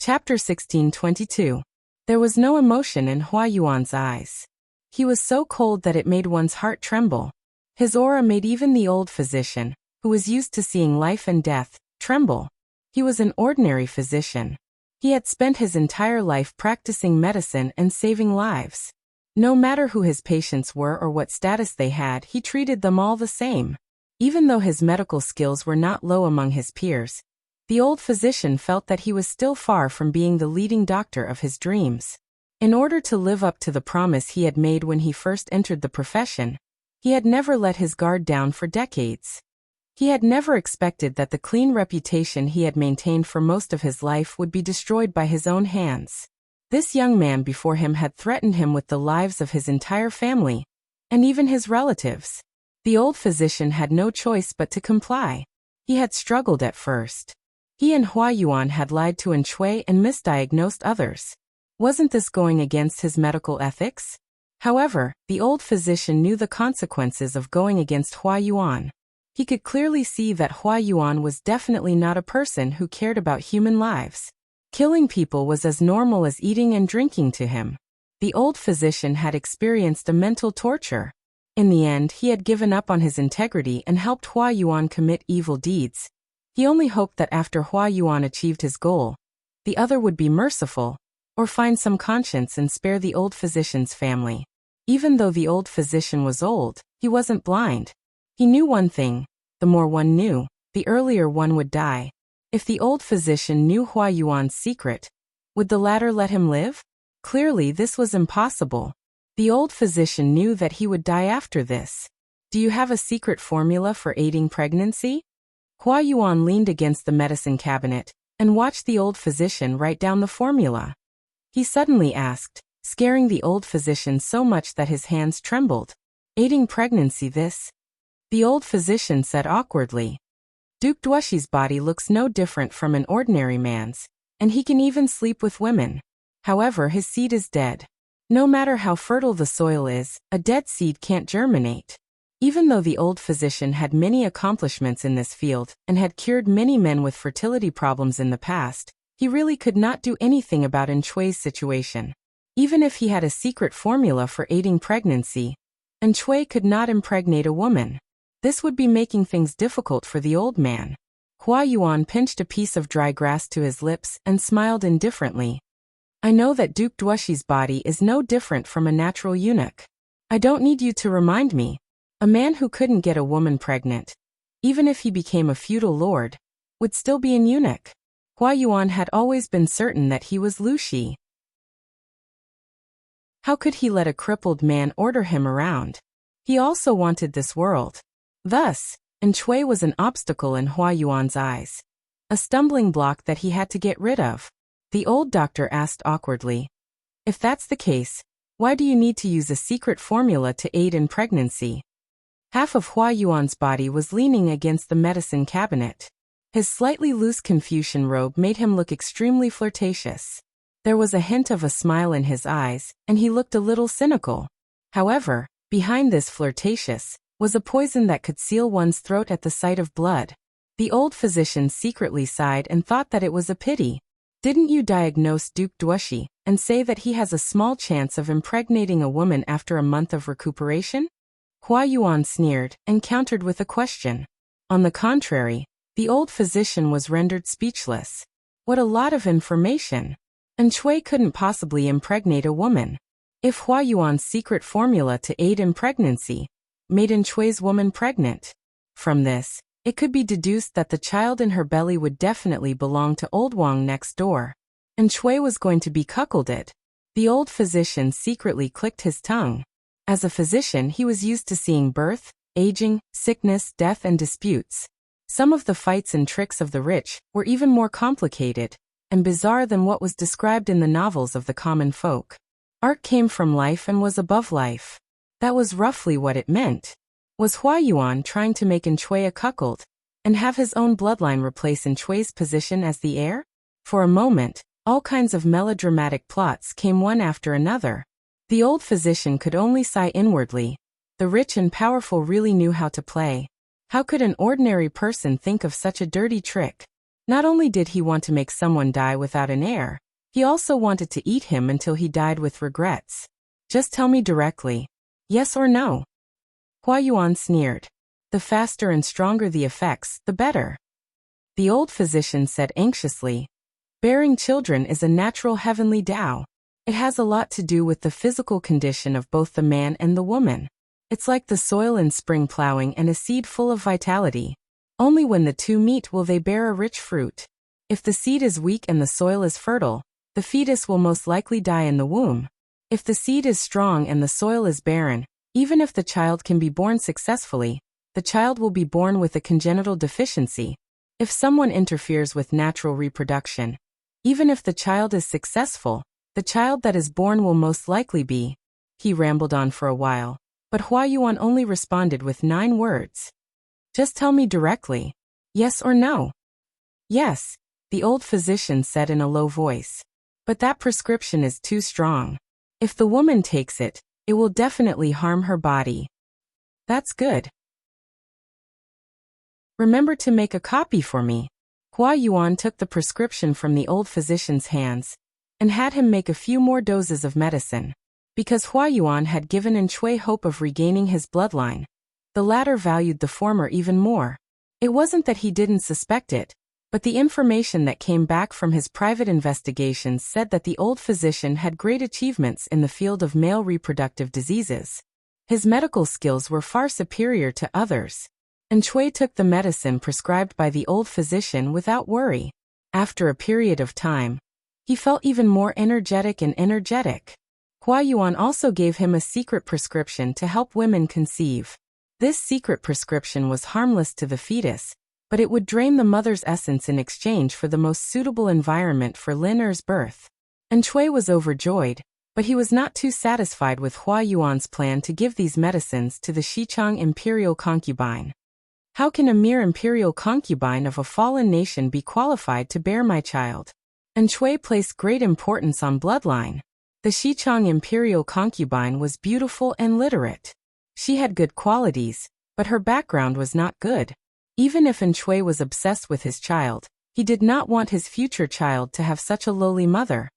Chapter 1622. There was no emotion in Hua Yuan's eyes. He was so cold that it made one's heart tremble. His aura made even the old physician, who was used to seeing life and death, tremble. He was an ordinary physician. He had spent his entire life practicing medicine and saving lives. No matter who his patients were or what status they had, he treated them all the same. Even though his medical skills were not low among his peers, the old physician felt that he was still far from being the leading doctor of his dreams. In order to live up to the promise he had made when he first entered the profession, he had never let his guard down for decades. He had never expected that the clean reputation he had maintained for most of his life would be destroyed by his own hands. This young man before him had threatened him with the lives of his entire family, and even his relatives. The old physician had no choice but to comply. He had struggled at first. He and Hua Yuan had lied to Shui and misdiagnosed others. Wasn't this going against his medical ethics? However, the old physician knew the consequences of going against Hua Yuan. He could clearly see that Hua Yuan was definitely not a person who cared about human lives. Killing people was as normal as eating and drinking to him. The old physician had experienced a mental torture. In the end, he had given up on his integrity and helped Hua Yuan commit evil deeds. He only hoped that after Hua Yuan achieved his goal, the other would be merciful, or find some conscience and spare the old physician's family. Even though the old physician was old, he wasn't blind. He knew one thing: the more one knew, the earlier one would die. If the old physician knew Hua Yuan's secret, would the latter let him live? Clearly this was impossible. The old physician knew that he would die after this. Do you have a secret formula for aiding pregnancy? Hua Yuan leaned against the medicine cabinet and watched the old physician write down the formula. He suddenly asked, scaring the old physician so much that his hands trembled. Aiding pregnancy, this? The old physician said awkwardly. Duke Duoshi's body looks no different from an ordinary man's, and he can even sleep with women. However, his seed is dead. No matter how fertile the soil is, a dead seed can't germinate. Even though the old physician had many accomplishments in this field and had cured many men with fertility problems in the past, he really could not do anything about Shui's situation. Even if he had a secret formula for aiding pregnancy, Shui could not impregnate a woman. This would be making things difficult for the old man. Hua Yuan pinched a piece of dry grass to his lips and smiled indifferently. I know that Duke Duoshi's body is no different from a natural eunuch. I don't need you to remind me. A man who couldn't get a woman pregnant, even if he became a feudal lord, would still be an eunuch. Hua Yuan had always been certain that he was Lu Shi. How could he let a crippled man order him around? He also wanted this world. Thus, Shui was an obstacle in Hua Yuan's eyes. A stumbling block that he had to get rid of. The old doctor asked awkwardly. If that's the case, why do you need to use a secret formula to aid in pregnancy? Half of Hua Yuan's body was leaning against the medicine cabinet. His slightly loose Confucian robe made him look extremely flirtatious. There was a hint of a smile in his eyes, and he looked a little cynical. However, behind this flirtatious was a poison that could seal one's throat at the sight of blood. The old physician secretly sighed and thought that it was a pity. Didn't you diagnose Duke Duoshi and say that he has a small chance of impregnating a woman after a month of recuperation? Hua Yuan sneered and countered with a question. On the contrary, the old physician was rendered speechless. What a lot of information! Shui couldn't possibly impregnate a woman. If Hua Yuan's secret formula to aid in pregnancy made Shui's woman pregnant, from this, it could be deduced that the child in her belly would definitely belong to old Wang next door. Shui was going to be cuckolded. The old physician secretly clicked his tongue. As a physician, he was used to seeing birth, aging, sickness, death, and disputes. Some of the fights and tricks of the rich were even more complicated and bizarre than what was described in the novels of the common folk. Art came from life and was above life. That was roughly what it meant. Was Hua Yuan trying to make Shui a cuckold and have his own bloodline replace Shui's position as the heir? For a moment, all kinds of melodramatic plots came one after another. The old physician could only sigh inwardly. The rich and powerful really knew how to play. How could an ordinary person think of such a dirty trick? Not only did he want to make someone die without an heir, he also wanted to eat him until he died with regrets. Just tell me directly, yes or no? Hua Yuan sneered. The faster and stronger the effects, the better. The old physician said anxiously, bearing children is a natural heavenly Tao. It has a lot to do with the physical condition of both the man and the woman. It's like the soil in spring plowing and a seed full of vitality. Only when the two meet will they bear a rich fruit. If the seed is weak and the soil is fertile, the fetus will most likely die in the womb. If the seed is strong and the soil is barren, even if the child can be born successfully, the child will be born with a congenital deficiency. If someone interferes with natural reproduction, even if the child is successful, the child that is born will most likely be. He rambled on for a while, but Hua Yuan only responded with 9 words. Just tell me directly, yes or no? Yes, the old physician said in a low voice. But that prescription is too strong. If the woman takes it, it will definitely harm her body. That's good. Remember to make a copy for me. Hua Yuan took the prescription from the old physician's hands and had him make a few more doses of medicine. Because Hua Yuan had given Shui hope of regaining his bloodline, the latter valued the former even more. It wasn't that he didn't suspect it, but the information that came back from his private investigations said that the old physician had great achievements in the field of male reproductive diseases. His medical skills were far superior to others. Shui took the medicine prescribed by the old physician without worry. After a period of time, he felt even more energetic. Hua Yuan also gave him a secret prescription to help women conceive. This secret prescription was harmless to the fetus, but it would drain the mother's essence in exchange for the most suitable environment for Lin Er's birth. Shui was overjoyed, but he was not too satisfied with Hua Yuan's plan to give these medicines to the Xichang imperial concubine. How can a mere imperial concubine of a fallen nation be qualified to bear my child? Shui placed great importance on bloodline. The Xichang imperial concubine was beautiful and literate. She had good qualities, but her background was not good. Even if Shui was obsessed with his child, he did not want his future child to have such a lowly mother.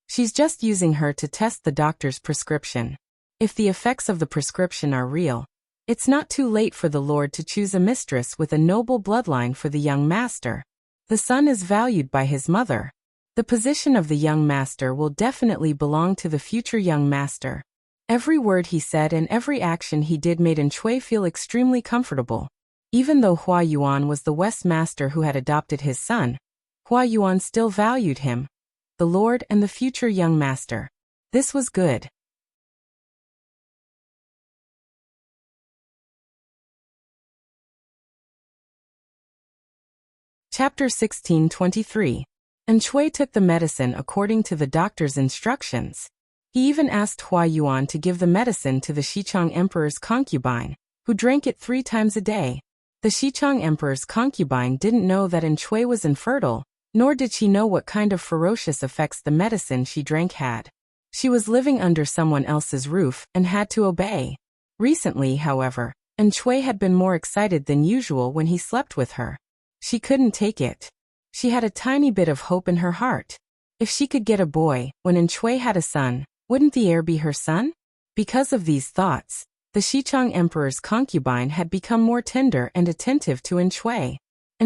She's just using her to test the doctor's prescription. If the effects of the prescription are real, it's not too late for the Lord to choose a mistress with a noble bloodline for the young master. The son is valued by his mother. The position of the young master will definitely belong to the future young master. Every word he said and every action he did made Shui feel extremely comfortable. Even though Hua Yuan was the West master who had adopted his son, Hua Yuan still valued him, the Lord and the future young master. This was good. Chapter 16:23. Shui took the medicine according to the doctor's instructions. He even asked Hua Yuan to give the medicine to the Xichang emperor's concubine, who drank it 3 times a day. The Xichang emperor's concubine didn't know that Shui was infertile, nor did she know what kind of ferocious effects the medicine she drank had. She was living under someone else's roof and had to obey. Recently, however, Shui had been more excited than usual when he slept with her. She couldn't take it. She had a tiny bit of hope in her heart. If she could get a boy, when Shui had a son, wouldn't the heir be her son? Because of these thoughts, the Xichang emperor's concubine had become more tender and attentive to Shui.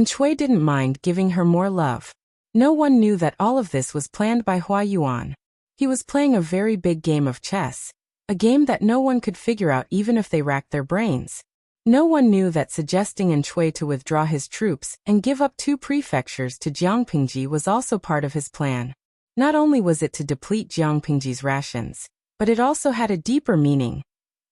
Shui didn't mind giving her more love. No one knew that all of this was planned by Hua Yuan. He was playing a very big game of chess, a game that no one could figure out even if they racked their brains. No one knew that suggesting Shui to withdraw his troops and give up 2 prefectures to Jiangpingji was also part of his plan. Not only was it to deplete Jiangpingji's rations, but it also had a deeper meaning.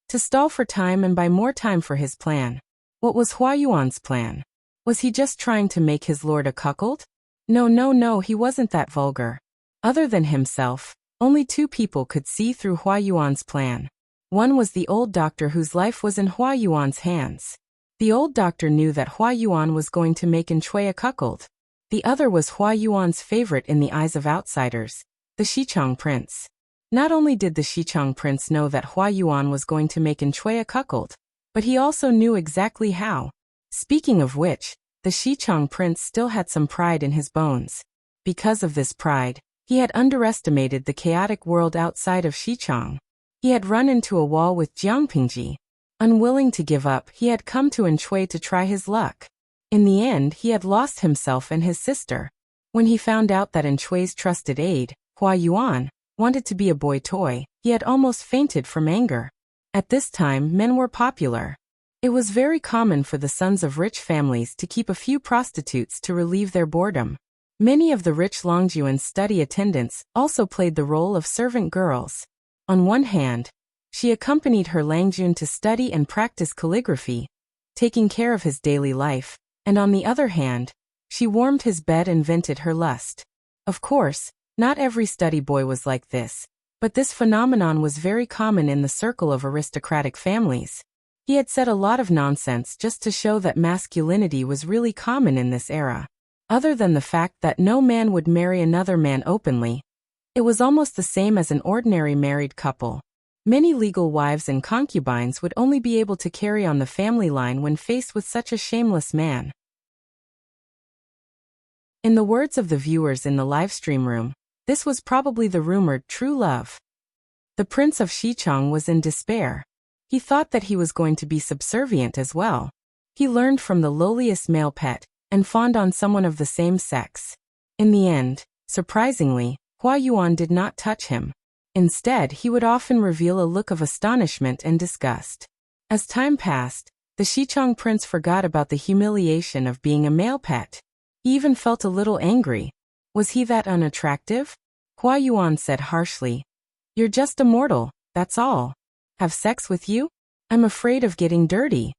To stall for time and buy more time for his plan. What was Hua Yuan's plan? Was he just trying to make his lord a cuckold? No, he wasn't that vulgar. Other than himself, only 2 people could see through Hua Yuan's plan. One was the old doctor whose life was in Hua Yuan's hands. The old doctor knew that Hua Yuan was going to make Shui a cuckold. The other was Hua Yuan's favorite in the eyes of outsiders, the Xichang prince. Not only did the Xichang prince know that Hua Yuan was going to make Shui a cuckold, but he also knew exactly how. Speaking of which, the Xichang prince still had some pride in his bones. Because of this pride, he had underestimated the chaotic world outside of Xichang. He had run into a wall with Jiangpingji. Unwilling to give up, he had come to Anshui to try his luck. In the end, he had lost himself and his sister. When he found out that Anshui's trusted aide, Hua Yuan, wanted to be a boy toy, he had almost fainted from anger. At this time, men were popular. It was very common for the sons of rich families to keep a few prostitutes to relieve their boredom. Many of the rich Longjuan study attendants also played the role of servant girls. On one hand, she accompanied her Langjun to study and practice calligraphy, taking care of his daily life, and on the other hand, she warmed his bed and vented her lust. Of course, not every study boy was like this, but this phenomenon was very common in the circle of aristocratic families. He had said a lot of nonsense just to show that masculinity was really common in this era. Other than the fact that no man would marry another man openly, it was almost the same as an ordinary married couple. Many legal wives and concubines would only be able to carry on the family line when faced with such a shameless man. In the words of the viewers in the livestream room, this was probably the rumored true love. The Prince of Xichang was in despair. He thought that he was going to be subservient as well. He learned from the lowliest male pet and fawned on someone of the same sex. In the end, surprisingly, Hua Yuan did not touch him. Instead, he would often reveal a look of astonishment and disgust. As time passed, the Xichang prince forgot about the humiliation of being a male pet. He even felt a little angry. Was he that unattractive? Hua Yuan said harshly, "You're just a mortal, that's all. Have sex with you? I'm afraid of getting dirty."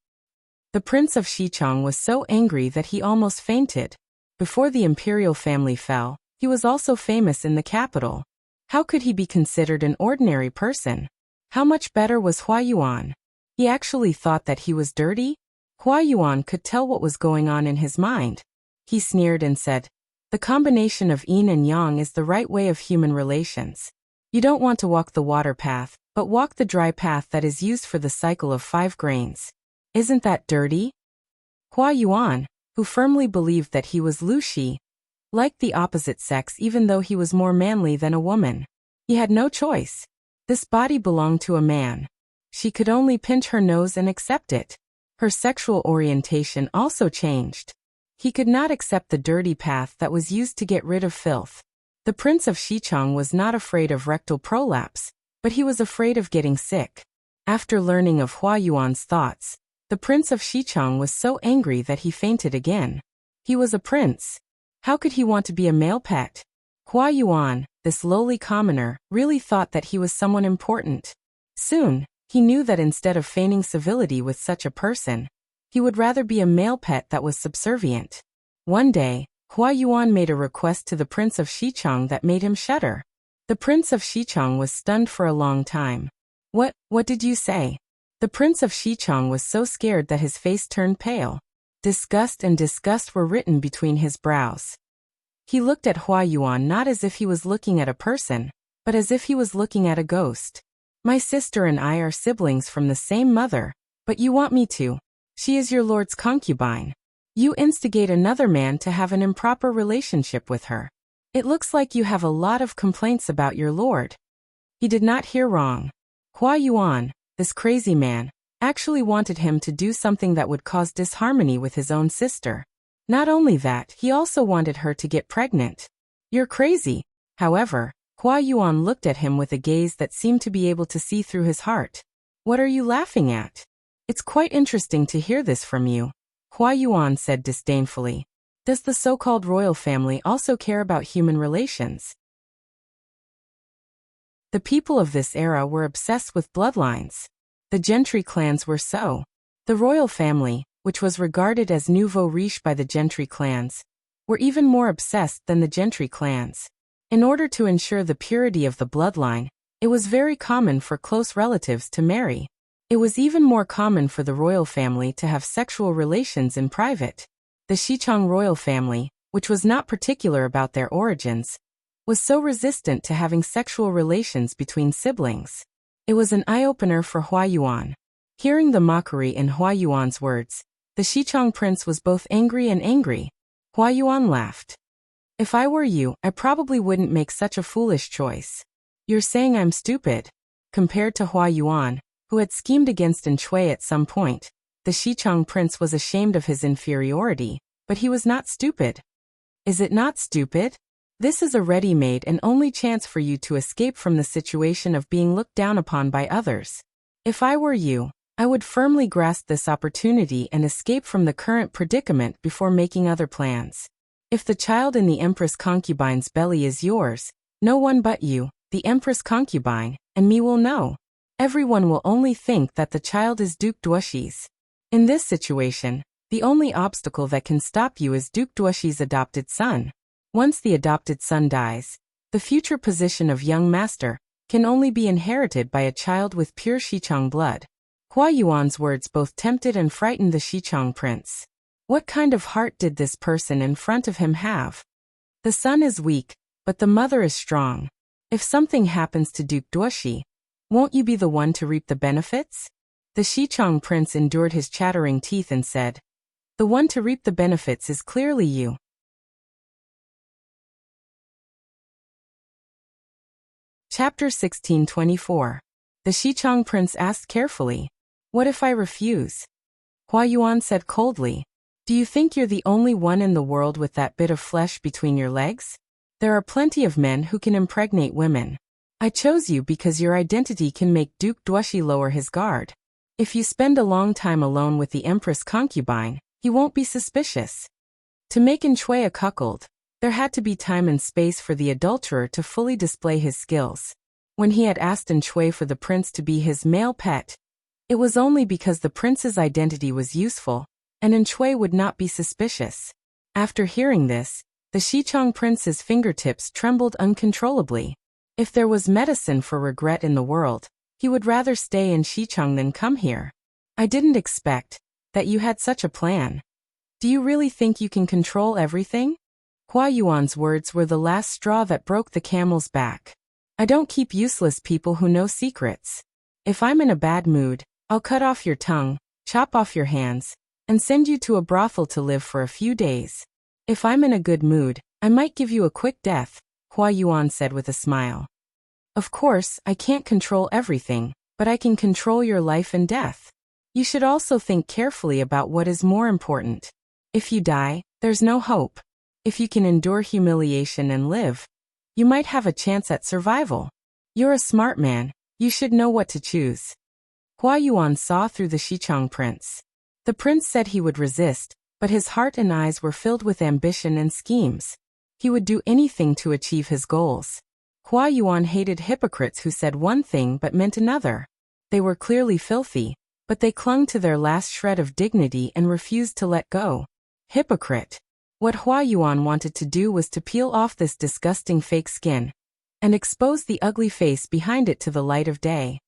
The Prince of Xichang was so angry that he almost fainted. Before the imperial family fell, he was also famous in the capital. How could he be considered an ordinary person? How much better was Hua Yuan? He actually thought that he was dirty? Hua Yuan could tell what was going on in his mind. He sneered and said, "The combination of yin and yang is the right way of human relations. You don't want to walk the water path, but walk the dry path that is used for the cycle of 5 grains. Isn't that dirty?" Hua Yuan, who firmly believed that he was Lu Shi, liked the opposite sex even though he was more manly than a woman. He had no choice. This body belonged to a man. She could only pinch her nose and accept it. Her sexual orientation also changed. He could not accept the dirty path that was used to get rid of filth. The Prince of Xichang was not afraid of rectal prolapse, but he was afraid of getting sick. After learning of Hua Yuan's thoughts, the Prince of Xichang was so angry that he fainted again. He was a prince. How could he want to be a male pet? Hua Yuan, this lowly commoner, really thought that he was someone important. Soon, he knew that instead of feigning civility with such a person, he would rather be a male pet that was subservient. One day, Hua Yuan made a request to the Prince of Xichang that made him shudder. The Prince of Xichang was stunned for a long time. What did you say?" The Prince of Xichang was so scared that his face turned pale. Disgust and disgust were written between his brows. He looked at Hua Yuan not as if he was looking at a person, but as if he was looking at a ghost. "My sister and I are siblings from the same mother, but you want me to. She is your lord's concubine. You instigate another man to have an improper relationship with her. It looks like you have a lot of complaints about your lord." He did not hear wrong. Hua Yuan, this crazy man, actually wanted him to do something that would cause disharmony with his own sister. Not only that, he also wanted her to get pregnant. "You're crazy." However, Hua Yuan looked at him with a gaze that seemed to be able to see through his heart. "What are you laughing at? It's quite interesting to hear this from you," Hua Yuan said disdainfully. "Does the so-called royal family also care about human relations?" The people of this era were obsessed with bloodlines. The gentry clans were so. The royal family, which was regarded as nouveau riche by the gentry clans, were even more obsessed than the gentry clans. In order to ensure the purity of the bloodline, it was very common for close relatives to marry. It was even more common for the royal family to have sexual relations in private. The Xichang royal family, which was not particular about their origins, was so resistant to having sexual relations between siblings. It was an eye-opener for Hua Yuan. Hearing the mockery in Hua Yuan's words, The Xichang prince was both angry and angry. Hua Yuan laughed. If I were you, I probably wouldn't make such a foolish choice. You're saying I'm stupid? Compared to Hua Yuan, who had schemed against An Chui at some point, the Xichang prince was ashamed of his inferiority, but he was not stupid. Is it not stupid? This is a ready-made and only chance for you to escape from the situation of being looked down upon by others. If I were you, I would firmly grasp this opportunity and escape from the current predicament before making other plans. If the child in the Empress concubine's belly is yours, no one but you, the Empress concubine, and me will know. Everyone will only think that the child is Duke Duoxi's. In this situation, the only obstacle that can stop you is Duke Duoxi's adopted son. Once the adopted son dies, the future position of young master can only be inherited by a child with pure Xichang blood. Hua Yuan's words both tempted and frightened the Xichang prince. What kind of heart did this person in front of him have? The son is weak, but the mother is strong. If something happens to Duke Duoxi, won't you be the one to reap the benefits? The Xichang prince endured his chattering teeth and said, the one to reap the benefits is clearly you. Chapter 1624. The Xichang prince asked carefully, what if I refuse? Hua Yuan said coldly, do you think you're the only one in the world with that bit of flesh between your legs? There are plenty of men who can impregnate women. I chose you because your identity can make Duke Duoxi lower his guard. If you spend a long time alone with the Empress concubine, he won't be suspicious. To make An Chui a cuckold, there had to be time and space for the adulterer to fully display his skills. When he had asked An Chui for the prince to be his male pet, it was only because the prince's identity was useful, and An Chui would not be suspicious. After hearing this, the Xichang prince's fingertips trembled uncontrollably. If there was medicine for regret in the world, he would rather stay in Xichang than come here. I didn't expect that you had such a plan. Do you really think you can control everything? Hua Yuan's words were the last straw that broke the camel's back. I don't keep useless people who know secrets. If I'm in a bad mood, I'll cut off your tongue, chop off your hands, and send you to a brothel to live for a few days. If I'm in a good mood, I might give you a quick death, Hua Yuan said with a smile. Of course, I can't control everything, but I can control your life and death. You should also think carefully about what is more important. If you die, there's no hope. If you can endure humiliation and live, you might have a chance at survival. You're a smart man, you should know what to choose. Hua Yuan saw through the Xichang prince. The prince said he would resist, but his heart and eyes were filled with ambition and schemes. He would do anything to achieve his goals. Hua Yuan hated hypocrites who said one thing but meant another. They were clearly filthy, but they clung to their last shred of dignity and refused to let go. Hypocrite. What Hua Yuan wanted to do was to peel off this disgusting fake skin and expose the ugly face behind it to the light of day.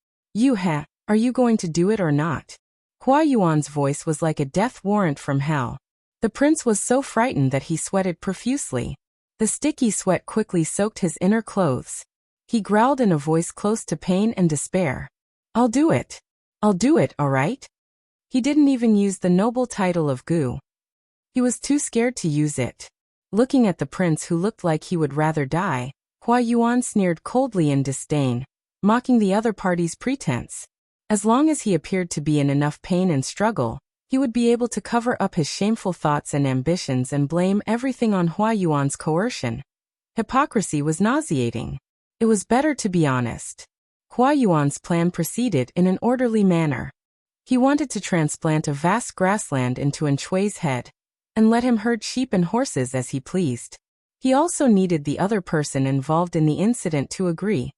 Are you going to do it or not? Hua Yuan's voice was like a death warrant from hell. The prince was so frightened that he sweated profusely. The sticky sweat quickly soaked his inner clothes. He growled in a voice close to pain and despair. I'll do it. I'll do it, all right? He didn't even use the noble title of Gu. He was too scared to use it. Looking at the prince who looked like he would rather die, Hua Yuan sneered coldly in disdain, mocking the other party's pretense. As long as he appeared to be in enough pain and struggle, he would be able to cover up his shameful thoughts and ambitions and blame everything on Hua Yuan's coercion. Hypocrisy was nauseating. It was better to be honest. Hua Yuan's plan proceeded in an orderly manner. He wanted to transplant a vast grassland into An Chui's head, and let him herd sheep and horses as he pleased. He also needed the other person involved in the incident to agree.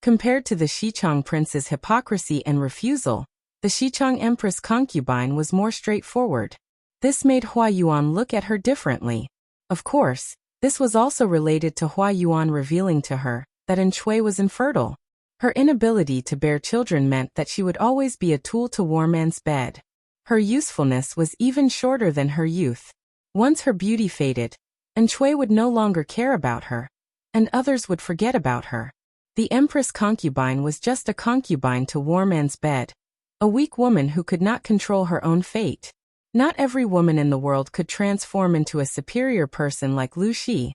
Compared to the Xichang prince's hypocrisy and refusal, the Xichang empress concubine was more straightforward. This made Hua Yuan look at her differently. Of course, this was also related to Hua Yuan revealing to her that An Chui was infertile. Her inability to bear children meant that she would always be a tool to war man's bed. Her usefulness was even shorter than her youth. Once her beauty faded, An Chui would no longer care about her, and others would forget about her. The empress concubine was just a concubine to war man's bed. A weak woman who could not control her own fate. Not every woman in the world could transform into a superior person like Lu Shi,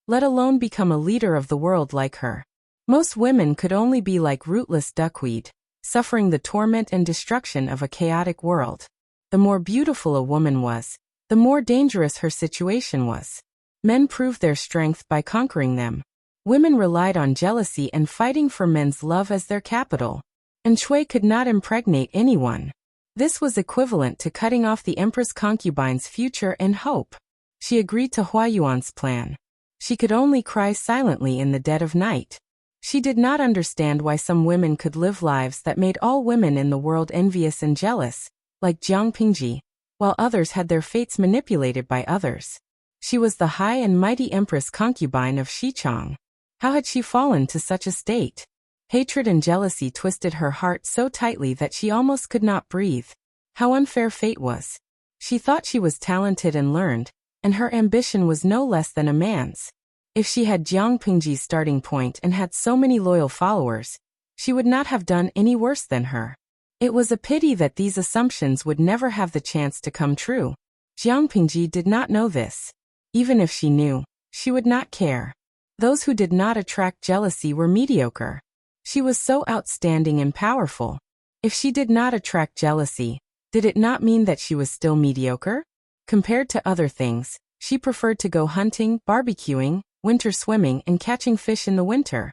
let alone become a leader of the world like her. Most women could only be like rootless duckweed, suffering the torment and destruction of a chaotic world. The more beautiful a woman was, the more dangerous her situation was. Men proved their strength by conquering them. Women relied on jealousy and fighting for men's love as their capital. And Shui could not impregnate anyone. This was equivalent to cutting off the Empress concubine's future and hope. She agreed to Hua Yuan's plan. She could only cry silently in the dead of night. She did not understand why some women could live lives that made all women in the world envious and jealous, like Jiang Pingji, while others had their fates manipulated by others. She was the high and mighty Empress concubine of Xichang. How had she fallen to such a state? Hatred and jealousy twisted her heart so tightly that she almost could not breathe. How unfair fate was. She thought she was talented and learned, and her ambition was no less than a man's. If she had Jiang Pingji's starting point and had so many loyal followers, she would not have done any worse than her. It was a pity that these assumptions would never have the chance to come true. Jiang Pingji did not know this. Even if she knew, she would not care. Those who did not attract jealousy were mediocre. She was so outstanding and powerful. If she did not attract jealousy, did it not mean that she was still mediocre? Compared to other things, she preferred to go hunting, barbecuing, winter swimming, and catching fish in the winter.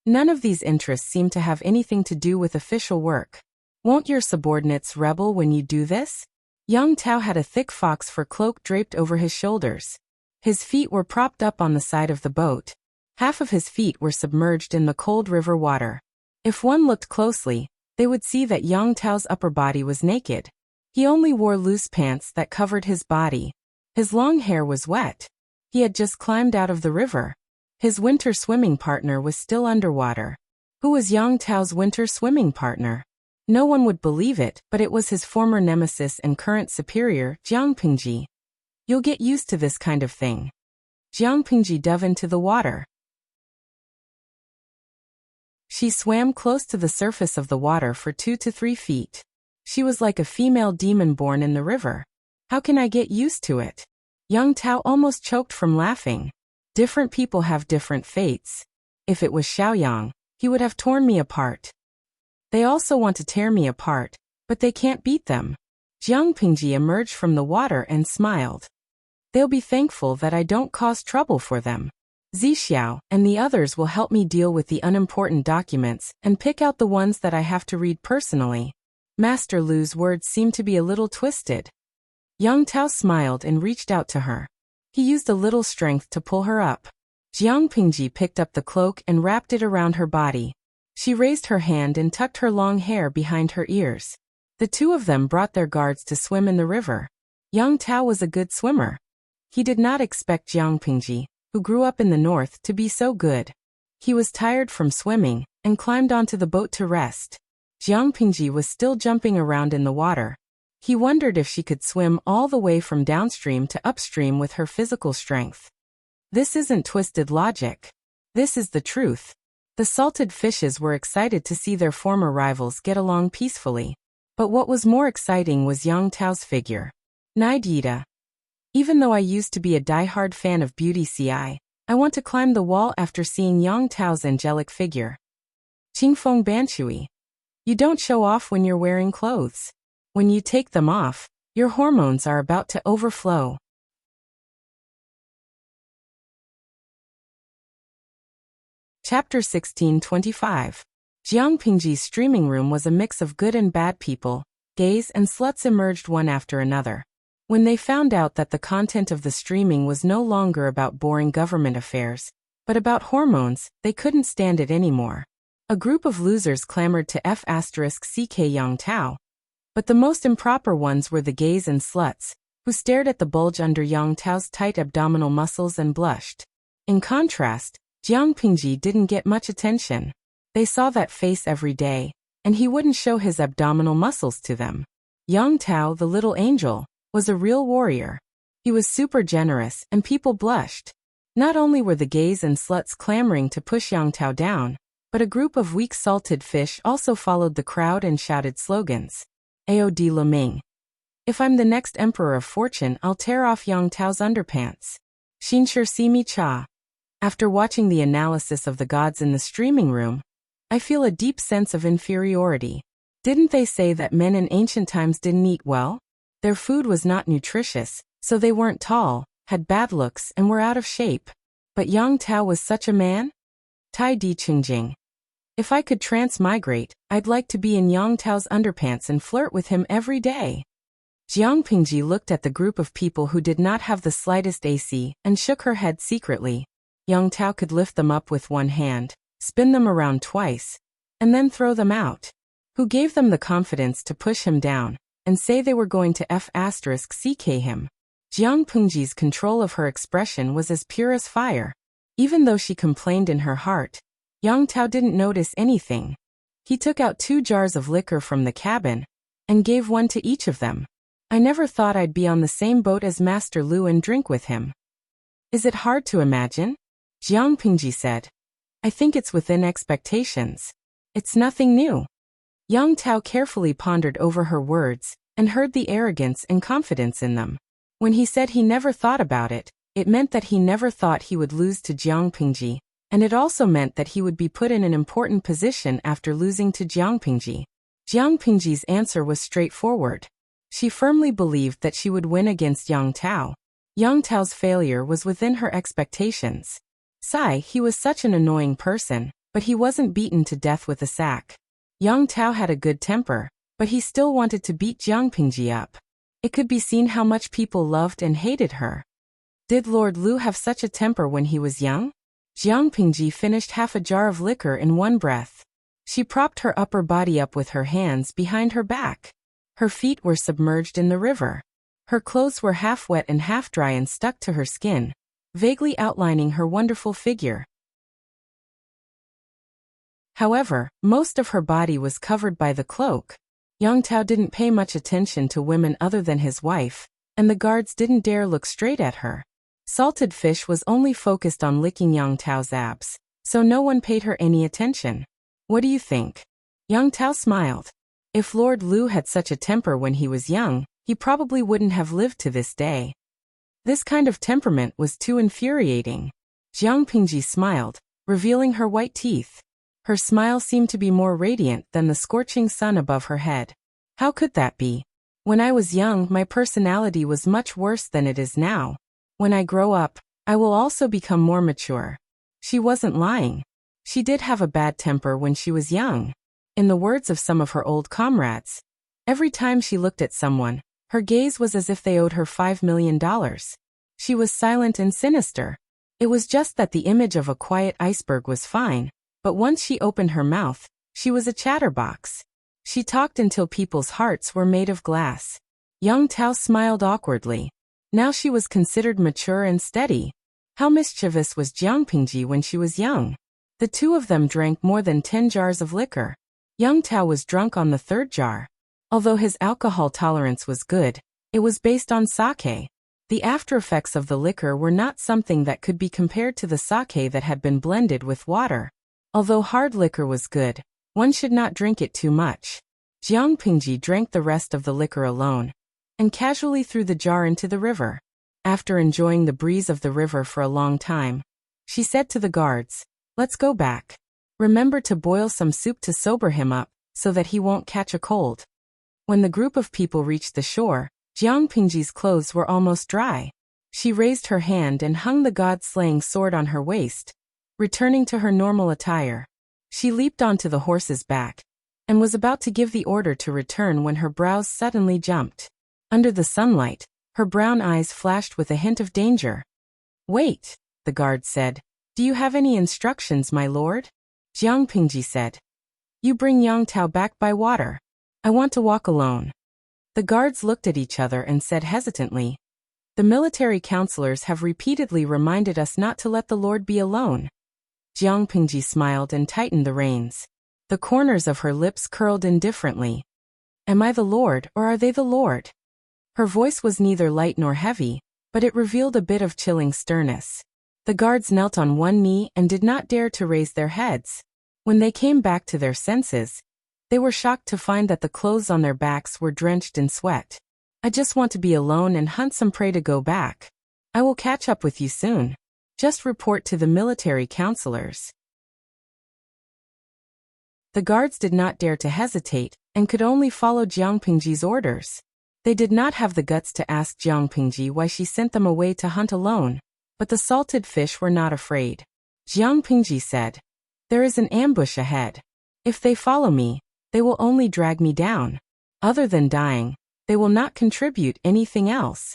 None of these interests seemed to have anything to do with official work. Won't your subordinates rebel when you do this? Yang Tao had a thick fox fur cloak draped over his shoulders. His feet were propped up on the side of the boat. Half of his feet were submerged in the cold river water. If one looked closely, they would see that Yang Tao's upper body was naked. He only wore loose pants that covered his body. His long hair was wet. He had just climbed out of the river. His winter swimming partner was still underwater. Who was Yang Tao's winter swimming partner? No one would believe it, but it was his former nemesis and current superior, Jiang Pingji. You'll get used to this kind of thing. Jiang Pingji dove into the water. She swam close to the surface of the water for 2 to 3 feet. She was like a female demon born in the river. How can I get used to it? Yang Tao almost choked from laughing. Different people have different fates. If it was Xiaoyang, he would have torn me apart. They also want to tear me apart, but they can't beat them. Jiang Pingji emerged from the water and smiled. They'll be thankful that I don't cause trouble for them. Zixiao and the others will help me deal with the unimportant documents and pick out the ones that I have to read personally. Master Lu's words seemed to be a little twisted. Yang Tao smiled and reached out to her. He used a little strength to pull her up. Jiang Pingji picked up the cloak and wrapped it around her body. She raised her hand and tucked her long hair behind her ears. The two of them brought their guards to swim in the river. Yang Tao was a good swimmer. He did not expect Jiang Pingji, who grew up in the north, to be so good. He was tired from swimming and climbed onto the boat to rest. Jiang Pingji was still jumping around in the water. He wondered if she could swim all the way from downstream to upstream with her physical strength. This isn't twisted logic. This is the truth. The salted fishes were excited to see their former rivals get along peacefully. But what was more exciting was Yang Tao's figure. Naidita. Even though I used to be a die-hard fan of Beauty CI, I want to climb the wall after seeing Yang Tao's angelic figure. Qingfeng Banshui. You don't show off when you're wearing clothes. When you take them off, your hormones are about to overflow. Chapter 1625. Jiang Pingji's streaming room was a mix of good and bad people. Gays and sluts emerged one after another. When they found out that the content of the streaming was no longer about boring government affairs, but about hormones, they couldn't stand it anymore. A group of losers clamored to F***ck Yang Tao. But the most improper ones were the gays and sluts, who stared at the bulge under Yang Tao's tight abdominal muscles and blushed. In contrast, Jiang Pingji didn't get much attention. They saw that face every day, and he wouldn't show his abdominal muscles to them. Yang Tao, the little angel, was a real warrior. He was super generous, and people blushed. Not only were the gays and sluts clamoring to push Yang Tao down, but a group of weak salted fish also followed the crowd and shouted slogans. Aod Leming. If I'm the next emperor of fortune, I'll tear off Yang Tao's underpants. Xinshi Simi Cha. After watching the analysis of the gods in the streaming room, I feel a deep sense of inferiority. Didn't they say that men in ancient times didn't eat well? Their food was not nutritious, so they weren't tall, had bad looks, and were out of shape. But Yang Tao was such a man? Tai Di Qingjing. If I could transmigrate, I'd like to be in Yang Tao's underpants and flirt with him every day. Jiang Pingji looked at the group of people who did not have the slightest AC and shook her head secretly. Yang Tao could lift them up with one hand, spin them around twice, and then throw them out. Who gave them the confidence to push him down and say they were going to F***ck him? Jiang Pingji's control of her expression was as pure as fire. Even though she complained in her heart, Yang Tao didn't notice anything. He took out 2 jars of liquor from the cabin and gave one to each of them. I never thought I'd be on the same boat as Master Lu and drink with him. Is it hard to imagine? Jiang Pingji said. I think it's within expectations. It's nothing new. Yang Tao carefully pondered over her words and heard the arrogance and confidence in them. When he said he never thought about it, it meant that he never thought he would lose to Jiang Pingji, and it also meant that he would be put in an important position after losing to Jiang Pingji. Jiang Pingji's answer was straightforward. She firmly believed that she would win against Yang Tao. Yang Tao's failure was within her expectations. He was such an annoying person, but he wasn't beaten to death with a sack. Yang Tao had a good temper, but he still wanted to beat Jiang Pingji up. It could be seen how much people loved and hated her. Did Lord Lu have such a temper when he was young? Jiang Pingji finished half a jar of liquor in one breath. She propped her upper body up with her hands behind her back. Her feet were submerged in the river. Her clothes were half wet and half dry and stuck to her skin, vaguely outlining her wonderful figure. However, most of her body was covered by the cloak. Yang Tao didn't pay much attention to women other than his wife, and the guards didn't dare look straight at her. Salted Fish was only focused on licking Yang Tao's abs, so no one paid her any attention. What do you think? Yang Tao smiled. If Lord Lu had such a temper when he was young, he probably wouldn't have lived to this day. This kind of temperament was too infuriating. Jiang Pingji smiled, revealing her white teeth. Her smile seemed to be more radiant than the scorching sun above her head. How could that be? When I was young, my personality was much worse than it is now. When I grow up, I will also become more mature. She wasn't lying. She did have a bad temper when she was young. In the words of some of her old comrades, every time she looked at someone, her gaze was as if they owed her $5 million. She was silent and sinister. It was just that the image of a quiet iceberg was fine, but once she opened her mouth, she was a chatterbox. She talked until people's hearts were made of glass. Yang Tao smiled awkwardly. Now she was considered mature and steady. How mischievous was Jiang Pingji when she was young? The two of them drank more than 10 jars of liquor. Yang Tao was drunk on the 3rd jar. Although his alcohol tolerance was good, it was based on sake. The aftereffects of the liquor were not something that could be compared to the sake that had been blended with water. Although hard liquor was good, one should not drink it too much. Jiang Pingji drank the rest of the liquor alone, and casually threw the jar into the river. After enjoying the breeze of the river for a long time, she said to the guards, "Let's go back. Remember to boil some soup to sober him up, so that he won't catch a cold." When the group of people reached the shore, Jiang Pingji's clothes were almost dry. She raised her hand and hung the god-slaying sword on her waist, returning to her normal attire. She leaped onto the horse's back, and was about to give the order to return when her brows suddenly jumped. Under the sunlight, her brown eyes flashed with a hint of danger. "Wait," the guard said. "Do you have any instructions, my lord?" Jiang Pingji said. "You bring Yang Tao back by water. I want to walk alone." The guards looked at each other and said hesitantly, "The military counselors have repeatedly reminded us not to let the lord be alone." Jiang Pingji smiled and tightened the reins. The corners of her lips curled indifferently. "Am I the lord or are they the lord?" Her voice was neither light nor heavy, but it revealed a bit of chilling sternness. The guards knelt on one knee and did not dare to raise their heads. When they came back to their senses, They were shocked to find that the clothes on their backs were drenched in sweat. I just want to be alone and hunt some prey to go back. I will catch up with you soon. Just report to the military counselors. The guards did not dare to hesitate, and could only follow Jiang Pingji's orders. They did not have the guts to ask Jiang Pingji why she sent them away to hunt alone, but the salted fish were not afraid. Jiang Pingji said, "There is an ambush ahead. If they follow me, they will only drag me down. Other than dying, they will not contribute anything else."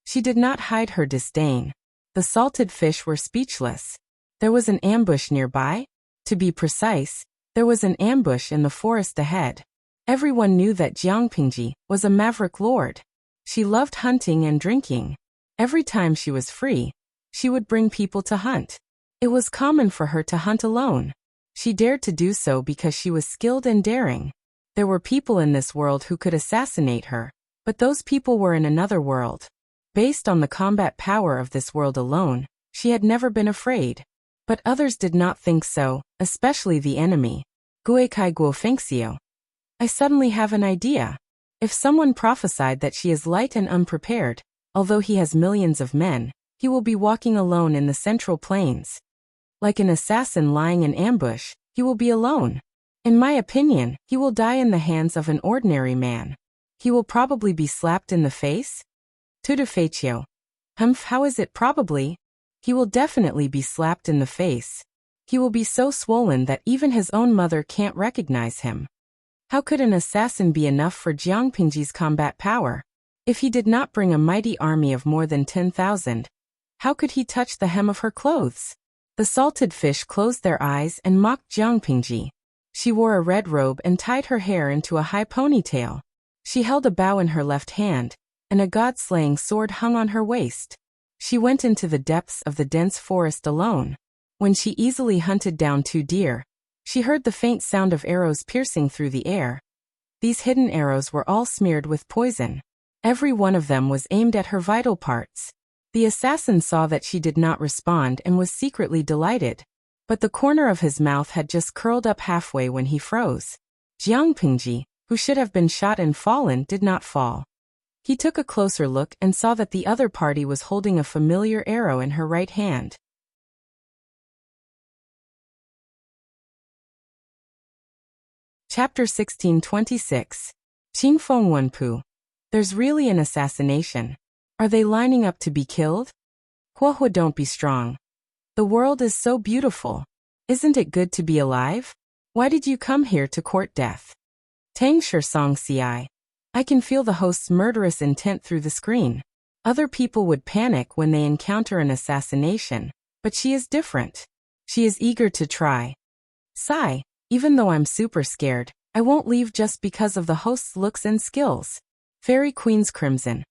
She did not hide her disdain. The salted fish were speechless. There was an ambush nearby? To be precise, there was an ambush in the forest ahead. Everyone knew that Jiang Pingji was a maverick lord. She loved hunting and drinking. Every time she was free, she would bring people to hunt. It was common for her to hunt alone. She dared to do so because she was skilled and daring. There were people in this world who could assassinate her, but those people were in another world. Based on the combat power of this world alone, she had never been afraid. But others did not think so, especially the enemy. Guikai Guofengxiu. I suddenly have an idea. If someone prophesied that she is light and unprepared, although he has millions of men, he will be walking alone in the central plains. Like an assassin lying in ambush, he will be alone. In my opinion, he will die in the hands of an ordinary man. He will probably be slapped in the face? Tudufecio. Humph, how is it probably? He will definitely be slapped in the face. He will be so swollen that even his own mother can't recognize him. How could an assassin be enough for Jiang Pingji's combat power? If he did not bring a mighty army of more than 10,000, how could he touch the hem of her clothes? The salted fish closed their eyes and mocked Jiang Pingji. She wore a red robe and tied her hair into a high ponytail. She held a bow in her left hand, and a god-slaying sword hung on her waist. She went into the depths of the dense forest alone. When she easily hunted down 2 deer, she heard the faint sound of arrows piercing through the air. These hidden arrows were all smeared with poison. Every one of them was aimed at her vital parts. The assassin saw that she did not respond and was secretly delighted. But the corner of his mouth had just curled up halfway when he froze. Jiang Pingji, who should have been shot and fallen, did not fall. He took a closer look and saw that the other party was holding a familiar arrow in her right hand. Chapter 1626. Qingfeng Wenpu. There's really an assassination. Are they lining up to be killed? Huohua, don't be strong. The world is so beautiful. Isn't it good to be alive? Why did you come here to court death? Tang Song Ci. I can feel the host's murderous intent through the screen. Other people would panic when they encounter an assassination, but she is different. She is eager to try. Sigh, even though I'm super scared, I won't leave just because of the host's looks and skills. Fairy Queen's Crimson.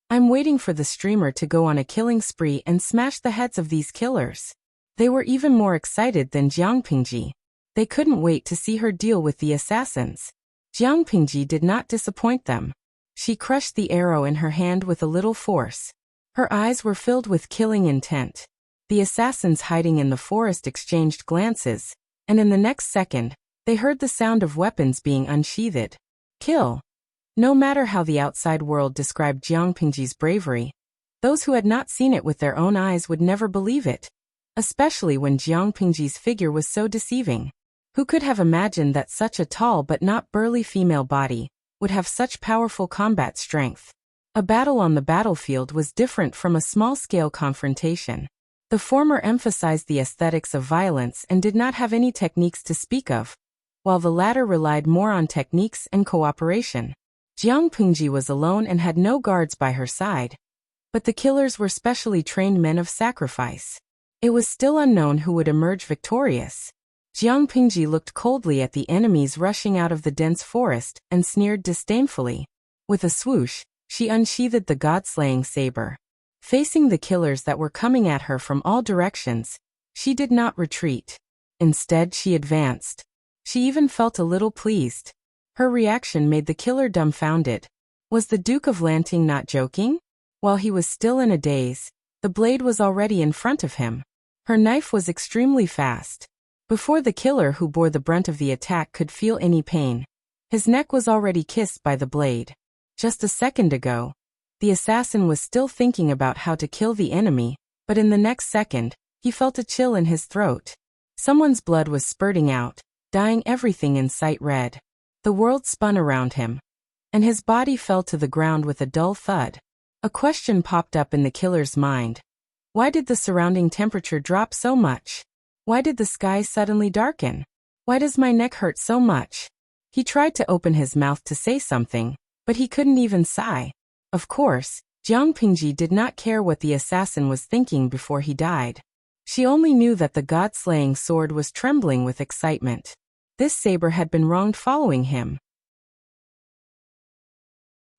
I'm waiting for the streamer to go on a killing spree and smash the heads of these killers. They were even more excited than Jiang Pingji. They couldn't wait to see her deal with the assassins. Jiang Pingji did not disappoint them. She crushed the arrow in her hand with a little force. Her eyes were filled with killing intent. The assassins hiding in the forest exchanged glances, and in the next second, they heard the sound of weapons being unsheathed. Kill. No matter how the outside world described Jiang Pingji's bravery, those who had not seen it with their own eyes would never believe it, especially when Jiang Pingji's figure was so deceiving. Who could have imagined that such a tall but not burly female body would have such powerful combat strength? A battle on the battlefield was different from a small-scale confrontation. The former emphasized the aesthetics of violence and did not have any techniques to speak of, while the latter relied more on techniques and cooperation. Jiang Pingji was alone and had no guards by her side, but the killers were specially trained men of sacrifice. It was still unknown who would emerge victorious. Jiang Pingji looked coldly at the enemies rushing out of the dense forest and sneered disdainfully. With a swoosh, she unsheathed the god-slaying saber. Facing the killers that were coming at her from all directions, she did not retreat. Instead, she advanced. She even felt a little pleased. Her reaction made the killer dumbfounded. Was the Duke of Lanting not joking? While he was still in a daze, the blade was already in front of him. Her knife was extremely fast. Before the killer who bore the brunt of the attack could feel any pain, His neck was already kissed by the blade. Just a second ago, the assassin was still thinking about how to kill the enemy, but in the next second, he felt a chill in his throat. Someone's blood was spurting out, dyeing everything in sight red. The world spun around him, and his body fell to the ground with a dull thud. A question popped up in the killer's mind. Why did the surrounding temperature drop so much? Why did the sky suddenly darken? Why does my neck hurt so much? He tried to open his mouth to say something, but he couldn't even sigh. Of course, Jiang Pingji did not care what the assassin was thinking before he died. She only knew that the god-slaying sword was trembling with excitement. This saber had been wronged following him.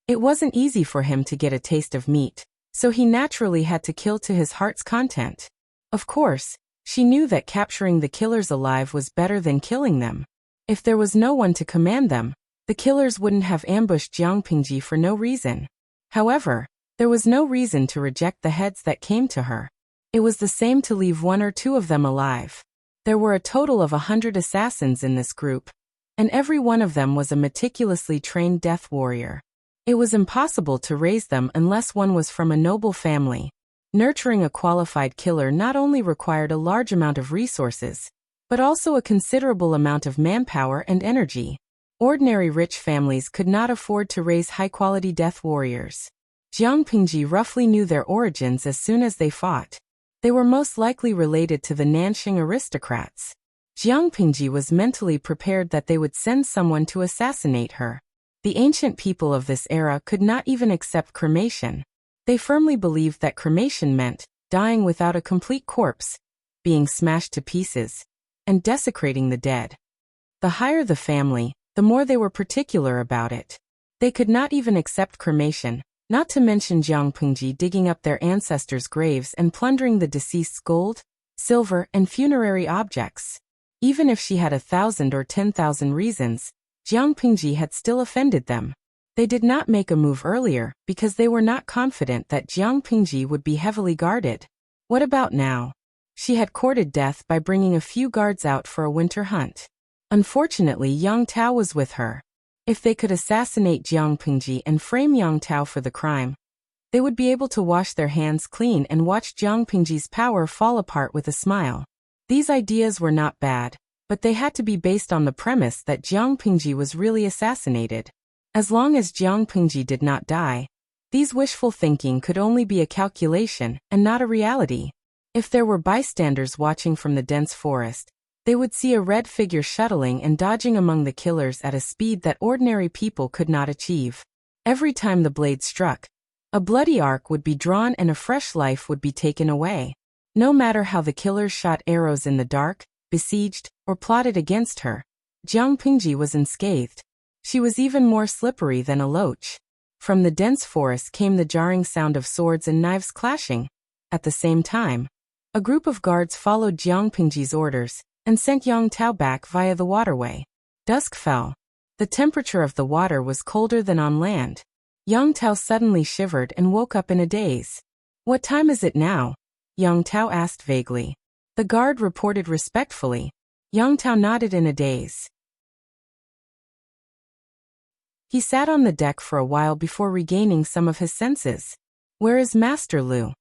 It wasn't easy for him to get a taste of meat, so he naturally had to kill to his heart's content. Of course, she knew that capturing the killers alive was better than killing them. If there was no one to command them, the killers wouldn't have ambushed Jiang Pingji for no reason. However, there was no reason to reject the heads that came to her. It was the same to leave one or two of them alive. There were a total of 100 assassins in this group, and every one of them was a meticulously trained death warrior. It was impossible to raise them unless one was from a noble family. Nurturing a qualified killer not only required a large amount of resources, but also a considerable amount of manpower and energy. Ordinary rich families could not afford to raise high-quality death warriors. Jiang Pingji roughly knew their origins as soon as they fought. They were most likely related to the Nanxing aristocrats. Jiang Pingji was mentally prepared that they would send someone to assassinate her. The ancient people of this era could not even accept cremation. They firmly believed that cremation meant dying without a complete corpse, being smashed to pieces, and desecrating the dead. The higher the family, the more they were particular about it. They could not even accept cremation, not to mention Jiang Pingji digging up their ancestors' graves and plundering the deceased's gold, silver, and funerary objects. Even if she had 1,000 or 10,000 reasons, Jiang Pingji had still offended them. They did not make a move earlier because they were not confident that Jiang Pingji would be heavily guarded. What about now? She had courted death by bringing a few guards out for a winter hunt. Unfortunately, Yang Tao was with her. If they could assassinate Jiang Pingji and frame Yang Tao for the crime, they would be able to wash their hands clean and watch Jiang Pingji's power fall apart with a smile. These ideas were not bad, but they had to be based on the premise that Jiang Pingji was really assassinated. As long as Jiang Pingji did not die, these wishful thinking could only be a calculation and not a reality. If there were bystanders watching from the dense forest, they would see a red figure shuttling and dodging among the killers at a speed that ordinary people could not achieve. Every time the blade struck, a bloody arc would be drawn and a fresh life would be taken away. No matter how the killers shot arrows in the dark, besieged, or plotted against her, Jiang Pingji was unscathed. She was even more slippery than a loach. From the dense forest came the jarring sound of swords and knives clashing. At the same time, a group of guards followed Jiang Pingji's orders and sent Yang Tao back via the waterway. Dusk fell. The temperature of the water was colder than on land. Yang Tao suddenly shivered and woke up in a daze. "What time is it now?" Yang Tao asked vaguely. The guard reported respectfully. Yang Tao nodded in a daze. He sat on the deck for a while before regaining some of his senses. "Where is Master Lu?"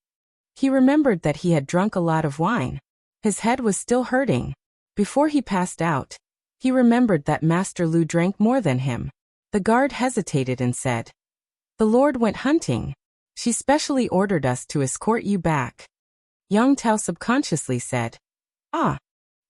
He remembered that he had drunk a lot of wine. His head was still hurting. Before he passed out, he remembered that Master Lu drank more than him. The guard hesitated and said, "The Lord went hunting. She specially ordered us to escort you back." Yang Tao subconsciously said, "Ah."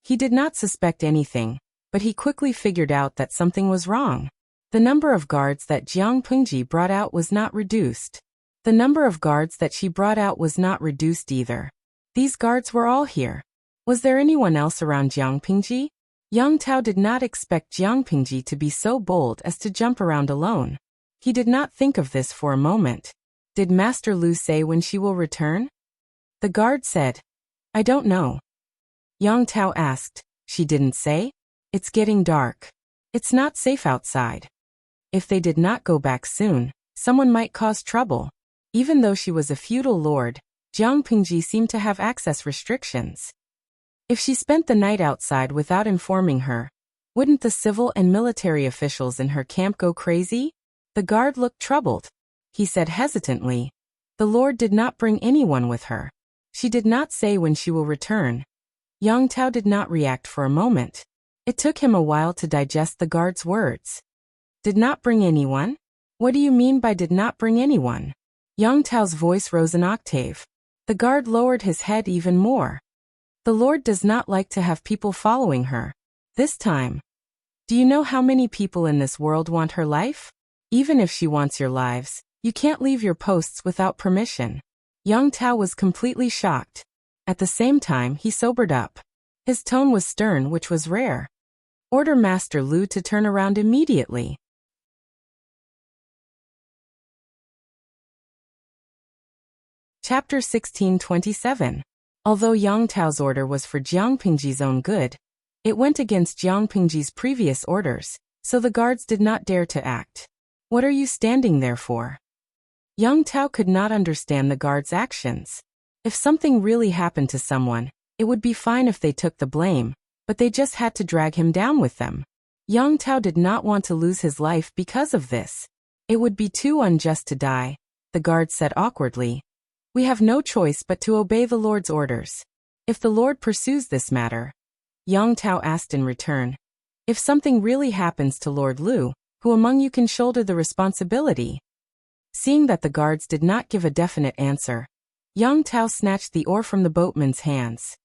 He did not suspect anything, but he quickly figured out that something was wrong. The number of guards that Jiang Pingji brought out was not reduced. The number of guards that she brought out was not reduced either. These guards were all here. Was there anyone else around Jiang Pingji? Yang Tao did not expect Jiang Pingji to be so bold as to jump around alone. He did not think of this for a moment. Did Master Lu say when she will return? The guard said, "I don't know." Yang Tao asked, "She didn't say?" "It's getting dark. It's not safe outside. If they did not go back soon, someone might cause trouble." Even though she was a feudal lord, Jiang Pingji seemed to have access restrictions. If she spent the night outside without informing her, Wouldn't the civil and military officials in her camp go crazy? The guard looked troubled. He said hesitantly, "The Lord did not bring anyone with her. She did not say when she will return." Yang Tao did not react for a moment. It took him a while to digest the guard's words. Did not bring anyone? What do you mean by did not bring anyone? Yang Tao's voice rose an octave. The guard lowered his head even more. The Lord does not like to have people following her. This time. Do you know how many people in this world want her life? Even if she wants your lives, you can't leave your posts without permission. Yang Tao was completely shocked. At the same time, he sobered up. His tone was stern, which was rare. Order Master Lu to turn around immediately. Chapter 1627. Although Yang Tao's order was for Jiang Pingji's own good, it went against Jiang Pingji's previous orders, so the guards did not dare to act. What are you standing there for? Yang Tao could not understand the guards' actions. If something really happened to someone, it would be fine if they took the blame, but they just had to drag him down with them. Yang Tao did not want to lose his life because of this. It would be too unjust to die, the guard said awkwardly. We have no choice but to obey the Lord's orders. If the Lord pursues this matter, Yang Tao asked in return, if something really happens to Lord Lu, who among you can shoulder the responsibility? Seeing that the guards did not give a definite answer, Yang Tao snatched the oar from the boatman's hands.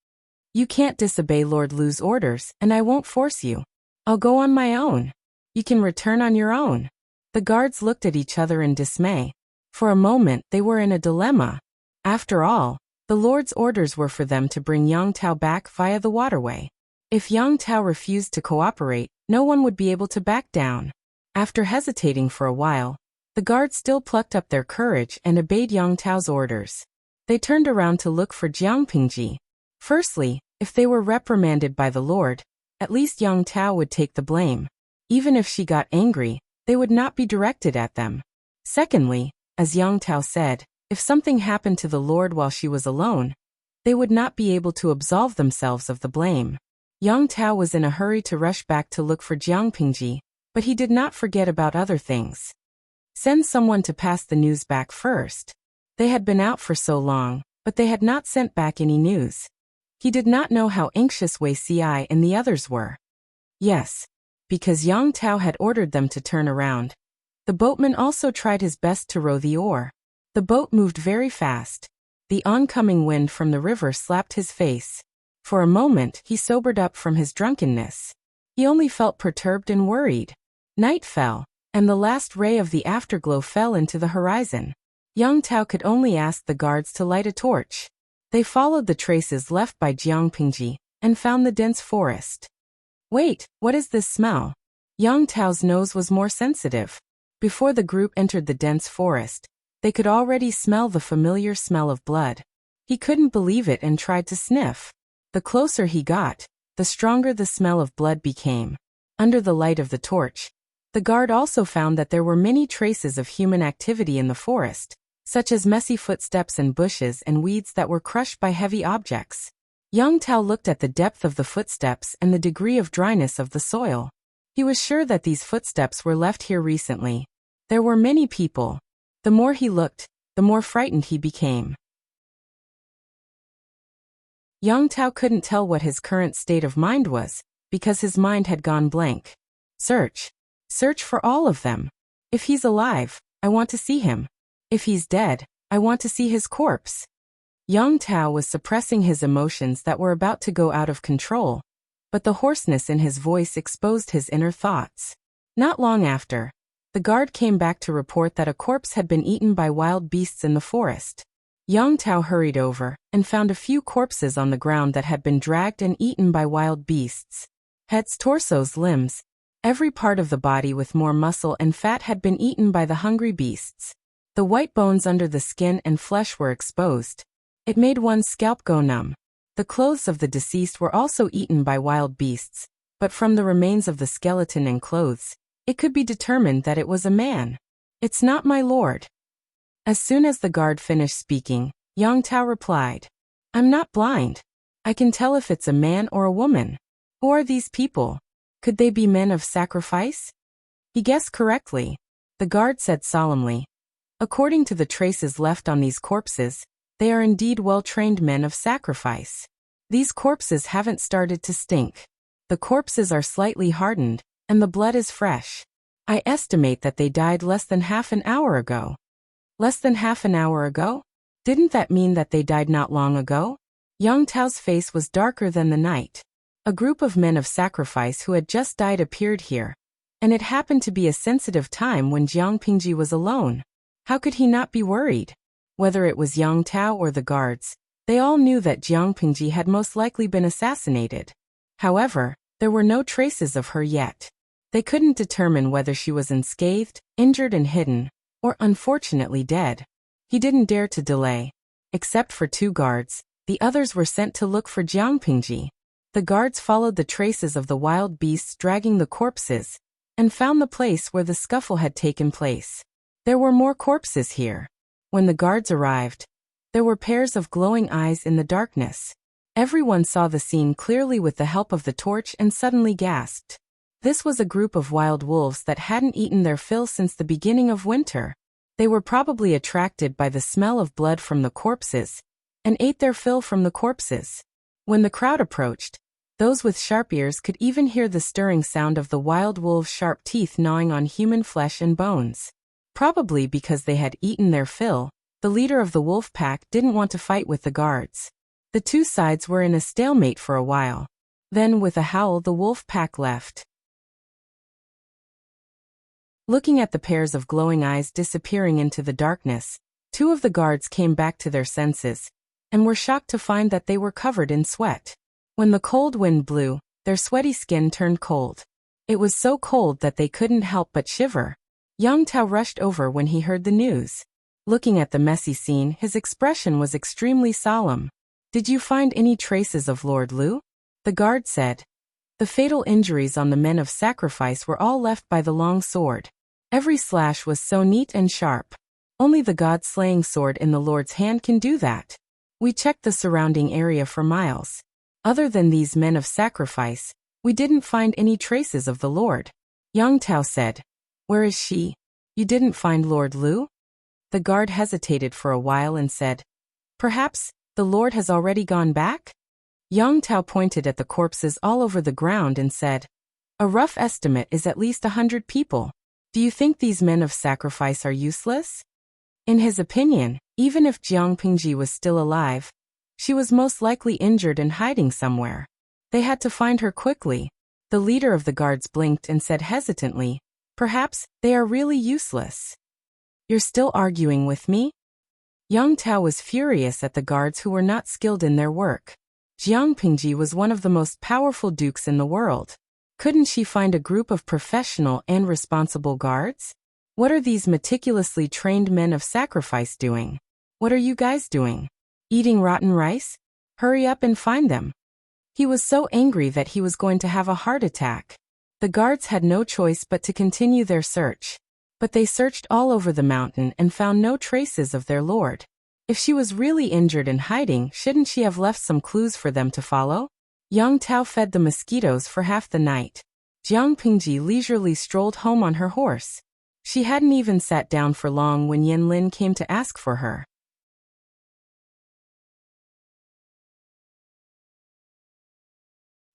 You can't disobey Lord Lu's orders, and I won't force you. I'll go on my own. You can return on your own. The guards looked at each other in dismay. For a moment, they were in a dilemma. After all, the Lord's orders were for them to bring Yang Tao back via the waterway. If Yang Tao refused to cooperate, no one would be able to back down. After hesitating for a while, the guards still plucked up their courage and obeyed Yang Tao's orders. They turned around to look for Jiang Pingji. Firstly, if they were reprimanded by the Lord, at least Yang Tao would take the blame. Even if she got angry, they would not be directed at them. Secondly, as Yang Tao said, if something happened to the Lord while she was alone, they would not be able to absolve themselves of the blame. Yang Tao was in a hurry to rush back to look for Jiang Pingji, but he did not forget about other things. Send someone to pass the news back first. They had been out for so long, but they had not sent back any news. He did not know how anxious Wei Ci and the others were. Yes, because Yang Tao had ordered them to turn around. The boatman also tried his best to row the oar. The boat moved very fast. The oncoming wind from the river slapped his face. For a moment, he sobered up from his drunkenness. He only felt perturbed and worried. Night fell, and the last ray of the afterglow fell into the horizon. Yang Tao could only ask the guards to light a torch. They followed the traces left by Jiang Pingji and found the dense forest. Wait, what is this smell? Yang Tao's nose was more sensitive. Before the group entered the dense forest, they could already smell the familiar smell of blood. He couldn't believe it and tried to sniff. The closer he got, the stronger the smell of blood became. Under the light of the torch, the guard also found that there were many traces of human activity in the forest, such as messy footsteps and bushes and weeds that were crushed by heavy objects. Yang Tao looked at the depth of the footsteps and the degree of dryness of the soil. He was sure that these footsteps were left here recently. There were many people. The more he looked, the more frightened he became. Yang Tao couldn't tell what his current state of mind was, because his mind had gone blank. Search. Search for all of them. If he's alive, I want to see him. If he's dead, I want to see his corpse. Yang Tao was suppressing his emotions that were about to go out of control, but the hoarseness in his voice exposed his inner thoughts. Not long after, the guard came back to report that a corpse had been eaten by wild beasts in the forest. Yang Tao hurried over and found a few corpses on the ground that had been dragged and eaten by wild beasts. Heads, torsos, limbs, every part of the body with more muscle and fat had been eaten by the hungry beasts. The white bones under the skin and flesh were exposed. It made one's scalp go numb. The clothes of the deceased were also eaten by wild beasts, but from the remains of the skeleton and clothes, it could be determined that it was a man. It's not my lord. As soon as the guard finished speaking, Yang Tao replied, I'm not blind. I can tell if it's a man or a woman. Who are these people? Could they be men of sacrifice? He guessed correctly. The guard said solemnly. According to the traces left on these corpses, they are indeed well-trained men of sacrifice. These corpses haven't started to stink. The corpses are slightly hardened, and the blood is fresh. I estimate that they died less than half an hour ago. Less than half an hour ago? Didn't that mean that they died not long ago? Yang Tao's face was darker than the night. A group of men of sacrifice who had just died appeared here, and it happened to be a sensitive time when Jiang Pingji was alone. How could he not be worried? Whether it was Yang Tao or the guards, they all knew that Jiang Pingji had most likely been assassinated. However, there were no traces of her yet. They couldn't determine whether she was unscathed, injured and hidden, or unfortunately dead. He didn't dare to delay. Except for 2 guards, the others were sent to look for Jiang Pingji. The guards followed the traces of the wild beasts dragging the corpses, and found the place where the scuffle had taken place. There were more corpses here. When the guards arrived, there were pairs of glowing eyes in the darkness. Everyone saw the scene clearly with the help of the torch and suddenly gasped. This was a group of wild wolves that hadn't eaten their fill since the beginning of winter. They were probably attracted by the smell of blood from the corpses, and ate their fill from the corpses. When the crowd approached, those with sharp ears could even hear the stirring sound of the wild wolves' sharp teeth gnawing on human flesh and bones. Probably because they had eaten their fill, the leader of the wolf pack didn't want to fight with the guards. The 2 sides were in a stalemate for a while. Then, with a howl, the wolf pack left. Looking at the pairs of glowing eyes disappearing into the darkness, 2 of the guards came back to their senses, and were shocked to find that they were covered in sweat. When the cold wind blew, their sweaty skin turned cold. It was so cold that they couldn't help but shiver. Yang Tao rushed over when he heard the news. Looking at the messy scene, his expression was extremely solemn. Did you find any traces of Lord Lu? The guard said. The fatal injuries on the men of sacrifice were all left by the long sword. Every slash was so neat and sharp. Only the god-slaying sword in the Lord's hand can do that. We checked the surrounding area for miles. Other than these men of sacrifice, we didn't find any traces of the Lord. Yang Tao said. Where is she? You didn't find Lord Lu? The guard hesitated for a while and said. Perhaps the Lord has already gone back? Yang Tao pointed at the corpses all over the ground and said. A rough estimate is at least 100 people. Do you think these men of sacrifice are useless? In his opinion, even if Jiang Pingji was still alive, she was most likely injured and hiding somewhere. They had to find her quickly. The leader of the guards blinked and said hesitantly, perhaps they are really useless. You're still arguing with me? Yang Tao was furious at the guards who were not skilled in their work. Jiang Pingji was one of the most powerful dukes in the world. Couldn't she find a group of professional and responsible guards? What are these meticulously trained men of sacrifice doing? What are you guys doing? Eating rotten rice? Hurry up and find them. He was so angry that he was going to have a heart attack. The guards had no choice but to continue their search. But they searched all over the mountain and found no traces of their lord. If she was really injured and hiding, shouldn't she have left some clues for them to follow? Yang Tao fed the mosquitoes for half the night. Jiang Pingji leisurely strolled home on her horse. She hadn't even sat down for long when Yen Lin came to ask for her.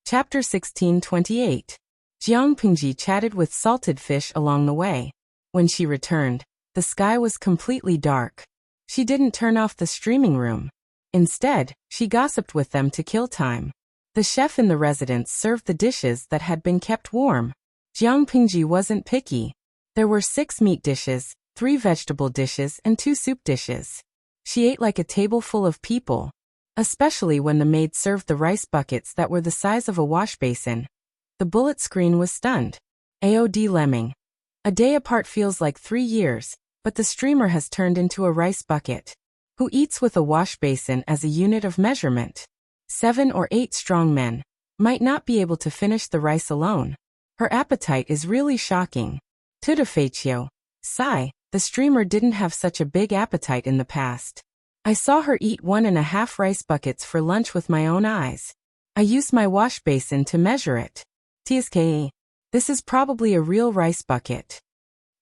Chapter 1628. Jiang Pingji chatted with Salted Fish along the way. When she returned, the sky was completely dark. She didn't turn off the streaming room. Instead, she gossiped with them to kill time. The chef in the residence served the dishes that had been kept warm. Jiang Pingji wasn't picky. There were 6 meat dishes, 3 vegetable dishes and 2 soup dishes. She ate like a table full of people, especially when the maid served the rice buckets that were the size of a wash basin. The bullet screen was stunned. AOD Lemming. A day apart feels like 3 years, but the streamer has turned into a rice bucket. Who eats with a wash basin as a unit of measurement? 7 or 8 strong men might not be able to finish the rice alone. Her appetite is really shocking. Tudafetio. Sigh, the streamer didn't have such a big appetite in the past. I saw her eat 1.5 rice buckets for lunch with my own eyes. I used my wash basin to measure it. TSKE. This is probably a real rice bucket.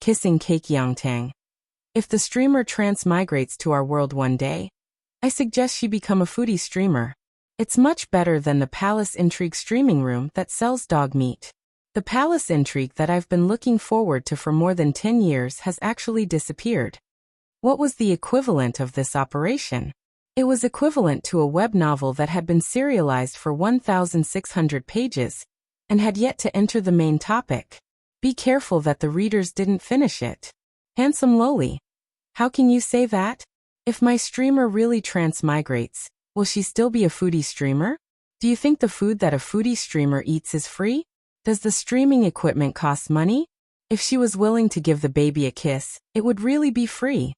Kissing cake Yangtang. If the streamer transmigrates to our world one day, I suggest she become a foodie streamer. It's much better than the Palace Intrigue streaming room that sells dog meat. The Palace Intrigue that I've been looking forward to for more than 10 years has actually disappeared. What was the equivalent of this operation? It was equivalent to a web novel that had been serialized for 1,600 pages and had yet to enter the main topic. Be careful that the readers didn't finish it. Handsome lowly. How can you say that? If my streamer really transmigrates, will she still be a foodie streamer? Do you think the food that a foodie streamer eats is free? Does the streaming equipment cost money? If she was willing to give the baby a kiss, it would really be free.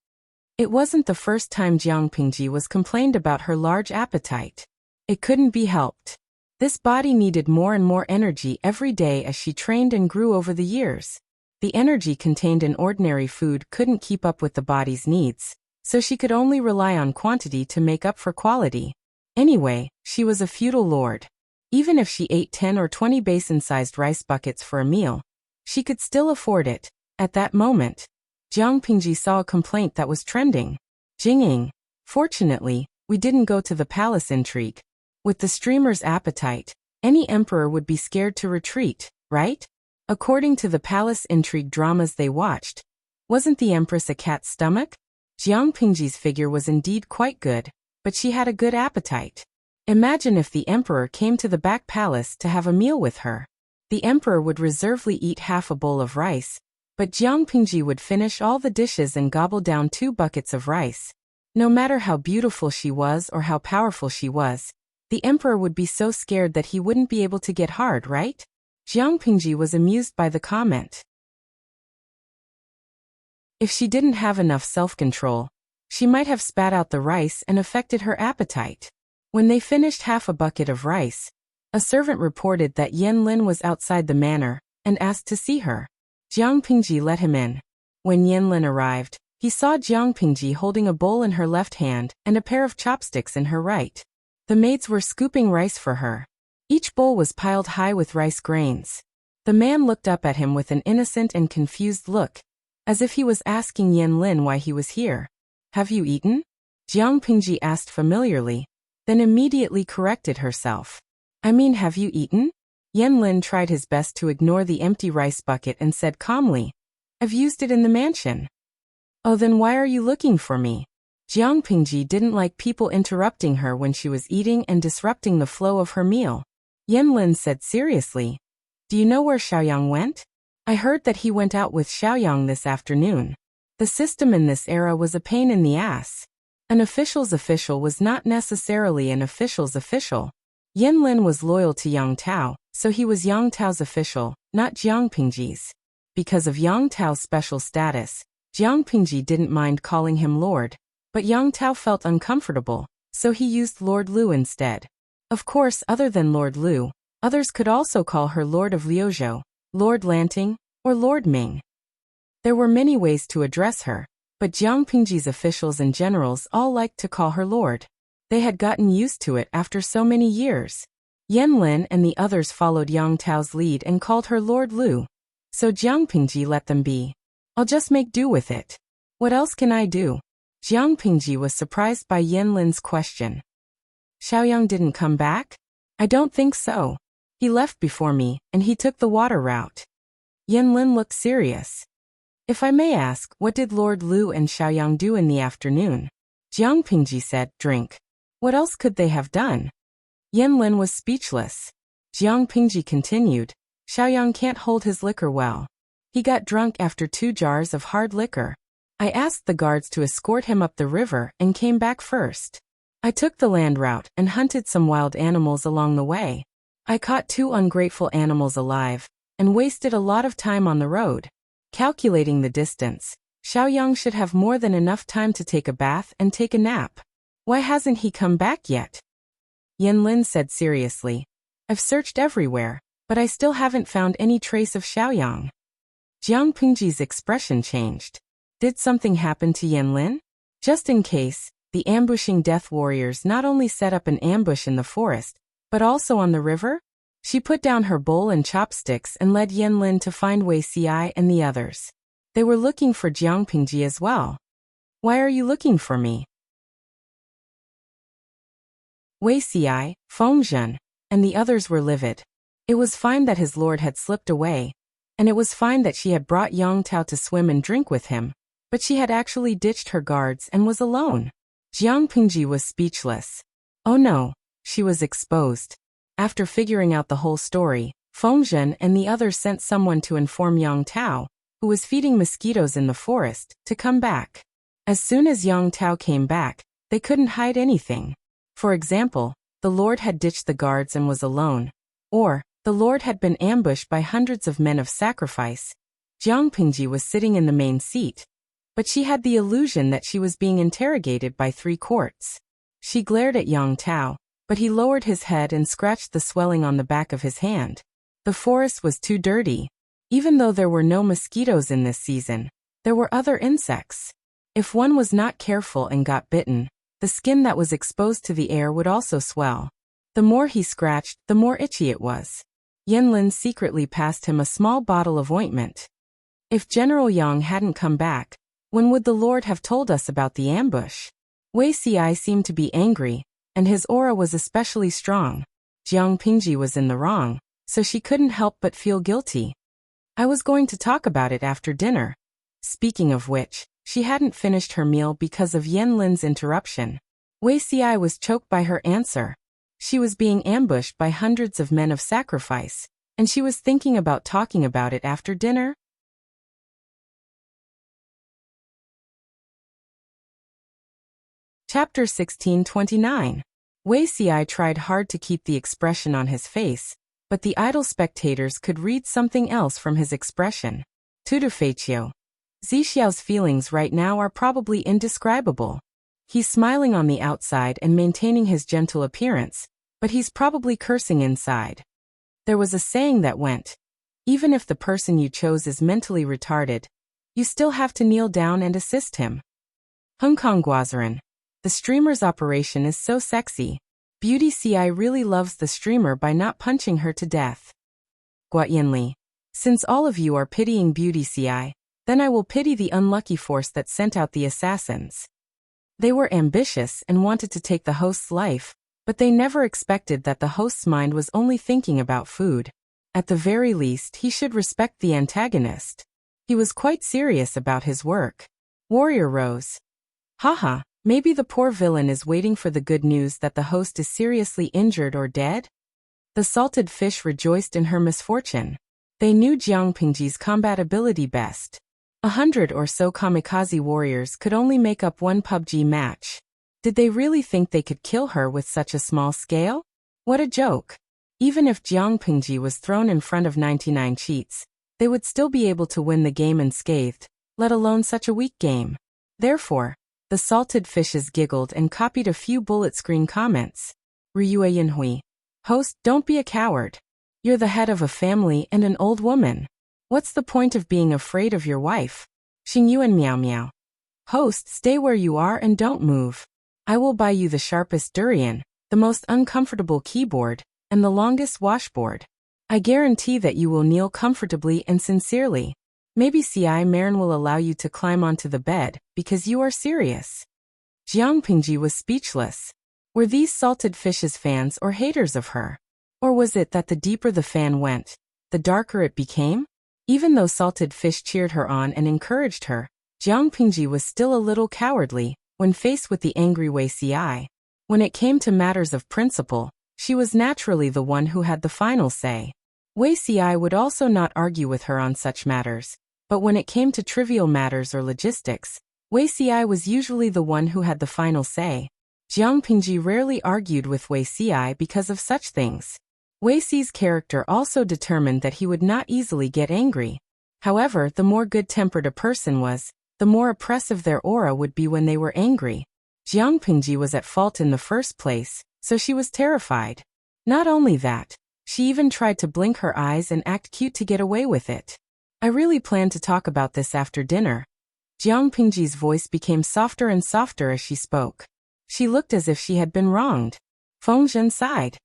It wasn't the first time Jiang Pingji was complained about her large appetite. It couldn't be helped. This body needed more and more energy every day as she trained and grew over the years. The energy contained in ordinary food couldn't keep up with the body's needs, so she could only rely on quantity to make up for quality. Anyway, she was a feudal lord. Even if she ate 10 or 20 basin-sized rice buckets for a meal, she could still afford it. At that moment, Jiang Pingji saw a complaint that was trending. Jinging. Fortunately, we didn't go to the Palace Intrigue. With the streamer's appetite, any emperor would be scared to retreat, right? According to the Palace Intrigue dramas they watched, wasn't the empress a cat's stomach? Jiang Pingji's figure was indeed quite good, but she had a good appetite. Imagine if the emperor came to the back palace to have a meal with her. The emperor would reservedly eat half a bowl of rice, but Jiang Pingji would finish all the dishes and gobble down 2 buckets of rice. No matter how beautiful she was or how powerful she was, the emperor would be so scared that he wouldn't be able to get hard, right? Jiang Pingji was amused by the comment. If she didn't have enough self-control, she might have spat out the rice and affected her appetite. When they finished half a bucket of rice, a servant reported that Yan Lin was outside the manor and asked to see her. Jiang Pingji let him in. When Yan Lin arrived, he saw Jiang Pingji holding a bowl in her left hand and a pair of chopsticks in her right. The maids were scooping rice for her. Each bowl was piled high with rice grains. The man looked up at him with an innocent and confused look, as if he was asking Yan Lin why he was here. Have you eaten? Jiang Pingji asked familiarly, then immediately corrected herself. I mean, have you eaten? Yan Lin tried his best to ignore the empty rice bucket and said calmly, I've used it in the mansion. Oh, then why are you looking for me? Jiang Pingji didn't like people interrupting her when she was eating and disrupting the flow of her meal. Yan Lin said seriously, Do you know where Xiaoyang went? I heard that he went out with Xiaoyang this afternoon. The system in this era was a pain in the ass. An official's official was not necessarily an official's official. Yan Lin was loyal to Yang Tao, so he was Yang Tao's official, not Jiang Pingji's. Because of Yang Tao's special status, Jiang Pingji didn't mind calling him Lord, but Yang Tao felt uncomfortable, so he used Lord Lu instead. Of course, other than Lord Lu, others could also call her Lord of Liuzhou, Lord Lanting, or Lord Ming. There were many ways to address her, but Jiang Pingji's officials and generals all liked to call her Lord. They had gotten used to it after so many years. Yan Lin and the others followed Yang Tao's lead and called her Lord Lu. So Jiang Pingji let them be. I'll just make do with it. What else can I do? Jiang Pingji was surprised by Yan Lin's question. Xiaoyang didn't come back? I don't think so. He left before me, and he took the water route. Yan Lin looked serious. If I may ask, what did Lord Lu and Xiaoyang do in the afternoon? Jiang Pingji said, Drink. What else could they have done? Yan Lin was speechless. Jiang Pingji continued, Xiaoyang can't hold his liquor well. He got drunk after 2 jars of hard liquor. I asked the guards to escort him up the river and came back first. I took the land route and hunted some wild animals along the way. I caught 2 ungrateful animals alive and wasted a lot of time on the road. Calculating the distance, Xiaoyang should have more than enough time to take a bath and take a nap. Why hasn't he come back yet? Yan Lin said seriously, I've searched everywhere, but I still haven't found any trace of Xiaoyang. Jiang Pingji's expression changed. Did something happen to Yan Lin? Just in case, the ambushing death warriors not only set up an ambush in the forest, but also on the river? She put down her bowl and chopsticks and led Yanlin to find Wei Xi and the others. They were looking for Jiang Pingji as well. Why are you looking for me? Wei Xi, Fengzhen, and the others were livid. It was fine that his lord had slipped away, and it was fine that she had brought Yang Tao to swim and drink with him, but she had actually ditched her guards and was alone. Jiang Pingji was speechless. Oh no, she was exposed. After figuring out the whole story, Fengzhen and the others sent someone to inform Yang Tao, who was feeding mosquitoes in the forest, to come back. As soon as Yang Tao came back, they couldn't hide anything. For example, the Lord had ditched the guards and was alone. Or, the Lord had been ambushed by hundreds of men of sacrifice. Jiang Pingji was sitting in the main seat, but she had the illusion that she was being interrogated by 3 courts. She glared at Yang Tao, but he lowered his head and scratched the swelling on the back of his hand. The forest was too dirty. Even though there were no mosquitoes in this season, there were other insects. If one was not careful and got bitten, the skin that was exposed to the air would also swell. The more he scratched, the more itchy it was. Yanlin secretly passed him a small bottle of ointment. If General Yang hadn't come back, when would the Lord have told us about the ambush? Wei Xi seemed to be angry, and his aura was especially strong. Jiang Pingji was in the wrong, so she couldn't help but feel guilty. I was going to talk about it after dinner. Speaking of which, she hadn't finished her meal because of Yanlin's interruption. Wei Xi was choked by her answer. She was being ambushed by hundreds of men of sacrifice, and she was thinking about talking about it after dinner. Chapter 1629. Wei Xi tried hard to keep the expression on his face, but the idle spectators could read something else from his expression. Tudufeichio. Zixiao's feelings right now are probably indescribable. He's smiling on the outside and maintaining his gentle appearance, but he's probably cursing inside. There was a saying that went, even if the person you chose is mentally retarded, you still have to kneel down and assist him. Hong Kong Guazaran. The streamer's operation is so sexy. Beauty Ci really loves the streamer by not punching her to death. Guayanli. Since all of you are pitying Beauty Ci, then I will pity the unlucky force that sent out the assassins. They were ambitious and wanted to take the host's life, but they never expected that the host's mind was only thinking about food. At the very least, he should respect the antagonist. He was quite serious about his work. Warrior rose. Haha, maybe the poor villain is waiting for the good news that the host is seriously injured or dead? The salted fish rejoiced in her misfortune. They knew Jiang Pingji's combat ability best. 100 or so kamikaze warriors could only make up one PUBG match. Did they really think they could kill her with such a small scale? What a joke. Even if Jiang Pingji was thrown in front of 99 cheats, they would still be able to win the game unscathed, let alone such a weak game. Therefore, the salted fishes giggled and copied a few bullet screen comments. Ryue Yinhui. Host, don't be a coward. You're the head of a family and an old woman. What's the point of being afraid of your wife? Xingyuan Miao Miao. Host, stay where you are and don't move. I will buy you the sharpest durian, the most uncomfortable keyboard, and the longest washboard. I guarantee that you will kneel comfortably and sincerely. Maybe Ci Marin will allow you to climb onto the bed, because you are serious. Jiang Pingji was speechless. Were these salted fishes fans or haters of her? Or was it that the deeper the fan went, the darker it became? Even though salted fish cheered her on and encouraged her, Jiang Pingji was still a little cowardly when faced with the angry Wei Xi. When it came to matters of principle, she was naturally the one who had the final say. Wei Xi would also not argue with her on such matters, but when it came to trivial matters or logistics, Wei Xi was usually the one who had the final say. Jiang Pingji rarely argued with Wei Xi because of such things. Wei Xi's character also determined that he would not easily get angry. However, the more good-tempered a person was, the more oppressive their aura would be when they were angry. Jiang Pingji was at fault in the first place, so she was terrified. Not only that, she even tried to blink her eyes and act cute to get away with it. I really plan to talk about this after dinner. Jiang Pingji's voice became softer and softer as she spoke. She looked as if she had been wronged. Fengzhen sighed.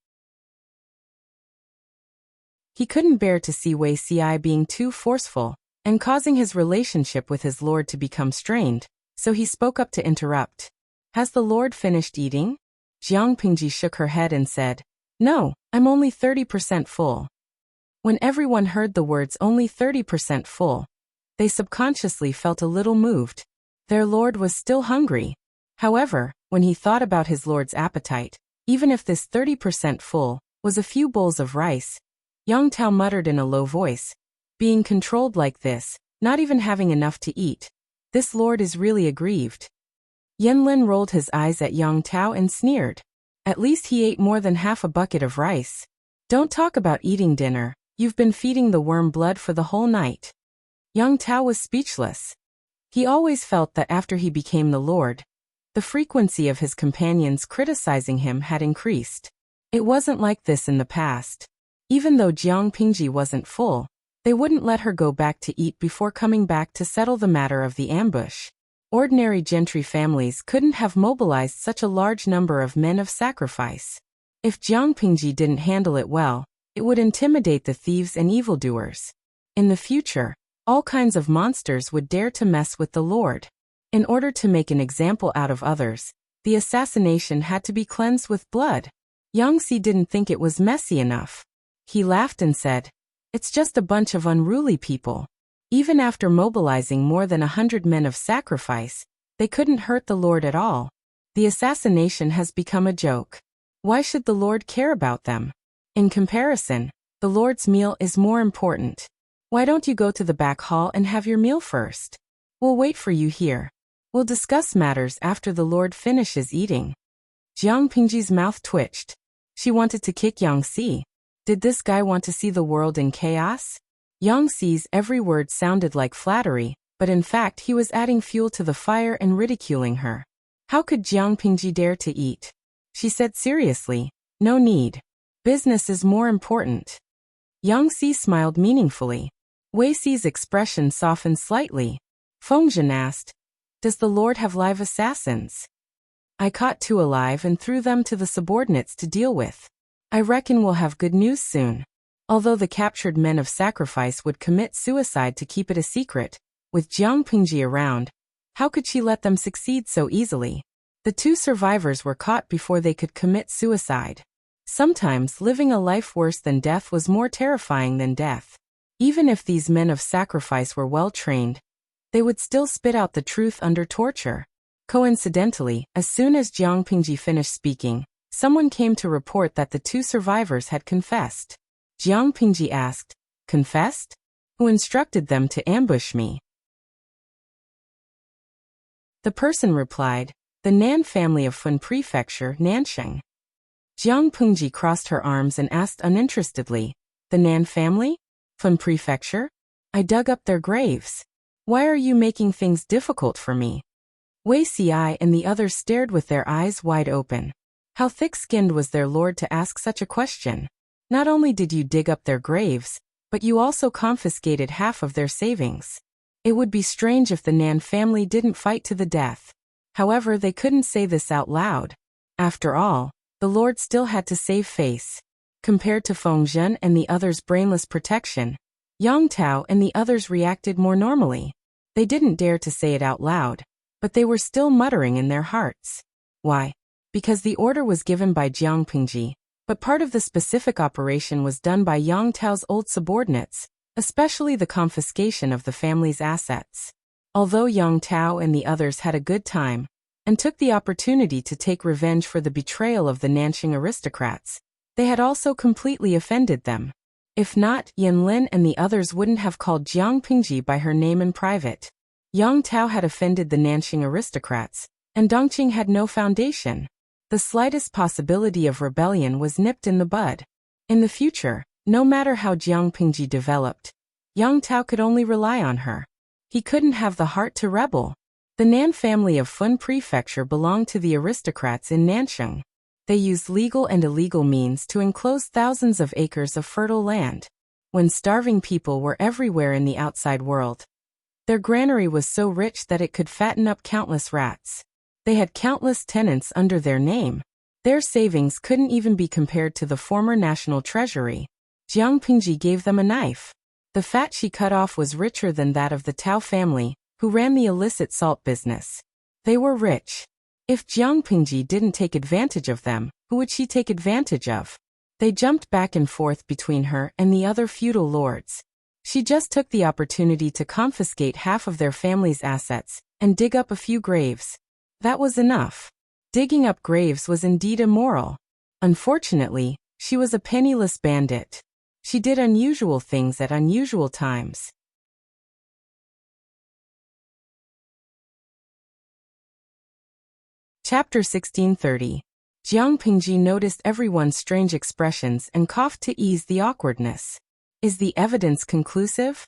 He couldn't bear to see Wuxia being too forceful and causing his relationship with his lord to become strained, so he spoke up to interrupt. Has the lord finished eating? Jiang Pingji shook her head and said, No, I'm only 30% full. When everyone heard the words only 30% full, they subconsciously felt a little moved. Their lord was still hungry. However, when he thought about his lord's appetite, even if this 30% full was a few bowls of rice, Yang Tao muttered in a low voice, being controlled like this, not even having enough to eat. This lord is really aggrieved. Yanlin rolled his eyes at Yang Tao and sneered. At least he ate more than half a bucket of rice. Don't talk about eating dinner, you've been feeding the worm blood for the whole night. Yang Tao was speechless. He always felt that after he became the lord, the frequency of his companions criticizing him had increased. It wasn't like this in the past. Even though Jiang Pingji wasn't full, they wouldn't let her go back to eat before coming back to settle the matter of the ambush. Ordinary gentry families couldn't have mobilized such a large number of men of sacrifice. If Jiang Pingji didn't handle it well, it would intimidate the thieves and evildoers. In the future, all kinds of monsters would dare to mess with the Lord. In order to make an example out of others, the assassination had to be cleansed with blood. Yang Si didn't think it was messy enough. He laughed and said, It's just a bunch of unruly people. Even after mobilizing more than 100 men of sacrifice, they couldn't hurt the Lord at all. The assassination has become a joke. Why should the Lord care about them? In comparison, the Lord's meal is more important. Why don't you go to the back hall and have your meal first? We'll wait for you here. We'll discuss matters after the Lord finishes eating. Jiang Pingji's mouth twitched. She wanted to kick Yang Si. Did this guy want to see the world in chaos? Yang Si's every word sounded like flattery, but in fact he was adding fuel to the fire and ridiculing her. How could Jiang Pingji dare to eat? She said seriously, No need. Business is more important. Yang Si smiled meaningfully. Wei Si's expression softened slightly. Fengzhen asked, Does the Lord have live assassins? I caught 2 alive and threw them to the subordinates to deal with. I reckon we'll have good news soon. Although the captured men of sacrifice would commit suicide to keep it a secret, with Jiang Pingji around, how could she let them succeed so easily? The 2 survivors were caught before they could commit suicide. Sometimes living a life worse than death was more terrifying than death. Even if these men of sacrifice were well trained, they would still spit out the truth under torture. Coincidentally, as soon as Jiang Pingji finished speaking, someone came to report that the 2 survivors had confessed. Jiang Pingji asked, Confessed? Who instructed them to ambush me? The person replied, The Nan family of Fun Prefecture, Nansheng. Jiang Pingji crossed her arms and asked uninterestedly, The Nan family? Fun Prefecture? I dug up their graves. Why are you making things difficult for me? Wei Si and the others stared with their eyes wide open. How thick-skinned was their lord to ask such a question? Not only did you dig up their graves, but you also confiscated half of their savings. It would be strange if the Nan family didn't fight to the death. However, they couldn't say this out loud. After all, the lord still had to save face. Compared to Fengzhen and the others' brainless protection, Yang Tao and the others reacted more normally. They didn't dare to say it out loud, but they were still muttering in their hearts. Why? Because the order was given by Jiang Pingji, but part of the specific operation was done by Yang Tao's old subordinates, especially the confiscation of the family's assets. Although Yang Tao and the others had a good time, and took the opportunity to take revenge for the betrayal of the Nanxing aristocrats, they had also completely offended them. If not, Yanlin and the others wouldn't have called Jiang Pingji by her name in private. Yang Tao had offended the Nanxing aristocrats, and Dongqing had no foundation. The slightest possibility of rebellion was nipped in the bud. In the future, no matter how Jiang Pingji developed, Yang Tao could only rely on her. He couldn't have the heart to rebel. The Nan family of Fun Prefecture belonged to the aristocrats in Nansheng. They used legal and illegal means to enclose thousands of acres of fertile land. When starving people were everywhere in the outside world, their granary was so rich that it could fatten up countless rats. They had countless tenants under their name. Their savings couldn't even be compared to the former national treasury. Jiang Pingji gave them a knife. The fat she cut off was richer than that of the Tao family, who ran the illicit salt business. They were rich. If Jiang Pingji didn't take advantage of them, who would she take advantage of? They jumped back and forth between her and the other feudal lords. She just took the opportunity to confiscate half of their family's assets and dig up a few graves. That was enough. Digging up graves was indeed immoral. Unfortunately, she was a penniless bandit. She did unusual things at unusual times. Chapter 1630. Jiang Pingji noticed everyone's strange expressions and coughed to ease the awkwardness. Is the evidence conclusive?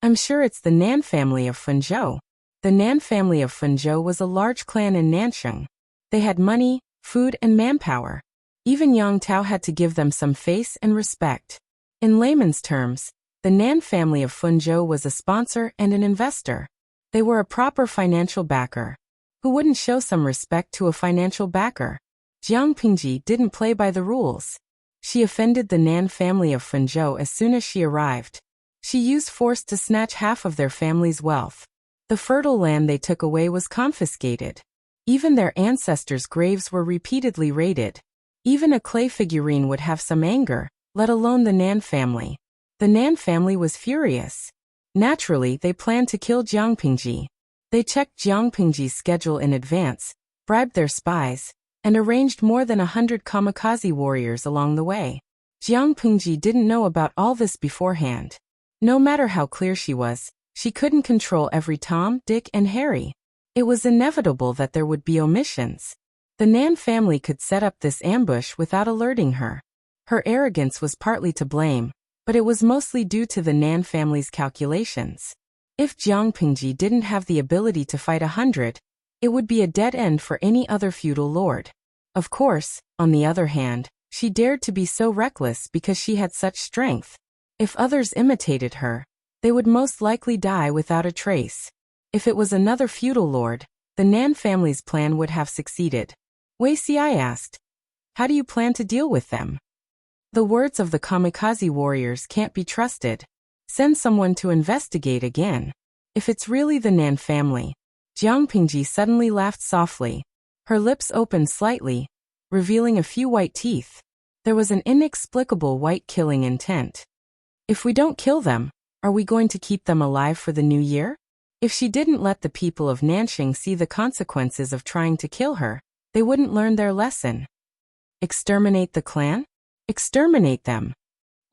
I'm sure it's the Nan family of Fenzhou. The Nan family of Fenzhou was a large clan in Nansheng. They had money, food and manpower. Even Yang Tao had to give them some face and respect. In layman's terms, the Nan family of Fenzhou was a sponsor and an investor. They were a proper financial backer. Who wouldn't show some respect to a financial backer? Jiang Pingji didn't play by the rules. She offended the Nan family of Fenzhou as soon as she arrived. She used force to snatch half of their family's wealth. The fertile land they took away was confiscated. Even their ancestors' graves were repeatedly raided. Even a clay figurine would have some anger, let alone the Nan family. The Nan family was furious. Naturally, they planned to kill Jiang Pingji. They checked Jiang Pingji's schedule in advance, bribed their spies, and arranged more than 100 kamikaze warriors along the way. Jiang Pingji didn't know about all this beforehand. No matter how clear she was, she couldn't control every Tom, Dick, and Harry. It was inevitable that there would be omissions. The Nan family could set up this ambush without alerting her. Her arrogance was partly to blame, but it was mostly due to the Nan family's calculations. If Jiang Pingji didn't have the ability to fight 100, it would be a dead end for any other feudal lord. Of course, on the other hand, she dared to be so reckless because she had such strength. If others imitated her, they would most likely die without a trace. If it was another feudal lord, the Nan family's plan would have succeeded. Wuxia asked, "How do you plan to deal with them?" The words of the kamikaze warriors can't be trusted. Send someone to investigate again. If it's really the Nan family. Jiang Pingji suddenly laughed softly. Her lips opened slightly, revealing a few white teeth. There was an inexplicable white killing intent. If we don't kill them, are we going to keep them alive for the new year? If she didn't let the people of Nansheng see the consequences of trying to kill her, they wouldn't learn their lesson. Exterminate the clan? Exterminate them.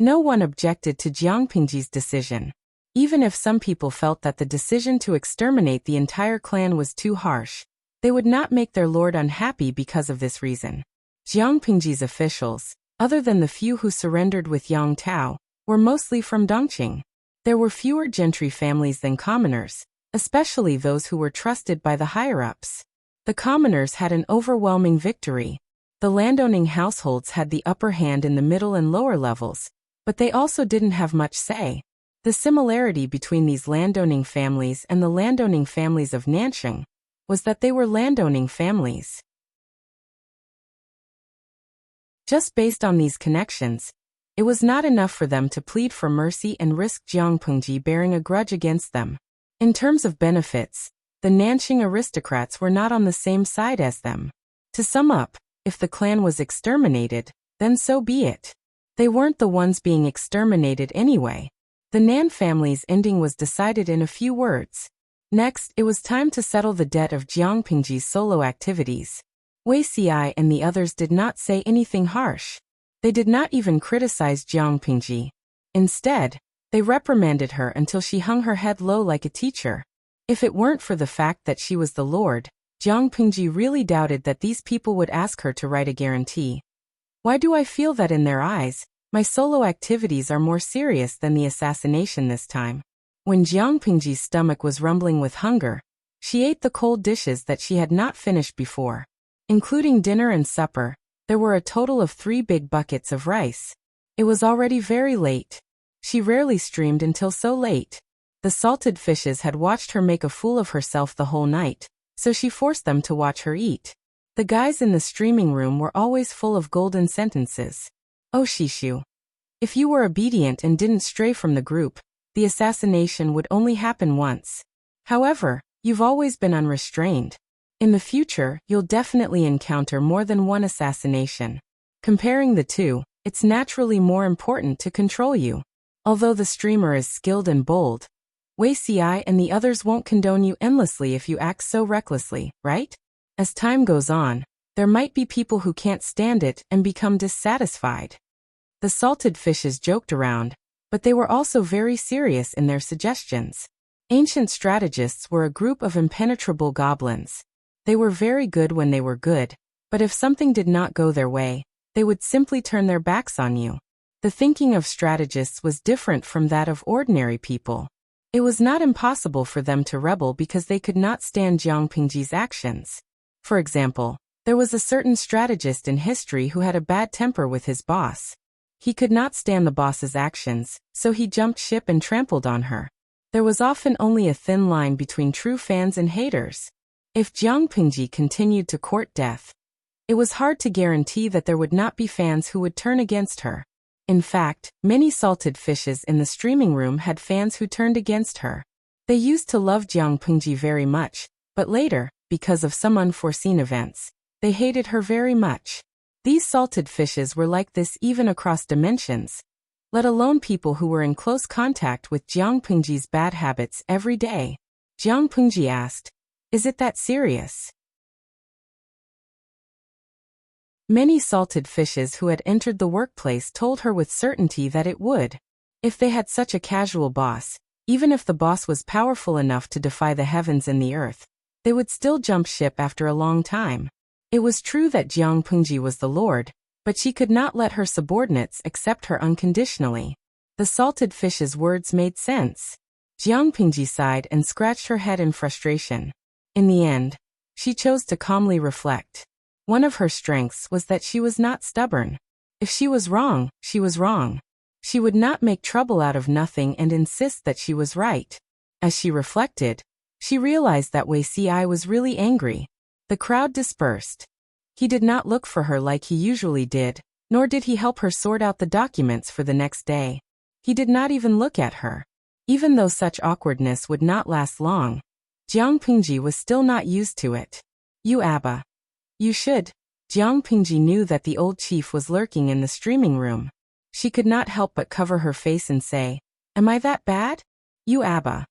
No one objected to Jiang Pingji's decision. Even if some people felt that the decision to exterminate the entire clan was too harsh, they would not make their lord unhappy because of this reason. Jiang Pingji's officials, other than the few who surrendered with Yang Tao, were mostly from Dongqing. There were fewer gentry families than commoners, especially those who were trusted by the higher-ups. The commoners had an overwhelming victory. The landowning households had the upper hand in the middle and lower levels, but they also didn't have much say. The similarity between these landowning families and the landowning families of Nansheng was that they were landowning families. Just based on these connections, it was not enough for them to plead for mercy and risk Jiang Pingji bearing a grudge against them. In terms of benefits, the Nansheng aristocrats were not on the same side as them. To sum up, if the clan was exterminated, then so be it. They weren't the ones being exterminated anyway. The Nan family's ending was decided in a few words. Next, it was time to settle the debt of Jiang Pingji's solo activities. Wuxia and the others did not say anything harsh. They did not even criticize Jiang Pingji. Instead, they reprimanded her until she hung her head low like a teacher. If it weren't for the fact that she was the lord, Jiang Pingji really doubted that these people would ask her to write a guarantee. Why do I feel that in their eyes, my solo activities are more serious than the assassination this time? When Jiang Pingji's stomach was rumbling with hunger, she ate the cold dishes that she had not finished before. Including dinner and supper, there were a total of 3 big buckets of rice. It was already very late. She rarely streamed until so late. The salted fishes had watched her make a fool of herself the whole night, so she forced them to watch her eat. The guys in the streaming room were always full of golden sentences. Oh Shishu. If you were obedient and didn't stray from the group, the assassination would only happen once. However, you've always been unrestrained. In the future, you'll definitely encounter more than one assassination. Comparing the two, it's naturally more important to control you. Although the streamer is skilled and bold, Wuxia and the others won't condone you endlessly if you act so recklessly, right? As time goes on, there might be people who can't stand it and become dissatisfied. The salted fishes joked around, but they were also very serious in their suggestions. Ancient strategists were a group of impenetrable goblins. They were very good when they were good, but if something did not go their way, they would simply turn their backs on you. The thinking of strategists was different from that of ordinary people. It was not impossible for them to rebel because they could not stand Jiang Pingji's actions. For example, there was a certain strategist in history who had a bad temper with his boss. He could not stand the boss's actions, so he jumped ship and trampled on her. There was often only a thin line between true fans and haters. If Jiang Pingji continued to court death, it was hard to guarantee that there would not be fans who would turn against her. In fact, many salted fishes in the streaming room had fans who turned against her. They used to love Jiang Pingji very much, but later, because of some unforeseen events, they hated her very much. These salted fishes were like this even across dimensions, let alone people who were in close contact with Jiang Pingji's bad habits every day. Jiang Pingji asked, "Is it that serious?" Many salted fishes who had entered the workplace told her with certainty that it would. If they had such a casual boss, even if the boss was powerful enough to defy the heavens and the earth, they would still jump ship after a long time. It was true that Jiang Pingji was the lord, but she could not let her subordinates accept her unconditionally. The salted fish's words made sense. Jiang Pingji sighed and scratched her head in frustration. In the end, she chose to calmly reflect. One of her strengths was that she was not stubborn. If she was wrong, she was wrong. She would not make trouble out of nothing and insist that she was right. As she reflected, she realized that Wuxia was really angry. The crowd dispersed. He did not look for her like he usually did, nor did he help her sort out the documents for the next day. He did not even look at her. Even though such awkwardness would not last long, Jiang Pingji was still not used to it. "You Abba. You should." Jiang Pingji knew that the old chief was lurking in the streaming room. She could not help but cover her face and say, "Am I that bad? You Abba.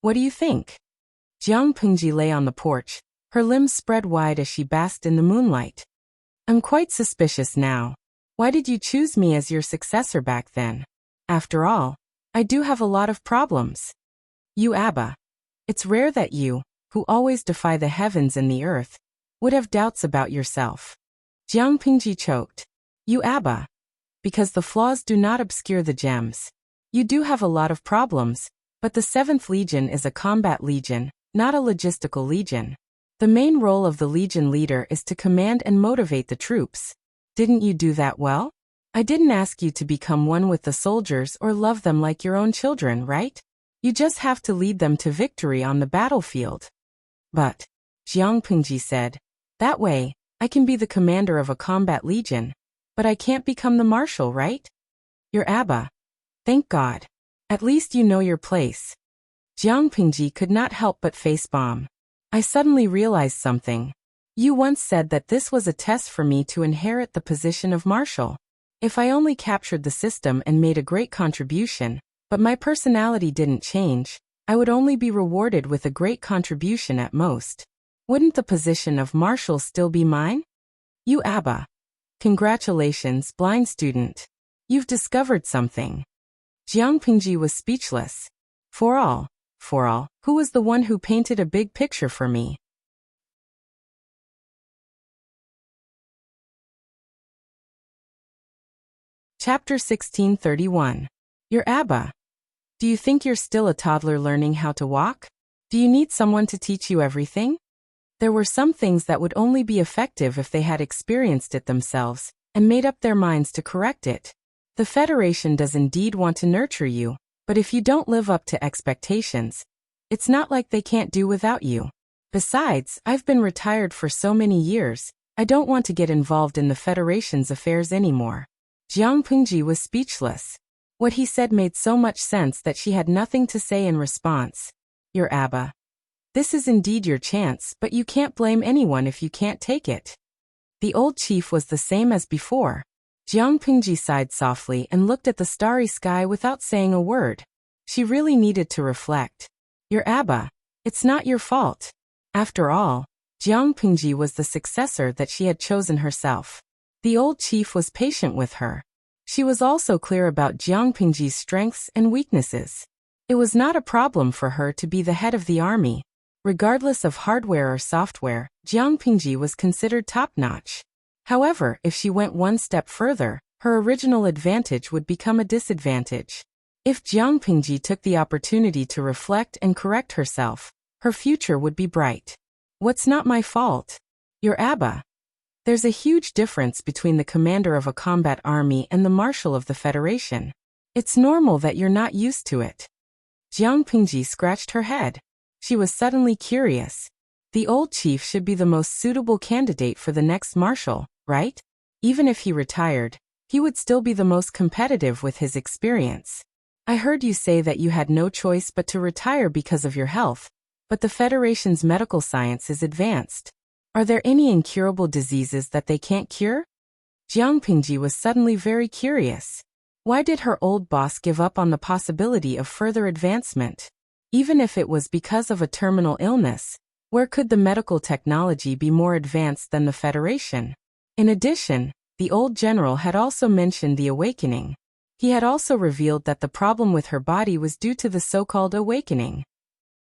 What do you think?" Jiang Pingji lay on the porch, her limbs spread wide as she basked in the moonlight. "I'm quite suspicious now. Why did you choose me as your successor back then? After all, I do have a lot of problems. You Abba. It's rare that you, who always defy the heavens and the earth, would have doubts about yourself." Jiang Pingji choked. "You Abba. Because the flaws do not obscure the gems. You do have a lot of problems, but the 7th Legion is a combat legion, not a logistical legion. The main role of the legion leader is to command and motivate the troops. Didn't you do that well? I didn't ask you to become one with the soldiers or love them like your own children, right? You just have to lead them to victory on the battlefield." "But," Jiang Pingji said, "that way, I can be the commander of a combat legion, but I can't become the marshal, right?" "Your Abba. Thank God. At least you know your place." Jiang Pingji could not help but facepalm. "I suddenly realized something. You once said that this was a test for me to inherit the position of marshal. If I only captured the system and made a great contribution, but my personality didn't change, I would only be rewarded with a great contribution at most. Wouldn't the position of marshal still be mine?" "You Abba. Congratulations, blind student. You've discovered something." Jiang Pingji was speechless. For all, who was the one who painted a big picture for me?" Chapter 1631. Your Abba. Do you think you're still a toddler learning how to walk? Do you need someone to teach you everything? There were some things that would only be effective if they had experienced it themselves and made up their minds to correct it. The Federation does indeed want to nurture you, but if you don't live up to expectations, it's not like they can't do without you. Besides, I've been retired for so many years, I don't want to get involved in the Federation's affairs anymore. Jiang Pingji was speechless. What he said made so much sense that she had nothing to say in response. Your Abba. This is indeed your chance, but you can't blame anyone if you can't take it. The old chief was the same as before. Jiang Pingji sighed softly and looked at the starry sky without saying a word. She really needed to reflect. Your Abba. It's not your fault. After all, Jiang Pingji was the successor that she had chosen herself. The old chief was patient with her. She was also clear about Jiang Pingji's strengths and weaknesses. It was not a problem for her to be the head of the army. Regardless of hardware or software, Jiang Pingji was considered top-notch. However, if she went one step further, her original advantage would become a disadvantage. If Jiang Pingji took the opportunity to reflect and correct herself, her future would be bright. What's not my fault? Your Abba. There's a huge difference between the commander of a combat army and the marshal of the Federation. It's normal that you're not used to it. Jiang Pingji scratched her head. She was suddenly curious. The old chief should be the most suitable candidate for the next marshal, right? Even if he retired, he would still be the most competitive with his experience. I heard you say that you had no choice but to retire because of your health, but the Federation's medical science is advanced. Are there any incurable diseases that they can't cure? Jiang Pingji was suddenly very curious. Why did her old boss give up on the possibility of further advancement? Even if it was because of a terminal illness, where could the medical technology be more advanced than the Federation? In addition, the old general had also mentioned the awakening. He had also revealed that the problem with her body was due to the so-called awakening.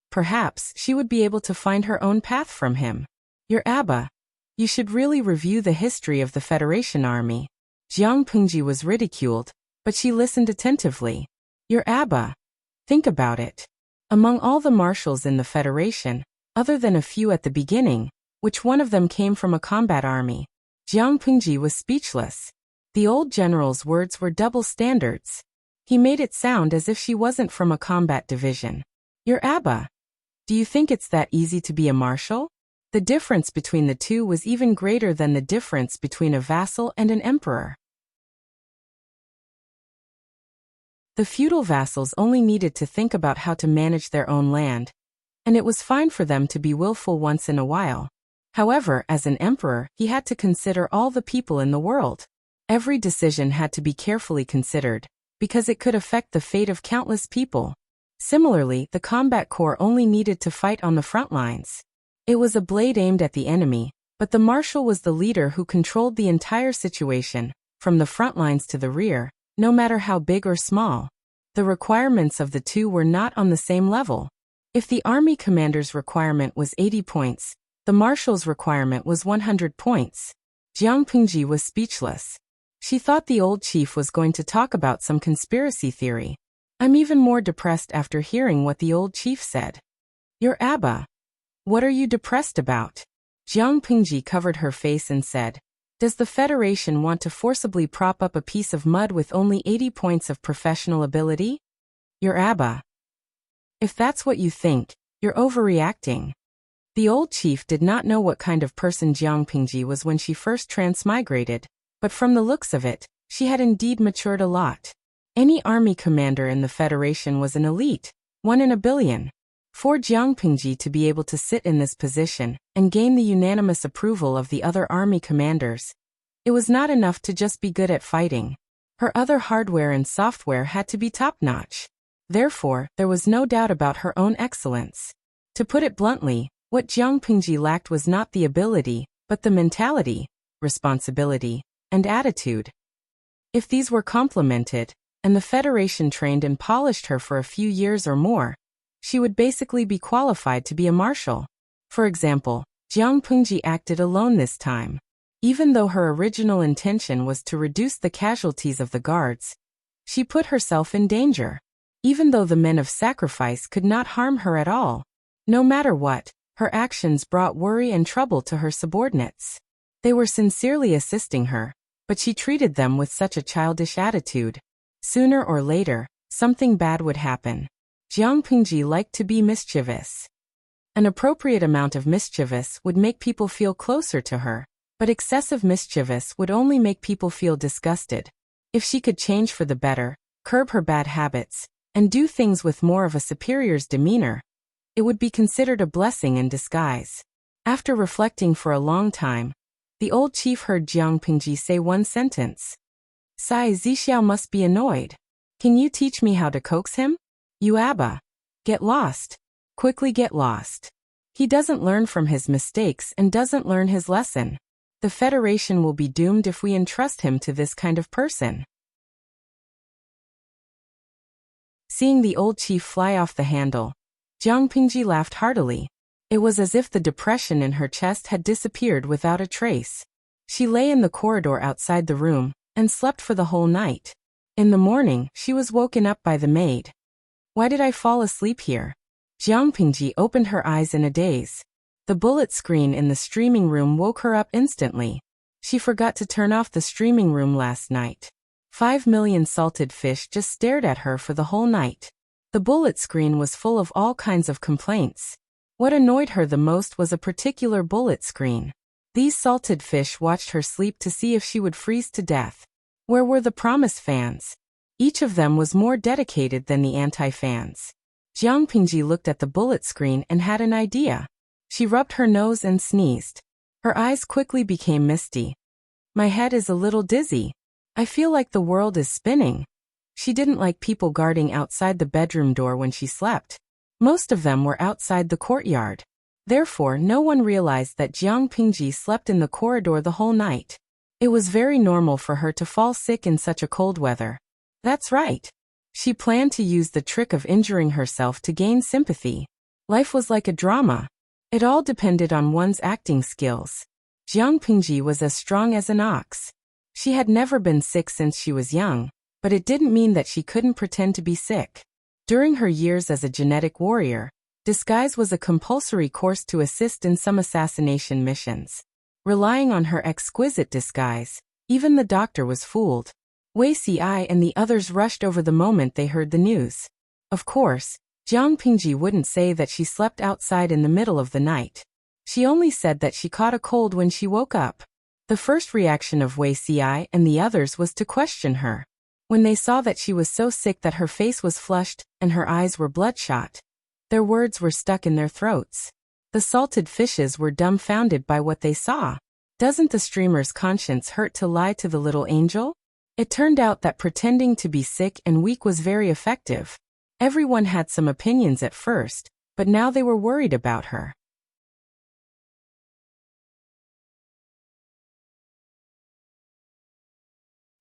Perhaps she would be able to find her own path from him. Your Abba. You should really review the history of the Federation army. Jiang Pingji was ridiculed, but she listened attentively. Your Abba. Think about it. Among all the marshals in the Federation, other than a few at the beginning, which one of them came from a combat army? Jiang Pingji was speechless. The old general's words were double standards. He made it sound as if she wasn't from a combat division. Your Abba. Do you think it's that easy to be a marshal? The difference between the two was even greater than the difference between a vassal and an emperor. The feudal vassals only needed to think about how to manage their own land, and it was fine for them to be willful once in a while. However, as an emperor, he had to consider all the people in the world. Every decision had to be carefully considered, because it could affect the fate of countless people. Similarly, the combat corps only needed to fight on the front lines. It was a blade aimed at the enemy, but the marshal was the leader who controlled the entire situation, from the front lines to the rear, no matter how big or small. The requirements of the two were not on the same level. If the army commander's requirement was 80 points, the marshal's requirement was 100 points. Jiang Pingji was speechless. She thought the old chief was going to talk about some conspiracy theory. I'm even more depressed after hearing what the old chief said. Your Abba. What are you depressed about? Jiang Pingji covered her face and said, Does the Federation want to forcibly prop up a piece of mud with only 80 points of professional ability? Your Abba. If that's what you think, you're overreacting. The old chief did not know what kind of person Jiang Pingji was when she first transmigrated, but from the looks of it, she had indeed matured a lot. Any army commander in the Federation was an elite, one in a billion. For Jiang Pingji to be able to sit in this position and gain the unanimous approval of the other army commanders, it was not enough to just be good at fighting. Her other hardware and software had to be top-notch. Therefore, there was no doubt about her own excellence. To put it bluntly, what Jiang Pingji lacked was not the ability, but the mentality, responsibility, and attitude. If these were complemented, and the Federation trained and polished her for a few years or more, she would basically be qualified to be a marshal. For example, Jiang Pingji acted alone this time. Even though her original intention was to reduce the casualties of the guards, she put herself in danger. Even though the men of sacrifice could not harm her at all. No matter what, her actions brought worry and trouble to her subordinates. They were sincerely assisting her, but she treated them with such a childish attitude. Sooner or later, something bad would happen. Jiang Pingji liked to be mischievous. An appropriate amount of mischievous would make people feel closer to her, but excessive mischievous would only make people feel disgusted. If she could change for the better, curb her bad habits, and do things with more of a superior's demeanor, it would be considered a blessing in disguise. After reflecting for a long time, the old chief heard Jiang Pingji say one sentence. Sai Zixiao must be annoyed. Can you teach me how to coax him? You Abba. Get lost. Quickly get lost. He doesn't learn from his mistakes and doesn't learn his lesson. The Federation will be doomed if we entrust him to this kind of person. Seeing the old chief fly off the handle, Jiang Pingji laughed heartily. It was as if the depression in her chest had disappeared without a trace. She lay in the corridor outside the room and slept for the whole night. In the morning, she was woken up by the maid. Why did I fall asleep here? Jiang Pingji opened her eyes in a daze. The bullet screen in the streaming room woke her up instantly. She forgot to turn off the streaming room last night. 5 million salted fish just stared at her for the whole night. The bullet screen was full of all kinds of complaints. What annoyed her the most was a particular bullet screen. These salted fish watched her sleep to see if she would freeze to death. Where were the promise fans? Each of them was more dedicated than the anti-fans. Jiang Pingji looked at the bullet screen and had an idea. She rubbed her nose and sneezed. Her eyes quickly became misty. My head is a little dizzy. I feel like the world is spinning. She didn't like people guarding outside the bedroom door when she slept. Most of them were outside the courtyard. Therefore, no one realized that Jiang Pingji slept in the corridor the whole night. It was very normal for her to fall sick in such a cold weather. That's right. She planned to use the trick of injuring herself to gain sympathy. Life was like a drama. It all depended on one's acting skills. Jiang Pingji was as strong as an ox. She had never been sick since she was young, but it didn't mean that she couldn't pretend to be sick. During her years as a genetic warrior, disguise was a compulsory course to assist in some assassination missions. Relying on her exquisite disguise, even the doctor was fooled. Wuxia and the others rushed over the moment they heard the news. Of course, Jiang Pingji wouldn't say that she slept outside in the middle of the night. She only said that she caught a cold when she woke up. The first reaction of Wuxia and the others was to question her. When they saw that she was so sick that her face was flushed and her eyes were bloodshot, their words were stuck in their throats. The salted fishes were dumbfounded by what they saw. Doesn't the streamer's conscience hurt to lie to the little angel? It turned out that pretending to be sick and weak was very effective. Everyone had some opinions at first, but now they were worried about her.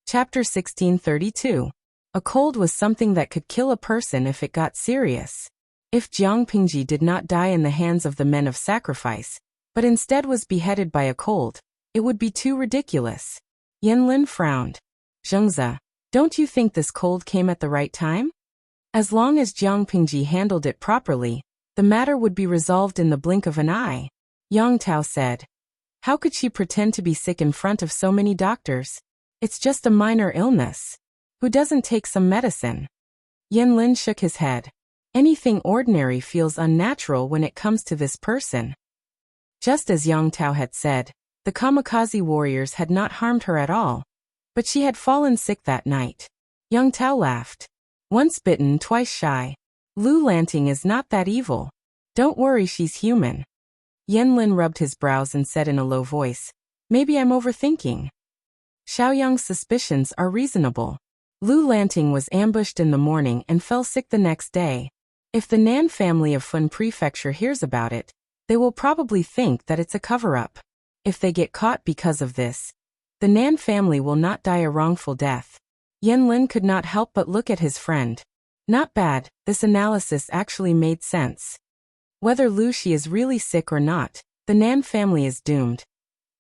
Chapter 1632. A cold was something that could kill a person if it got serious. If Jiang Pingji did not die in the hands of the men of sacrifice, but instead was beheaded by a cold, it would be too ridiculous. Yanlin frowned. Zhengzi, don't you think this cold came at the right time? As long as Jiang Pingji handled it properly, the matter would be resolved in the blink of an eye. Yang Tao said. How could she pretend to be sick in front of so many doctors? It's just a minor illness. Who doesn't take some medicine? Yanlin shook his head. Anything ordinary feels unnatural when it comes to this person. Just as Yang Tao had said, the kamikaze warriors had not harmed her at all. But she had fallen sick that night. Yang Tao laughed. Once bitten, twice shy. Lu Lanting is not that evil. Don't worry, she's human. Yanlin rubbed his brows and said in a low voice, maybe I'm overthinking. Xiaoyang's suspicions are reasonable. Lu Lanting was ambushed in the morning and fell sick the next day. If the Nan family of Fun Prefecture hears about it, they will probably think that it's a cover-up. If they get caught because of this, the Nan family will not die a wrongful death. Yanlin could not help but look at his friend. Not bad, this analysis actually made sense. Whether Lu Xi is really sick or not, the Nan family is doomed.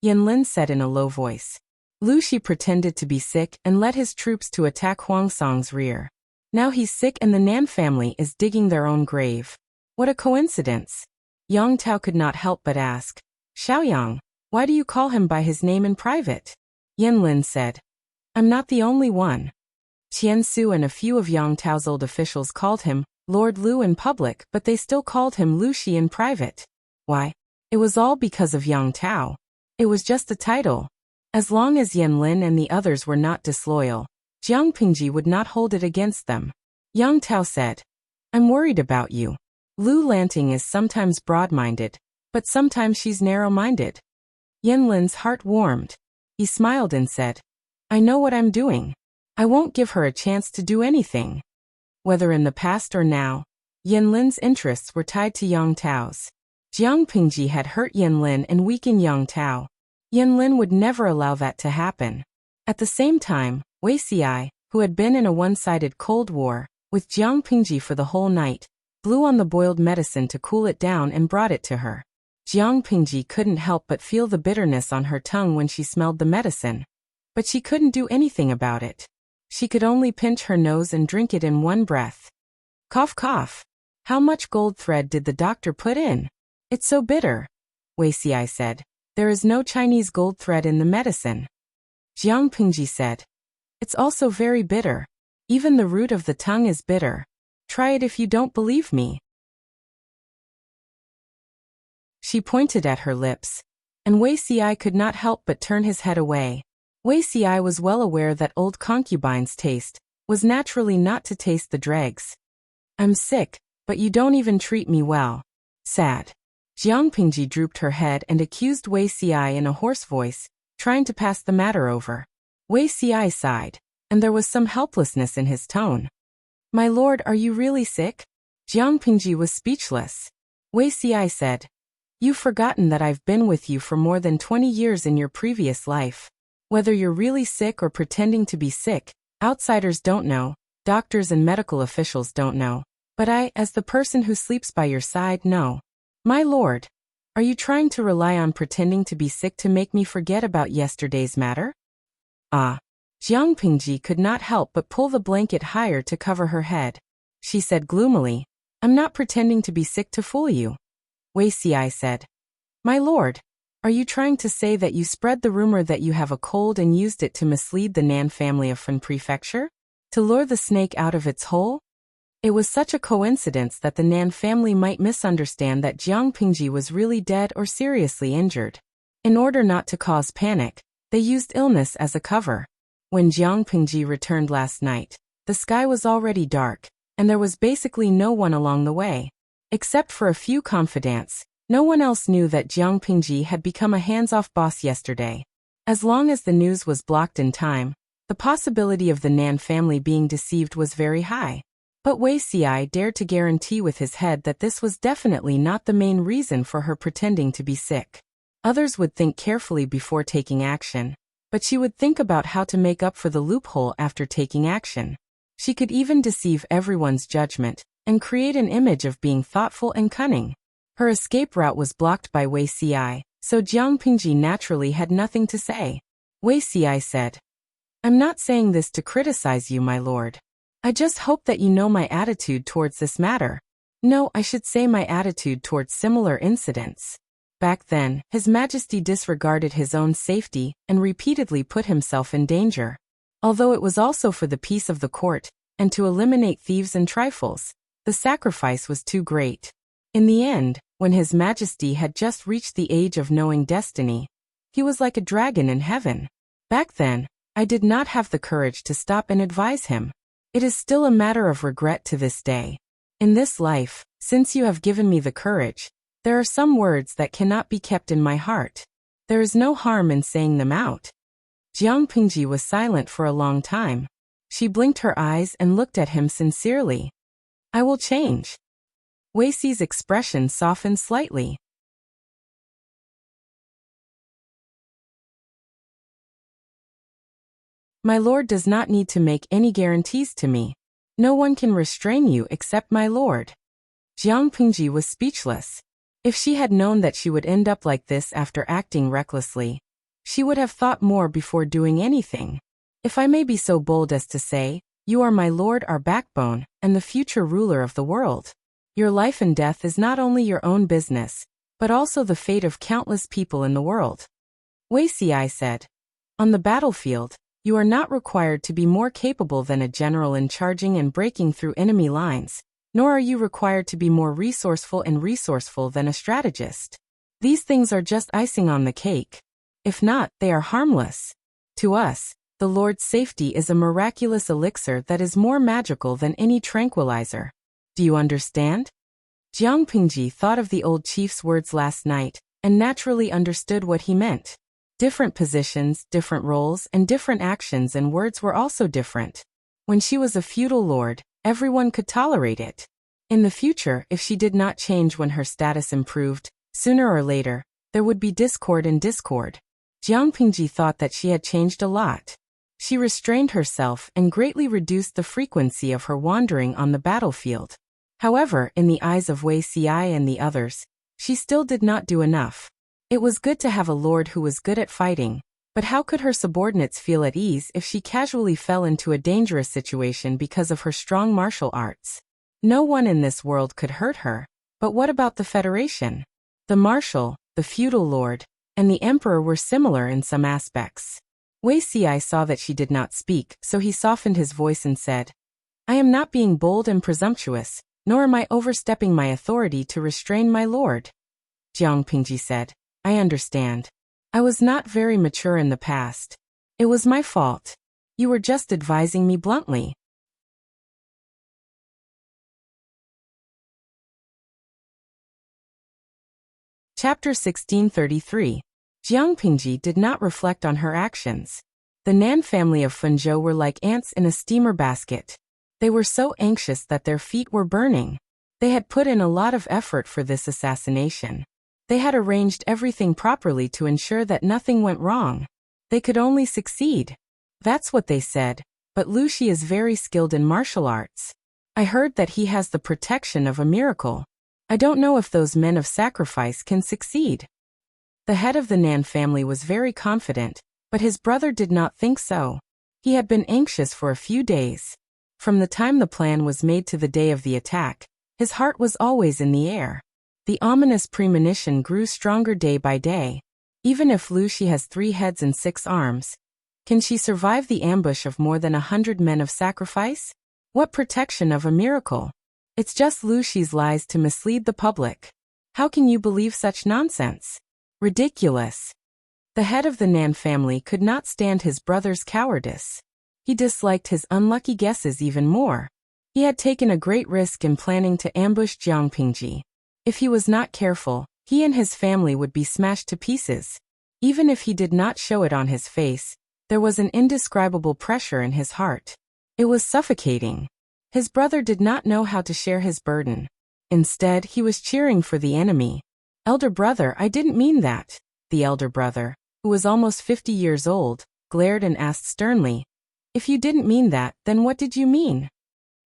Yanlin said in a low voice. Lu Xi pretended to be sick and led his troops to attack Huangsong's rear. Now he's sick and the Nan family is digging their own grave. What a coincidence. Yang Tao could not help but ask, Xiaoyang, why do you call him by his name in private? Yanlin said, I'm not the only one. Qian Su and a few of Yang Tao's old officials called him Lord Lu in public, but they still called him Lu Xi in private. Why? It was all because of Yang Tao. It was just a title. As long as Yanlin and the others were not disloyal, Jiang Pingji would not hold it against them. Yang Tao said, I'm worried about you. Lu Lanting is sometimes broad-minded, but sometimes she's narrow-minded. Yan Lin's heart warmed. He smiled and said, I know what I'm doing. I won't give her a chance to do anything. Whether in the past or now, Yan Lin's interests were tied to Yang Tao's. Jiang Pingji had hurt Yan Lin and weakened Yang Tao. Yan Lin would never allow that to happen. At the same time, Wuxia, who had been in a one-sided Cold War with Jiang Pingji for the whole night, blew on the boiled medicine to cool it down and brought it to her. Jiang Pingji couldn't help but feel the bitterness on her tongue when she smelled the medicine. But she couldn't do anything about it. She could only pinch her nose and drink it in one breath. Cough cough. How much gold thread did the doctor put in? It's so bitter. Wuxia said. There is no Chinese gold thread in the medicine. Jiang Pingji said. It's also very bitter. Even the root of the tongue is bitter. Try it if you don't believe me. She pointed at her lips, and Wuxia could not help but turn his head away. Wuxia was well aware that old concubine's taste was naturally not to taste the dregs. I'm sick, but you don't even treat me well. Sad. Jiang Pingji drooped her head and accused Wuxia in a hoarse voice, trying to pass the matter over. Wuxia sighed, and there was some helplessness in his tone. My lord, are you really sick? Jiang Pingji was speechless. Wuxia said, You've forgotten that I've been with you for more than 20 years in your previous life. Whether you're really sick or pretending to be sick, outsiders don't know, doctors and medical officials don't know. But I, as the person who sleeps by your side, know. My lord, are you trying to rely on pretending to be sick to make me forget about yesterday's matter? Ah. Jiang Pingji could not help but pull the blanket higher to cover her head. She said gloomily, I'm not pretending to be sick to fool you. Wuxia said, My lord, are you trying to say that you spread the rumor that you have a cold and used it to mislead the Nan family of Fen Prefecture? To lure the snake out of its hole? It was such a coincidence that the Nan family might misunderstand that Jiang Pingji was really dead or seriously injured. In order not to cause panic, they used illness as a cover. When Jiang Pingji returned last night, the sky was already dark, and there was basically no one along the way. Except for a few confidants, no one else knew that Jiang Pingji had become a hands-off boss yesterday. As long as the news was blocked in time, the possibility of the Nan family being deceived was very high. But Wuxia dared to guarantee with his head that this was definitely not the main reason for her pretending to be sick. Others would think carefully before taking action, but she would think about how to make up for the loophole after taking action. She could even deceive everyone's judgment and create an image of being thoughtful and cunning. Her escape route was blocked by Wuxia, so Jiang Pingji naturally had nothing to say. Wuxia said, I'm not saying this to criticize you, my lord. I just hope that you know my attitude towards this matter. No, I should say my attitude towards similar incidents. Back then, His Majesty disregarded his own safety and repeatedly put himself in danger. Although it was also for the peace of the court, and to eliminate thieves and trifles, the sacrifice was too great. In the end, when His Majesty had just reached the age of knowing destiny, he was like a dragon in heaven. Back then, I did not have the courage to stop and advise him. It is still a matter of regret to this day. In this life, since you have given me the courage, there are some words that cannot be kept in my heart. There is no harm in saying them out. Jiang Pingji was silent for a long time. She blinked her eyes and looked at him sincerely. I will change. Wuxi's expression softened slightly. My lord does not need to make any guarantees to me. No one can restrain you except my lord. Jiang Pingji was speechless. If she had known that she would end up like this after acting recklessly, she would have thought more before doing anything. If I may be so bold as to say, you are my lord, our backbone, and the future ruler of the world. Your life and death is not only your own business, but also the fate of countless people in the world. Wuxia said, On the battlefield, you are not required to be more capable than a general in charging and breaking through enemy lines, nor are you required to be more resourceful than a strategist. These things are just icing on the cake. If not, they are harmless. To us, The Lord's safety is a miraculous elixir that is more magical than any tranquilizer. Do you understand? Jiang Pingji thought of the old chief's words last night, and naturally understood what he meant. Different positions, different roles, and different actions and words were also different. When she was a feudal lord, everyone could tolerate it. In the future, if she did not change when her status improved, sooner or later, there would be discord and discord. Jiang Pingji thought that she had changed a lot. She restrained herself and greatly reduced the frequency of her wandering on the battlefield. However, in the eyes of Wuxia and the others, she still did not do enough. It was good to have a lord who was good at fighting, but how could her subordinates feel at ease if she casually fell into a dangerous situation because of her strong martial arts? No one in this world could hurt her, but what about the Federation? The marshal, the feudal lord, and the emperor were similar in some aspects. Wuxia saw that she did not speak, so he softened his voice and said, "I am not being bold and presumptuous, nor am I overstepping my authority to restrain my lord." Jiang Pingji said, "I understand. I was not very mature in the past. It was my fault. You were just advising me bluntly." Chapter 1633. Jiang Pingji did not reflect on her actions. The Nan family of Fenzhou were like ants in a steamer basket. They were so anxious that their feet were burning. They had put in a lot of effort for this assassination. They had arranged everything properly to ensure that nothing went wrong. They could only succeed. That's what they said, but Lu Shi is very skilled in martial arts. I heard that he has the protection of a miracle. I don't know if those men of sacrifice can succeed. The head of the Nan family was very confident, but his brother did not think so. He had been anxious for a few days. From the time the plan was made to the day of the attack, his heart was always in the air. The ominous premonition grew stronger day by day. Even if Lu Shi has 3 heads and 6 arms, can she survive the ambush of more than 100 men of sacrifice? What protection of a miracle? It's just Lu Shi's lies to mislead the public. How can you believe such nonsense? Ridiculous. The head of the Nan family could not stand his brother's cowardice. He disliked his unlucky guesses even more. He had taken a great risk in planning to ambush Jiang Pingji. If he was not careful, he and his family would be smashed to pieces. Even if he did not show it on his face, there was an indescribable pressure in his heart. It was suffocating. His brother did not know how to share his burden. Instead, he was cheering for the enemy. "Elder brother, I didn't mean that." The elder brother, who was almost 50 years old, glared and asked sternly, "If you didn't mean that, then what did you mean?"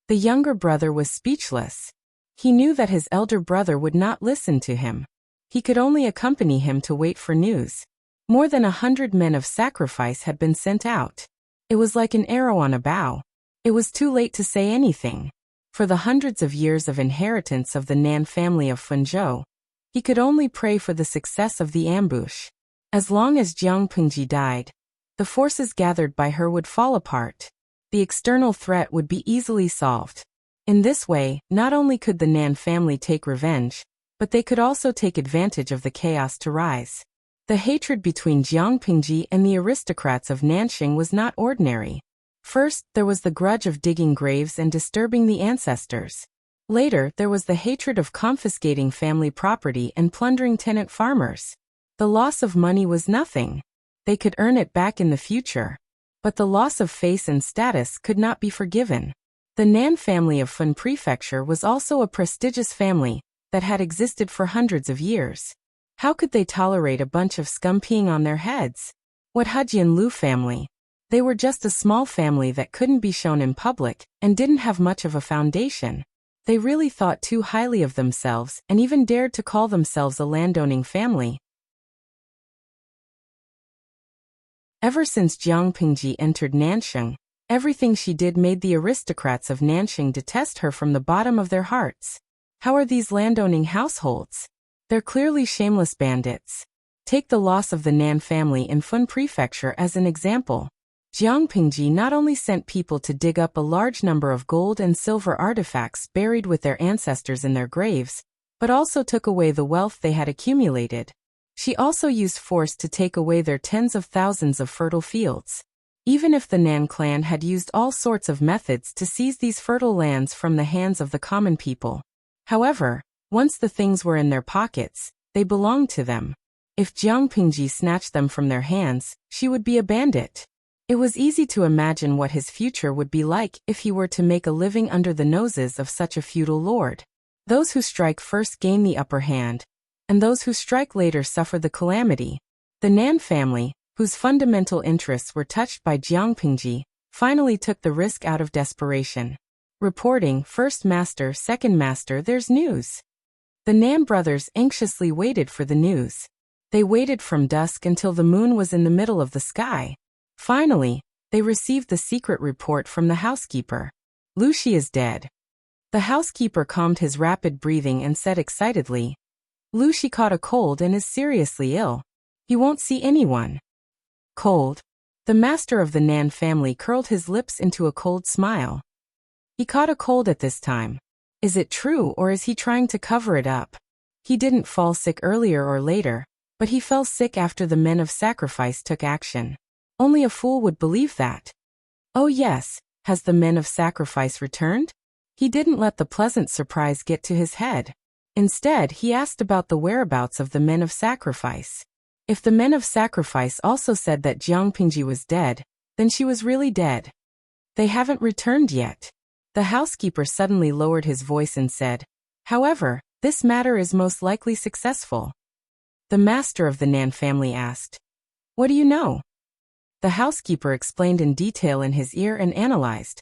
The younger brother was speechless. He knew that his elder brother would not listen to him. He could only accompany him to wait for news. More than 100 men of sacrifice had been sent out. It was like an arrow on a bow. It was too late to say anything. For the hundreds of years of inheritance of the Nan family of Fenzhou, he could only pray for the success of the ambush. As long as Jiang Pingji died, the forces gathered by her would fall apart. The external threat would be easily solved. In this way, not only could the Nan family take revenge, but they could also take advantage of the chaos to rise. The hatred between Jiang Pingji and the aristocrats of Nanxing was not ordinary. First, there was the grudge of digging graves and disturbing the ancestors. Later, there was the hatred of confiscating family property and plundering tenant farmers. The loss of money was nothing. They could earn it back in the future. But the loss of face and status could not be forgiven. The Nan family of Fun Prefecture was also a prestigious family that had existed for hundreds of years. How could they tolerate a bunch of scum peeing on their heads? What Hejian Lu family? They were just a small family that couldn't be shown in public and didn't have much of a foundation. They really thought too highly of themselves and even dared to call themselves a landowning family. Ever since Jiang Pingji entered Nanxing, everything she did made the aristocrats of Nanxing detest her from the bottom of their hearts. How are these landowning households? They're clearly shameless bandits. Take the loss of the Nan family in Fun Prefecture as an example. Jiang Pingji not only sent people to dig up a large number of gold and silver artifacts buried with their ancestors in their graves, but also took away the wealth they had accumulated. She also used force to take away their tens of thousands of fertile fields. even if the Nan clan had used all sorts of methods to seize these fertile lands from the hands of the common people. However, once the things were in their pockets, they belonged to them. If Jiang Pingji snatched them from their hands, she would be a bandit. It was easy to imagine what his future would be like if he were to make a living under the noses of such a feudal lord. Those who strike first gain the upper hand, and those who strike later suffer the calamity. The Nan family, whose fundamental interests were touched by Jiang Pingji, finally took the risk out of desperation. Reporting, First Master, Second Master, there's news. The Nan brothers anxiously waited for the news. They waited from dusk until the moon was in the middle of the sky. Finally, they received the secret report from the housekeeper. Wuxia is dead. The housekeeper calmed his rapid breathing and said excitedly, Wuxia caught a cold and is seriously ill. He won't see anyone. Cold? The master of the Nan family curled his lips into a cold smile. He caught a cold at this time. Is it true, or is he trying to cover it up? He didn't fall sick earlier or later, but he fell sick after the men of sacrifice took action. Only a fool would believe that. Oh yes, has the men of sacrifice returned? He didn't let the pleasant surprise get to his head. Instead, he asked about the whereabouts of the men of sacrifice. If the men of sacrifice also said that Jiang Pingji was dead, then she was really dead. They haven't returned yet. The housekeeper suddenly lowered his voice and said, however, this matter is most likely successful. The master of the Nan family asked, what do you know? The housekeeper explained in detail in his ear and analyzed.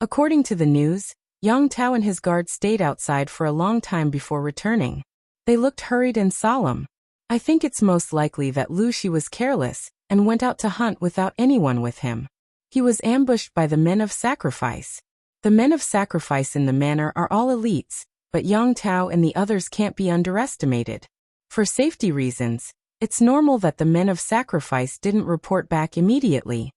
According to the news, Yang Tao and his guard stayed outside for a long time before returning. They looked hurried and solemn. I think it's most likely that Wuxia was careless and went out to hunt without anyone with him. He was ambushed by the men of sacrifice. The men of sacrifice in the manor are all elites, but Yang Tao and the others can't be underestimated. For safety reasons, it's normal that the men of sacrifice didn't report back immediately.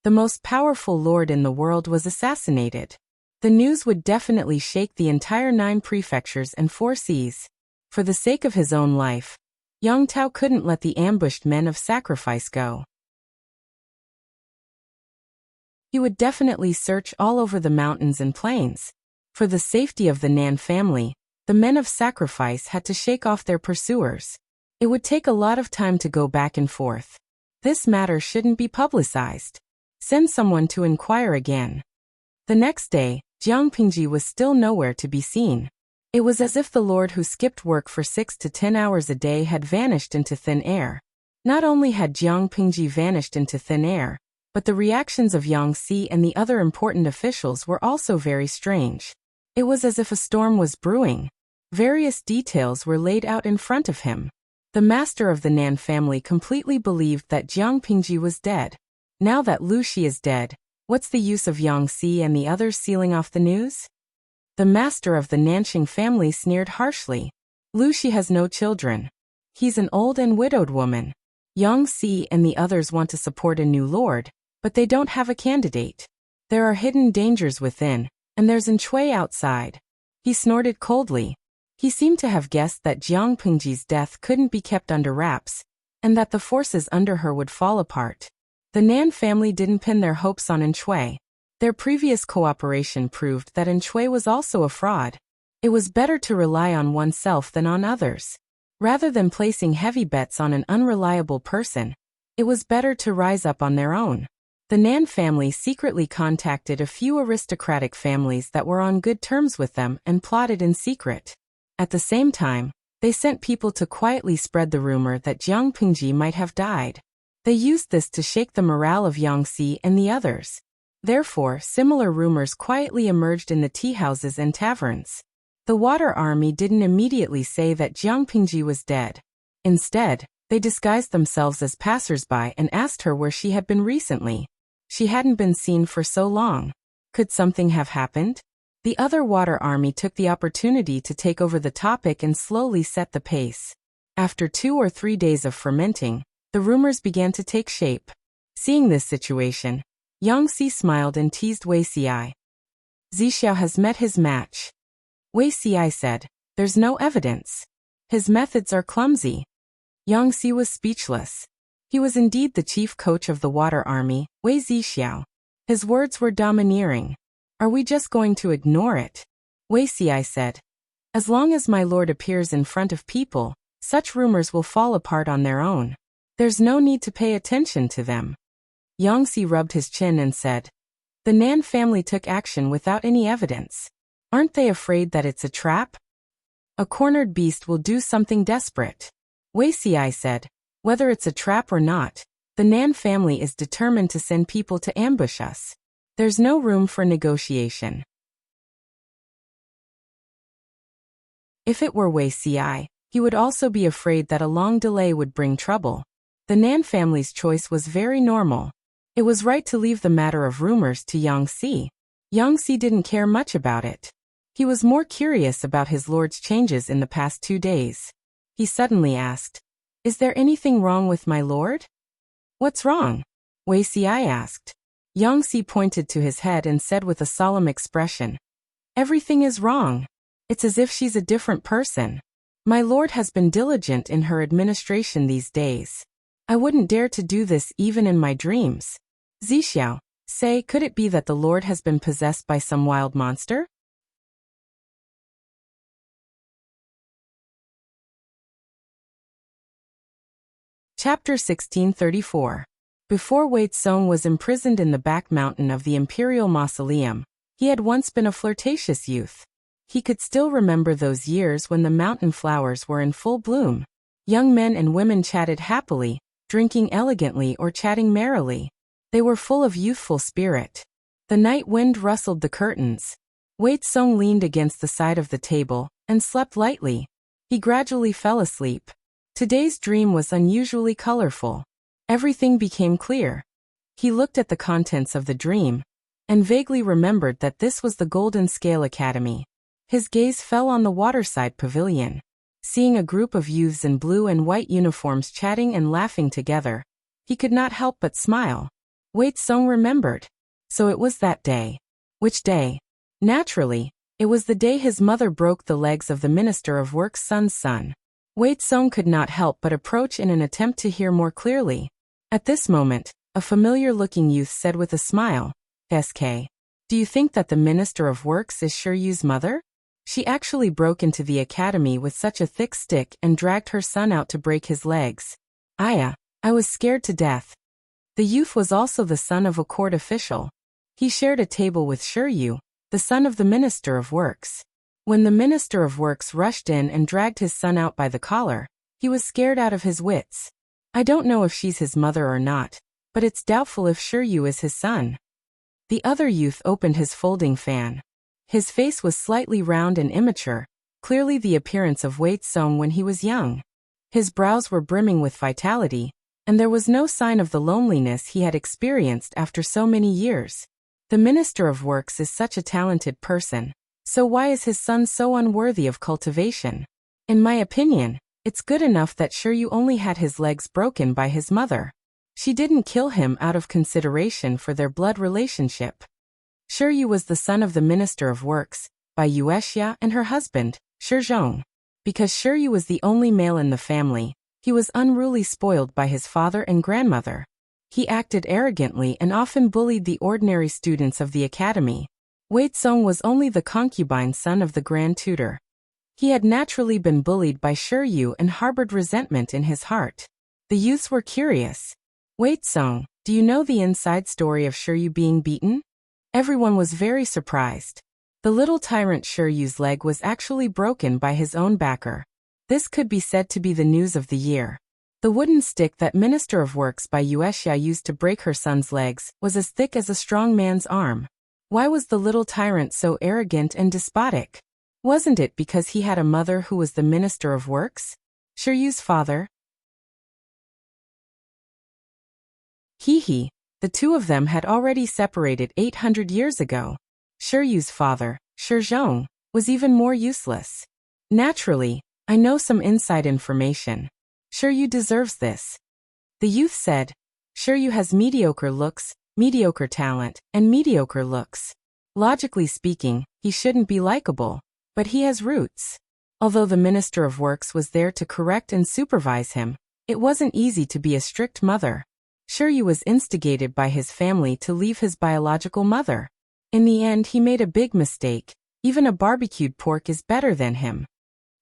The most powerful lord in the world was assassinated. The news would definitely shake the entire 9 prefectures and 4 seas. For the sake of his own life, Yang Tao couldn't let the ambushed men of sacrifice go. He would definitely search all over the mountains and plains. For the safety of the Nan family, the men of sacrifice had to shake off their pursuers. It would take a lot of time to go back and forth. This matter shouldn't be publicized. Send someone to inquire again. The next day, Jiang Pingji was still nowhere to be seen. It was as if the lord who skipped work for 6 to 10 hours a day had vanished into thin air. Not only had Jiang Pingji vanished into thin air, but the reactions of Yang Si and the other important officials were also very strange. It was as if a storm was brewing. Various details were laid out in front of him. The master of the Nan family completely believed that Jiang Pingji was dead. Now that Wuxia is dead, what's the use of Yang Si and the others sealing off the news? The master of the Nanxing family sneered harshly. Wuxia has no children. He's an old and widowed woman. Yang Si and the others want to support a new lord, but they don't have a candidate. There are hidden dangers within, and there's Shui outside. He snorted coldly. He seemed to have guessed that Jiang Pingji's death couldn't be kept under wraps, and that the forces under her would fall apart. The Nan family didn't pin their hopes on Shui. Their previous cooperation proved that Shui was also a fraud. It was better to rely on oneself than on others. Rather than placing heavy bets on an unreliable person, it was better to rise up on their own. The Nan family secretly contacted a few aristocratic families that were on good terms with them and plotted in secret. At the same time, they sent people to quietly spread the rumor that Jiang Pingji might have died. They used this to shake the morale of Yang Si and the others. Therefore, similar rumors quietly emerged in the tea houses and taverns. The water army didn't immediately say that Jiang Pingji was dead. Instead, they disguised themselves as passers-by and asked her where she had been recently. She hadn't been seen for so long. Could something have happened? The other water army took the opportunity to take over the topic and slowly set the pace. After 2 or 3 days of fermenting, the rumors began to take shape. Seeing this situation, Yang Si smiled and teased Wei Xiai. Zixiao has met his match. Wei Xiai said, there's no evidence. His methods are clumsy. Yang Si was speechless. He was indeed the chief coach of the water army, Wei Zixiao. His words were domineering. Are we just going to ignore it? Wei Xi said. As long as my lord appears in front of people, such rumors will fall apart on their own. There's no need to pay attention to them. Yangxi rubbed his chin and said, the Nan family took action without any evidence. Aren't they afraid that it's a trap? A cornered beast will do something desperate. Wei Xi said, whether it's a trap or not, the Nan family is determined to send people to ambush us. There's no room for negotiation. If it were Wei Xi, he would also be afraid that a long delay would bring trouble. The Nan family's choice was very normal. It was right to leave the matter of rumors to Yangxi. Yangxi didn't care much about it. He was more curious about his lord's changes in the past 2 days. He suddenly asked, is there anything wrong with my lord? What's wrong? Wei Xi asked. Yangxi pointed to his head and said with a solemn expression, everything is wrong. It's as if she's a different person. My lord has been diligent in her administration these days. I wouldn't dare to do this even in my dreams. Zixiao, say, could it be that the lord has been possessed by some wild monster? Chapter 1634. Before Wei Tsong was imprisoned in the back mountain of the Imperial Mausoleum, he had once been a flirtatious youth. He could still remember those years when the mountain flowers were in full bloom. Young men and women chatted happily, drinking elegantly or chatting merrily. They were full of youthful spirit. The night wind rustled the curtains. Wei Tsong leaned against the side of the table and slept lightly. He gradually fell asleep. Today's dream was unusually colorful. Everything became clear. He looked at the contents of the dream and vaguely remembered that this was the Golden Scale Academy. His gaze fell on the waterside pavilion. Seeing a group of youths in blue and white uniforms chatting and laughing together, he could not help but smile. Wei Tsong remembered. So it was that day. Which day? Naturally, it was the day his mother broke the legs of the Minister of Work's son's son. Wei Tsong could not help but approach in an attempt to hear more clearly. At this moment, a familiar-looking youth said with a smile, SK, do you think that the Minister of Works is Shiryu's mother? She actually broke into the academy with such a thick stick and dragged her son out to break his legs. I was scared to death. The youth was also the son of a court official. He shared a table with Shiryu, the son of the Minister of Works. When the Minister of Works rushed in and dragged his son out by the collar, he was scared out of his wits. I don't know if she's his mother or not, but it's doubtful if Shiryu is his son. The other youth opened his folding fan. His face was slightly round and immature, clearly the appearance of Wei Tsong when he was young. His brows were brimming with vitality, and there was no sign of the loneliness he had experienced after so many years. The Minister of Works is such a talented person, so why is his son so unworthy of cultivation? In my opinion, it's good enough that Shiryu only had his legs broken by his mother. She didn't kill him out of consideration for their blood relationship. Shiryu was the son of the Minister of Works, by Wuxia and her husband, Shizhong. Because Shiryu was the only male in the family, he was unruly spoiled by his father and grandmother. He acted arrogantly and often bullied the ordinary students of the academy. Wei Tsong was only the concubine son of the grand tutor. He had naturally been bullied by Shiryu and harbored resentment in his heart. The youths were curious. Wei Tsong, do you know the inside story of Shiryu being beaten? Everyone was very surprised. The little tyrant Shiryu's leg was actually broken by his own backer. This could be said to be the news of the year. The wooden stick that Minister of Works by Wuxia used to break her son's legs was as thick as a strong man's arm. Why was the little tyrant so arrogant and despotic? Wasn't it because he had a mother who was the Minister of Works? Shiryu's father? The two of them had already separated 800 years ago. Shiryu's father, Shizhong, was even more useless. Naturally, I know some inside information. Shiryu deserves this. The youth said, Shiryu has mediocre looks, mediocre talent, and mediocre looks. Logically speaking, he shouldn't be likable, but he has roots. Although the Minister of Works was there to correct and supervise him, It wasn't easy to be a strict mother. Shiryu was instigated by his family to leave his biological mother. In the end, he made a big mistake. Even a barbecued pork is better than him.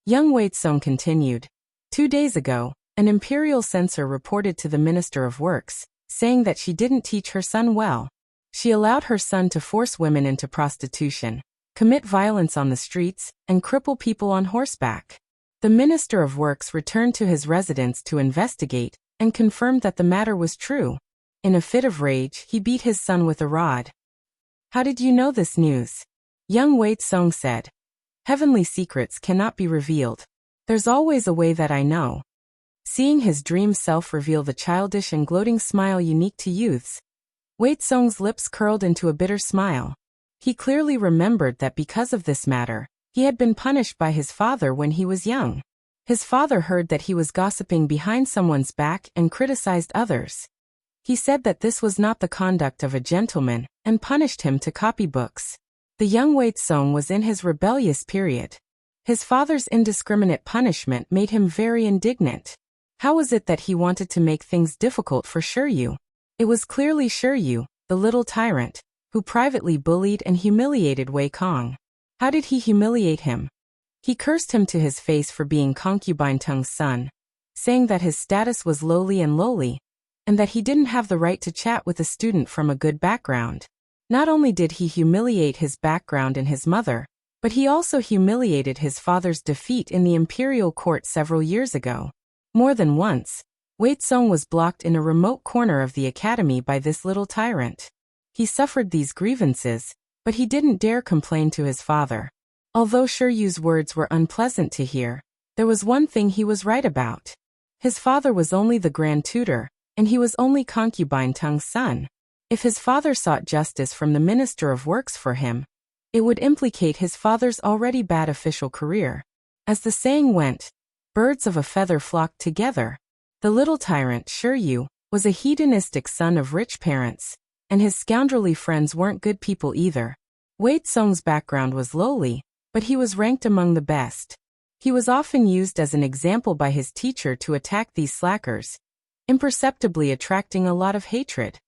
Young Wei-sung continued. 2 days ago, an imperial censor reported to the Minister of Works, saying that she didn't teach her son well. She allowed her son to force women into prostitution, commit violence on the streets, and cripple people on horseback. The Minister of Works returned to his residence to investigate and confirmed that the matter was true. In a fit of rage, he beat his son with a rod. How did you know this news? Young Wei-sung said. Heavenly secrets cannot be revealed. There's always a way that I know. Seeing his dream self reveal the childish and gloating smile unique to youths, Wei-sung's lips curled into a bitter smile. He clearly remembered that because of this matter, he had been punished by his father when he was young. His father heard that he was gossiping behind someone's back and criticized others. He said that this was not the conduct of a gentleman and punished him to copy books. The young Wei-sung was in his rebellious period. His father's indiscriminate punishment made him very indignant. How was it that he wanted to make things difficult for Shiryu? It was clearly Shiryu, the little tyrant, who privately bullied and humiliated Wei Kong. How did he humiliate him? He cursed him to his face for being concubine Tung's son, saying that his status was lowly and that he didn't have the right to chat with a student from a good background. Not only did he humiliate his background and his mother, but he also humiliated his father's defeat in the imperial court several years ago. More than once, Wei-sung was blocked in a remote corner of the academy by this little tyrant. He suffered these grievances, but he didn't dare complain to his father. Although Shiryu's words were unpleasant to hear, there was one thing he was right about. His father was only the grand tutor, and he was only concubine Tung's son. If his father sought justice from the Minister of Works for him, it would implicate his father's already bad official career. As the saying went, birds of a feather flocked together. The little tyrant, Shiryu, was a hedonistic son of rich parents, and his scoundrelly friends weren't good people either. Wei-sung's background was lowly, but he was ranked among the best. He was often used as an example by his teacher to attack these slackers, imperceptibly attracting a lot of hatred.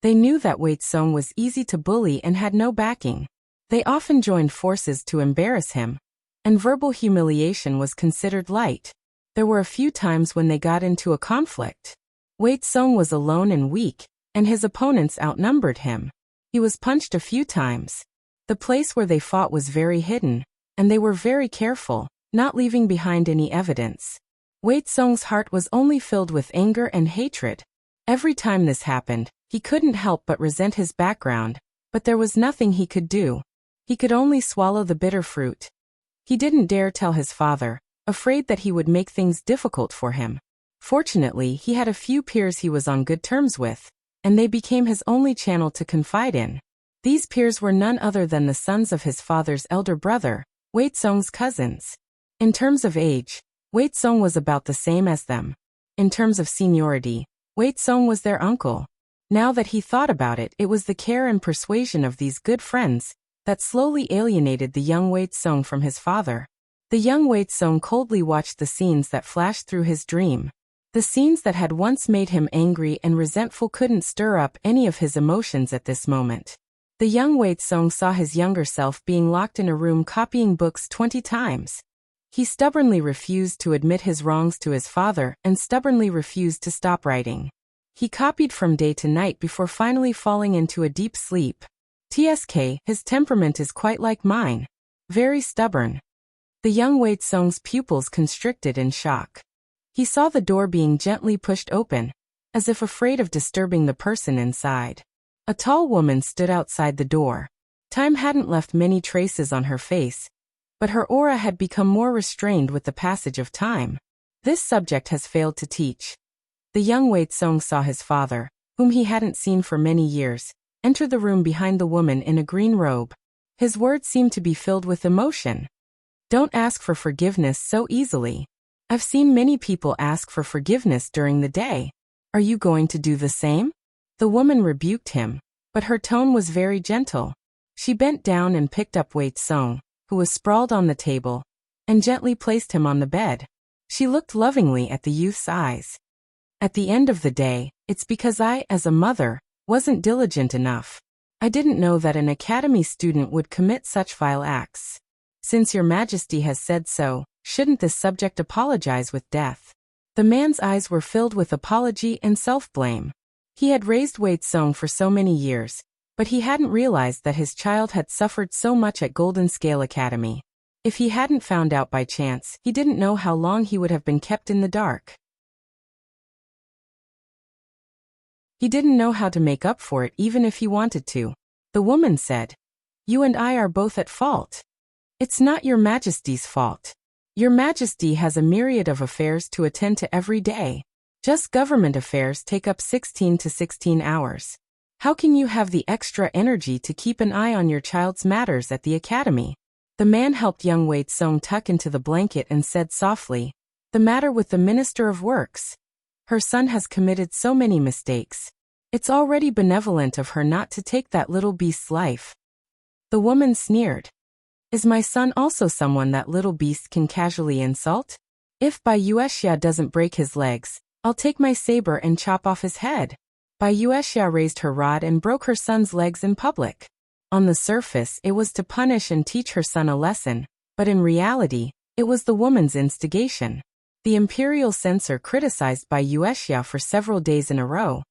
They knew that Wei-sung was easy to bully and had no backing. They often joined forces to embarrass him, and verbal humiliation was considered light. There were a few times when they got into a conflict. Wei-sung was alone and weak, and his opponents outnumbered him. He was punched a few times. The place where they fought was very hidden, and they were very careful, not leaving behind any evidence. Wei-sung's heart was only filled with anger and hatred. Every time this happened, he couldn't help but resent his background, but there was nothing he could do. He could only swallow the bitter fruit. He didn't dare tell his father, afraid that he would make things difficult for him. Fortunately, he had a few peers he was on good terms with, and they became his only channel to confide in. These peers were none other than the sons of his father's elder brother, Wei-sung's cousins. In terms of age, Wei-sung was about the same as them. In terms of seniority, Wei-sung was their uncle. Now that he thought about it, it was the care and persuasion of these good friends that slowly alienated the young Wei-sung from his father. The young Wei-sung coldly watched the scenes that flashed through his dream. The scenes that had once made him angry and resentful couldn't stir up any of his emotions at this moment. The young Wei-sung saw his younger self being locked in a room copying books 20 times. He stubbornly refused to admit his wrongs to his father and stubbornly refused to stop writing. He copied from day to night before finally falling into a deep sleep. TSK, his temperament is quite like mine. Very stubborn. The young Wei-sung's pupils constricted in shock. He saw the door being gently pushed open, as if afraid of disturbing the person inside. A tall woman stood outside the door. Time hadn't left many traces on her face, but her aura had become more restrained with the passage of time. This subject has failed to teach. The young Wei-sung saw his father, whom he hadn't seen for many years, enter the room behind the woman in a green robe. His words seemed to be filled with emotion. Don't ask for forgiveness so easily. I've seen many people ask for forgiveness during the day. Are you going to do the same? The woman rebuked him, but her tone was very gentle. She bent down and picked up Wei-sung, who was sprawled on the table, and gently placed him on the bed. She looked lovingly at the youth's eyes. At the end of the day, it's because I, as a mother, wasn't diligent enough. I didn't know that an academy student would commit such vile acts. Since your majesty has said so, shouldn't this subject apologize with death? The man's eyes were filled with apology and self-blame. He had raised Wei Tsong for so many years, but he hadn't realized that his child had suffered so much at Golden Scale Academy. If he hadn't found out by chance, he didn't know how long he would have been kept in the dark. He didn't know how to make up for it even if he wanted to. The woman said, "You and I are both at fault. It's not your majesty's fault. Your majesty has a myriad of affairs to attend to every day. Just government affairs take up 16 to 16 hours. How can you have the extra energy to keep an eye on your child's matters at the academy?" The man helped young Wei Tsong tuck into the blanket and said softly, "The matter with the Minister of Works. Her son has committed so many mistakes. It's already benevolent of her not to take that little beast's life." The woman sneered. "Is my son also someone that little beast can casually insult? If Bai Wuxia doesn't break his legs, I'll take my saber and chop off his head." Bai Wuxia raised her rod and broke her son's legs in public. On the surface, it was to punish and teach her son a lesson, but in reality, it was the woman's instigation. The imperial censor criticized Bai Wuxia for several days in a row,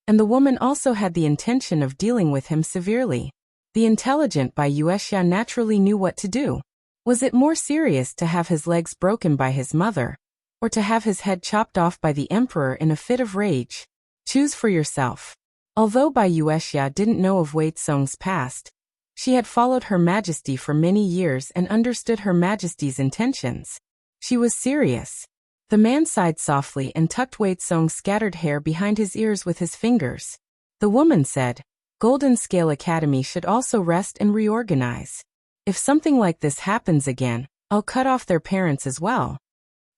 and the woman also had the intention of dealing with him severely. The intelligent Bai Wuxia naturally knew what to do. Was it more serious to have his legs broken by his mother, or to have his head chopped off by the emperor in a fit of rage? Choose for yourself. Although Bai Wuxia didn't know of Wei Tsong's past, she had followed Her Majesty for many years and understood Her Majesty's intentions. She was serious. The man sighed softly and tucked Wei Tsong's scattered hair behind his ears with his fingers. The woman said, "Golden Scale Academy should also rest and reorganize. If something like this happens again, I'll cut off their parents as well."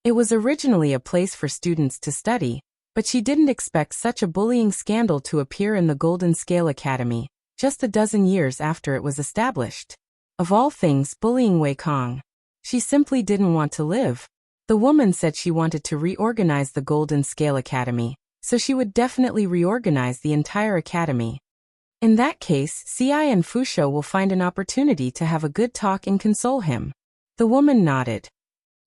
It was originally a place for students to study, but she didn't expect such a bullying scandal to appear in the Golden Scale Academy, just a dozen years after it was established. Of all things, bullying Wei Kong. She simply didn't want to live. The woman said she wanted to reorganize the Golden Scale Academy, so she would definitely reorganize the entire academy. In that case, Ci and Fusho will find an opportunity to have a good talk and console him. The woman nodded.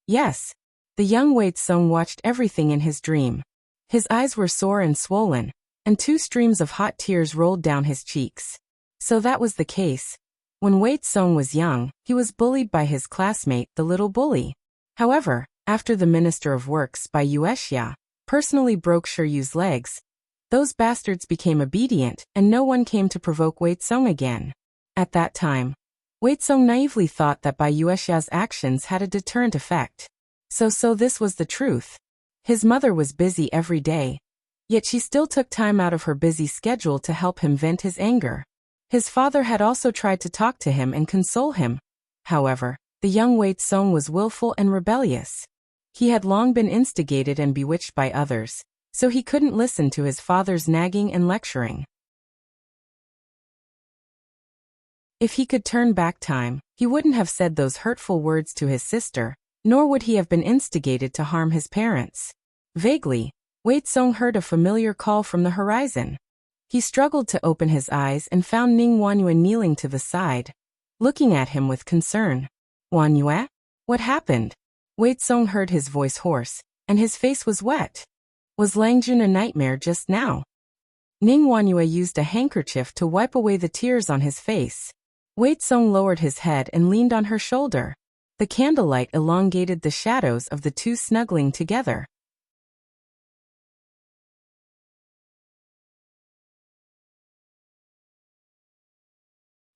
Yes. The young Wei Tsong watched everything in his dream. His eyes were sore and swollen, and 2 streams of hot tears rolled down his cheeks. So that was the case. When Wei Tsong was young, he was bullied by his classmate, the little bully. However, after the Minister of Works, Bai Wuxia, personally broke Shiyu's legs, those bastards became obedient, and no one came to provoke Wei Tsong again. At that time, Wei Tsong naively thought that Bai Wuxia's actions had a deterrent effect. So this was the truth. His mother was busy every day, yet she still took time out of her busy schedule to help him vent his anger. His father had also tried to talk to him and console him. However, the young Wei Tsong was willful and rebellious. He had long been instigated and bewitched by others, so he couldn't listen to his father's nagging and lecturing. If he could turn back time, he wouldn't have said those hurtful words to his sister, nor would he have been instigated to harm his parents. Vaguely, Wei Tsong heard a familiar call from the horizon. He struggled to open his eyes and found Ning Wanyue kneeling to the side, looking at him with concern. "Wanyue? What happened?" Wei Tsong heard his voice hoarse, and his face was wet. Was Langjun a nightmare just now? Ning Wanyue used a handkerchief to wipe away the tears on his face. Wei Tsong lowered his head and leaned on her shoulder. The candlelight elongated the shadows of the two snuggling together.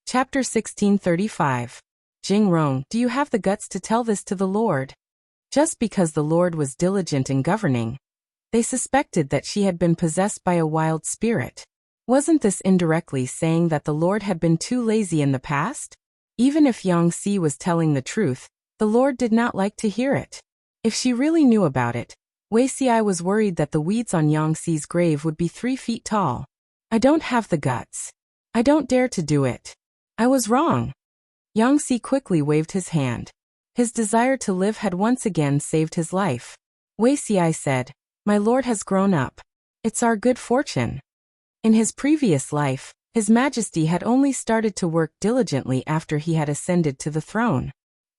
Chapter 1635. Jing Rong, do you have the guts to tell this to the Lord? Just because the Lord was diligent in governing, they suspected that she had been possessed by a wild spirit. Wasn't this indirectly saying that the Lord had been too lazy in the past? Even if Yang Si was telling the truth, the Lord did not like to hear it. If she really knew about it, Wei Xi was worried that the weeds on Yang Si's grave would be 3 feet tall. I don't have the guts. I don't dare to do it. I was wrong. Yang Si quickly waved his hand. His desire to live had once again saved his life. Wuxia said, "My lord has grown up. It's our good fortune." In his previous life, His Majesty had only started to work diligently after he had ascended to the throne.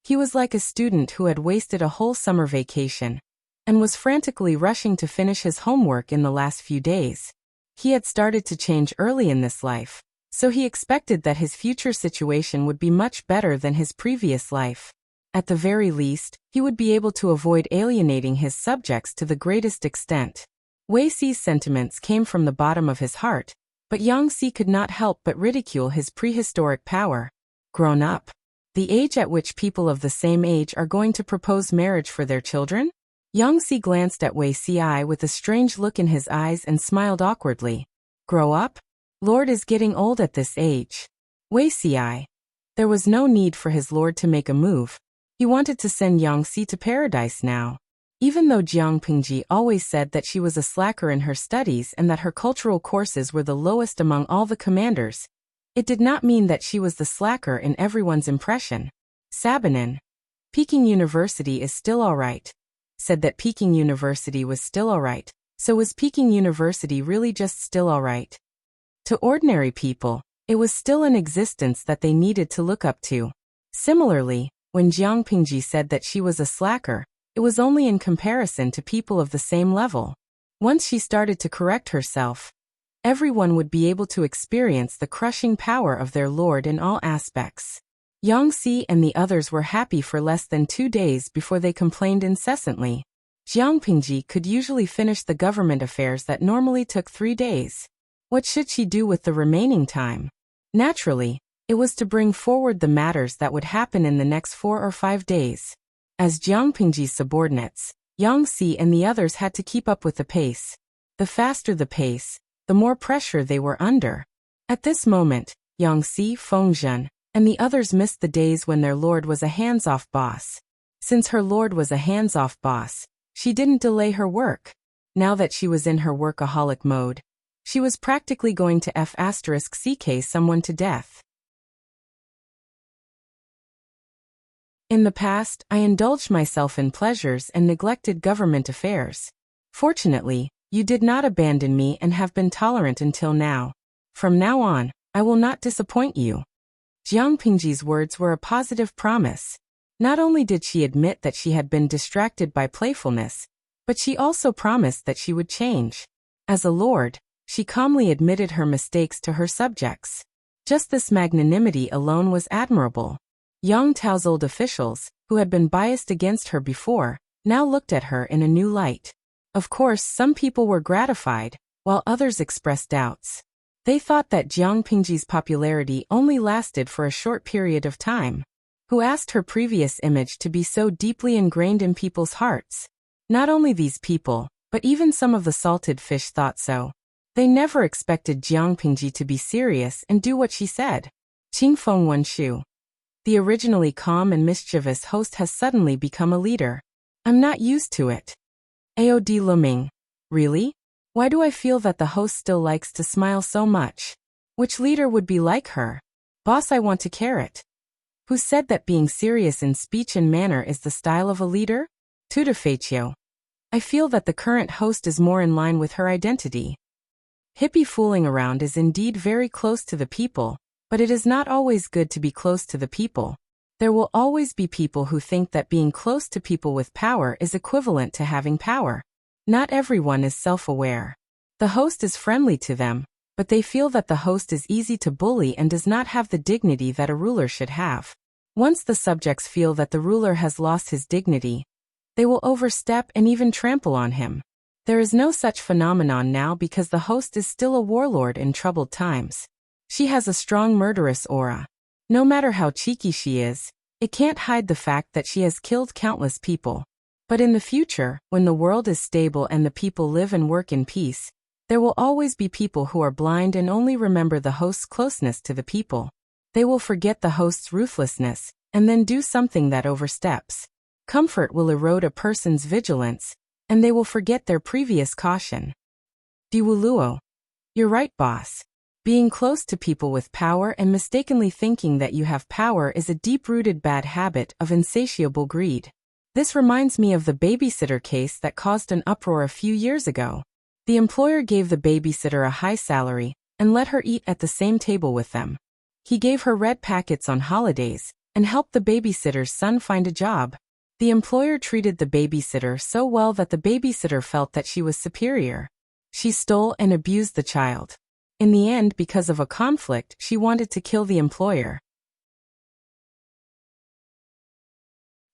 He was like a student who had wasted a whole summer vacation and was frantically rushing to finish his homework in the last few days. He had started to change early in this life, so he expected that his future situation would be much better than his previous life. At the very least, he would be able to avoid alienating his subjects to the greatest extent. Wuxia's sentiments came from the bottom of his heart, but Yang Si could not help but ridicule his prehistoric power. Grown up? The age at which people of the same age are going to propose marriage for their children? Yang Si glanced at Wuxia with a strange look in his eyes and smiled awkwardly. Grow up? Lord is getting old at this age. Wuxia. There was no need for his lord to make a move. He wanted to send Yang Si to paradise now. Even though Jiang Pingji always said that she was a slacker in her studies and that her cultural courses were the lowest among all the commanders, it did not mean that she was the slacker in everyone's impression. Sabanin. Peking University is still alright. Said that Peking University was still alright. So was Peking University really just still alright? To ordinary people, it was still an existence that they needed to look up to. Similarly, when Jiang Pingji said that she was a slacker, it was only in comparison to people of the same level. Once she started to correct herself, everyone would be able to experience the crushing power of their lord in all aspects. Yang Si and the others were happy for less than 2 days before they complained incessantly. Jiang Pingji could usually finish the government affairs that normally took 3 days. What should she do with the remaining time? Naturally, it was to bring forward the matters that would happen in the next 4 or 5 days. As Jiang Pingji's subordinates, Yang Si and the others had to keep up with the pace. The faster the pace, the more pressure they were under. At this moment, Yang Si, Fengzhen, and the others missed the days when their lord was a hands-off boss. Since her lord was a hands-off boss, she didn't delay her work. Now that she was in her workaholic mode, she was practically going to F***ck someone to death. In the past, I indulged myself in pleasures and neglected government affairs. Fortunately, you did not abandon me and have been tolerant until now. From now on, I will not disappoint you. Jiang Pingji's words were a positive promise. Not only did she admit that she had been distracted by playfulness, but she also promised that she would change. As a lord, she calmly admitted her mistakes to her subjects. Just this magnanimity alone was admirable. Yang Tao's old officials, who had been biased against her before, now looked at her in a new light. Of course, some people were gratified, while others expressed doubts. They thought that Jiang Pingji's popularity only lasted for a short period of time. Who asked her previous image to be so deeply ingrained in people's hearts? Not only these people, but even some of the salted fish thought so. They never expected Jiang Pingji to be serious and do what she said. Qingfeng Wenshu. The originally calm and mischievous host has suddenly become a leader. I'm not used to it. Aod Luming. Really? Why do I feel that the host still likes to smile so much? Which leader would be like her? Boss, I want to carrot. Who said that being serious in speech and manner is the style of a leader? Tudafetio. I feel that the current host is more in line with her identity. Hippie fooling around is indeed very close to the people, but it is not always good to be close to the people. There will always be people who think that being close to people with power is equivalent to having power. Not everyone is self-aware. The host is friendly to them, but they feel that the host is easy to bully and does not have the dignity that a ruler should have. Once the subjects feel that the ruler has lost his dignity, they will overstep and even trample on him. There is no such phenomenon now because the host is still a warlord in troubled times. She has a strong murderous aura. No matter how cheeky she is, it can't hide the fact that she has killed countless people. But in the future, when the world is stable and the people live and work in peace, there will always be people who are blind and only remember the host's closeness to the people. They will forget the host's ruthlessness, and then do something that oversteps. Comfort will erode a person's vigilance, and they will forget their previous caution. Diwuluo. You're right, boss. Being close to people with power and mistakenly thinking that you have power is a deep-rooted bad habit of insatiable greed. This reminds me of the babysitter case that caused an uproar a few years ago. The employer gave the babysitter a high salary and let her eat at the same table with them. He gave her red packets on holidays and helped the babysitter's son find a job. The employer treated the babysitter so well that the babysitter felt that she was superior. She stole and abused the child. In the end, because of a conflict, she wanted to kill the employer.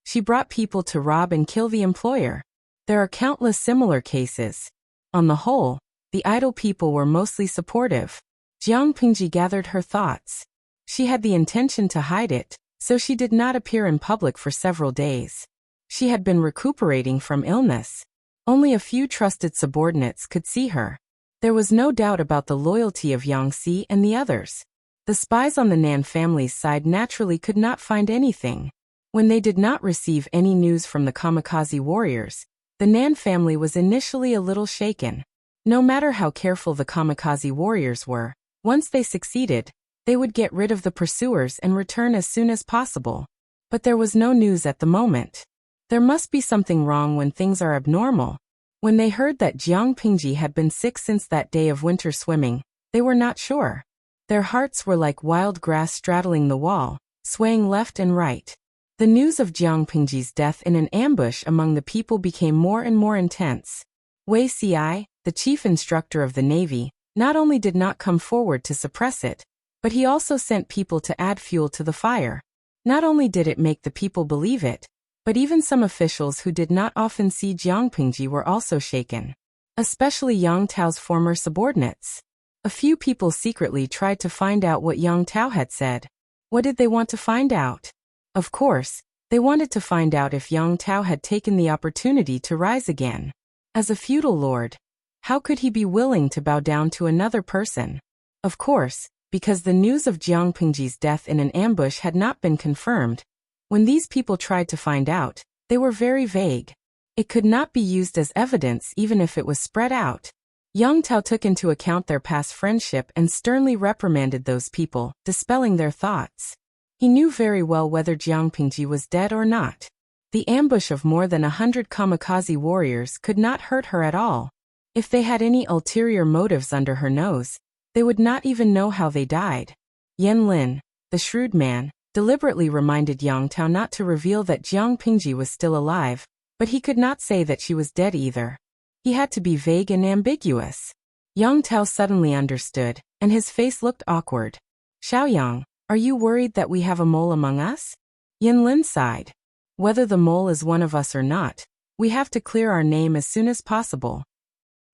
She brought people to rob and kill the employer. There are countless similar cases. On the whole, the idle people were mostly supportive. Jiang Pingji gathered her thoughts. She had the intention to hide it, so she did not appear in public for several days. She had been recuperating from illness. Only a few trusted subordinates could see her. There was no doubt about the loyalty of Yang Si and the others. The spies on the Nan family's side naturally could not find anything. When they did not receive any news from the kamikaze warriors, the Nan family was initially a little shaken. No matter how careful the kamikaze warriors were, once they succeeded, they would get rid of the pursuers and return as soon as possible. But there was no news at the moment. There must be something wrong when things are abnormal. When they heard that Jiang Pingji had been sick since that day of winter swimming, they were not sure. Their hearts were like wild grass straddling the wall, swaying left and right. The news of Jiang Pingji's death in an ambush among the people became more and more intense. Wei Ci, the chief instructor of the Navy, not only did not come forward to suppress it, but he also sent people to add fuel to the fire. Not only did it make the people believe it, but even some officials who did not often see Jiang Pingji were also shaken. Especially Yang Tao's former subordinates. A few people secretly tried to find out what Yang Tao had said. What did they want to find out? Of course, they wanted to find out if Yang Tao had taken the opportunity to rise again. As a feudal lord, how could he be willing to bow down to another person? Of course, because the news of Jiang Pingji's death in an ambush had not been confirmed. When these people tried to find out, they were very vague. It could not be used as evidence even if it was spread out. Yang Tao took into account their past friendship and sternly reprimanded those people, dispelling their thoughts. He knew very well whether Jiang Pingji was dead or not. The ambush of more than 100 kamikaze warriors could not hurt her at all. If they had any ulterior motives under her nose, they would not even know how they died. Yan Lin, the shrewd man, deliberately reminded Yang Tao not to reveal that Jiang Pingji was still alive, but he could not say that she was dead either. He had to be vague and ambiguous. Yang Tao suddenly understood, and his face looked awkward. Xiaoyang, are you worried that we have a mole among us? Yan Lin sighed. Whether the mole is one of us or not, we have to clear our name as soon as possible.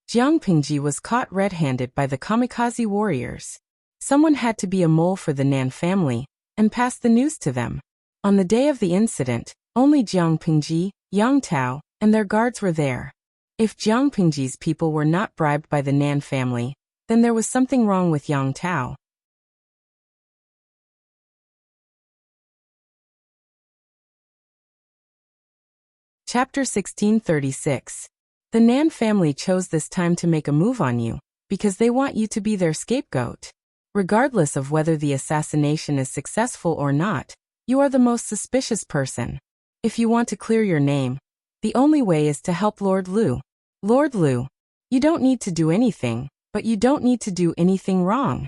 Jiang Pingji was caught red-handed by the kamikaze warriors. Someone had to be a mole for the Nan family, and pass the news to them. On the day of the incident, only Jiang Pingji, Yang Tao, and their guards were there. If Jiang Pingji's people were not bribed by the Nan family, then there was something wrong with Yang Tao. Chapter 1636. The Nan family chose this time to make a move on you, because they want you to be their scapegoat. Regardless of whether the assassination is successful or not, you are the most suspicious person. If you want to clear your name, the only way is to help Lord Lu. Lord Lu, you don't need to do anything, but you don't need to do anything wrong.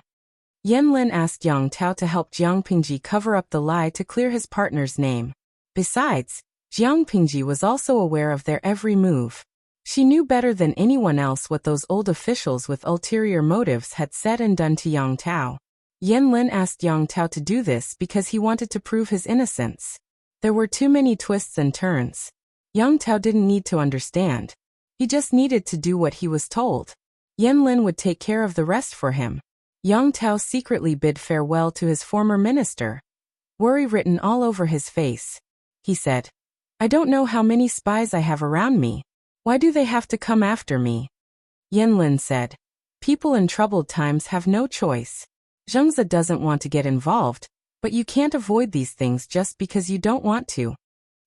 Yan Lin asked Yang Tao to help Jiang Pingji cover up the lie to clear his partner's name. Besides, Jiang Pingji was also aware of their every move. She knew better than anyone else what those old officials with ulterior motives had said and done to Yang Tao. Yan Lin asked Yang Tao to do this because he wanted to prove his innocence. There were too many twists and turns. Yang Tao didn't need to understand. He just needed to do what he was told. Yan Lin would take care of the rest for him. Yang Tao secretly bid farewell to his former minister. Worry written all over his face. He said, I don't know how many spies I have around me. Why do they have to come after me? Yan Lin said, people in troubled times have no choice. Zhengzi doesn't want to get involved, but you can't avoid these things just because you don't want to.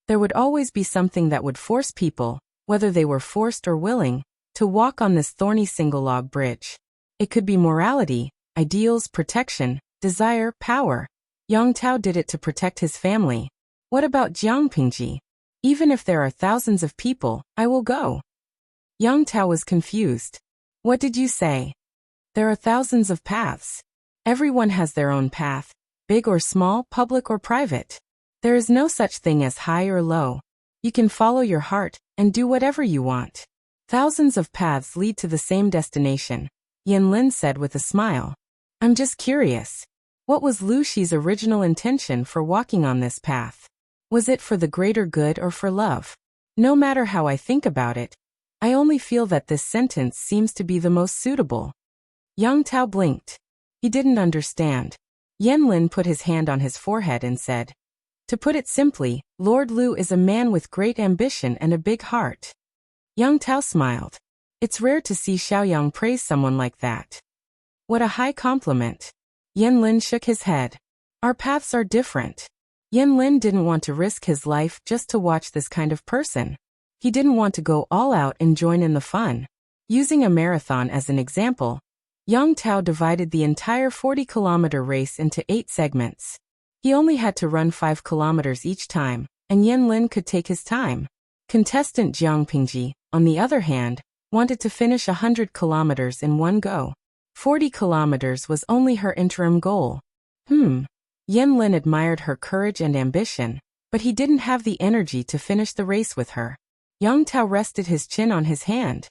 There would always be something that would force people, whether they were forced or willing, to walk on this thorny single-log bridge. It could be morality, ideals, protection, desire, power. Yang Tao did it to protect his family. What about Jiang Pingji? Even if there are thousands of people, I will go. Yang Tao was confused. What did you say? There are thousands of paths. Everyone has their own path, big or small, public or private. There is no such thing as high or low. You can follow your heart and do whatever you want. Thousands of paths lead to the same destination, Yan Lin said with a smile. I'm just curious. What was Lu Shi's original intention for walking on this path? Was it for the greater good or for love? No matter how I think about it, I only feel that this sentence seems to be the most suitable. Yang Tao blinked. He didn't understand. Yan Lin put his hand on his forehead and said, to put it simply, Lord Lu is a man with great ambition and a big heart. Yang Tao smiled. It's rare to see Xiaoyang praise someone like that. What a high compliment. Yan Lin shook his head. Our paths are different. Yan Lin didn't want to risk his life just to watch this kind of person. He didn't want to go all out and join in the fun. Using a marathon as an example, Yang Tao divided the entire 40-kilometer race into 8 segments. He only had to run 5 kilometers each time, and Yan Lin could take his time. Contestant Jiang Pingji, on the other hand, wanted to finish 100 kilometers in one go. 40 kilometers was only her interim goal. Yan Lin admired her courage and ambition, but he didn't have the energy to finish the race with her. Yang Tao rested his chin on his hand.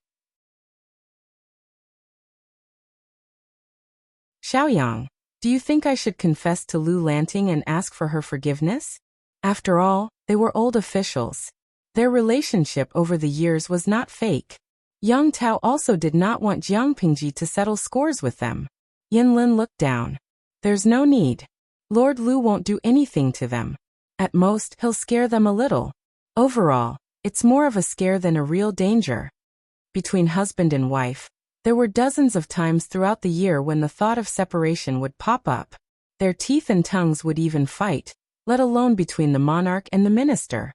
Xiaoyang, do you think I should confess to Lu Lanting and ask for her forgiveness? After all, they were old officials. Their relationship over the years was not fake. Yang Tao also did not want Jiang Pingji to settle scores with them. Yan Lin looked down. There's no need. Lord Lu won't do anything to them. At most, he'll scare them a little. Overall, it's more of a scare than a real danger. Between husband and wife, there were dozens of times throughout the year when the thought of separation would pop up. Their teeth and tongues would even fight, let alone between the monarch and the minister.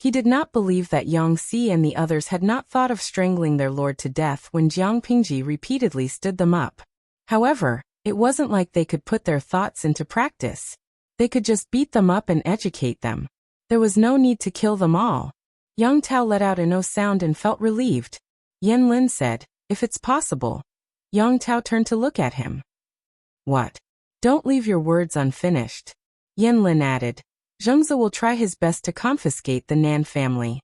He did not believe that Yang Si and the others had not thought of strangling their lord to death when Jiang Pingji repeatedly stood them up. However, it wasn't like they could put their thoughts into practice. They could just beat them up and educate them. There was no need to kill them all. Yang Tao let out a no sound and felt relieved. Yan Lin said, if it's possible. Yang Tao turned to look at him. What? Don't leave your words unfinished. Yan Lin added, Zhengzi will try his best to confiscate the Nan family.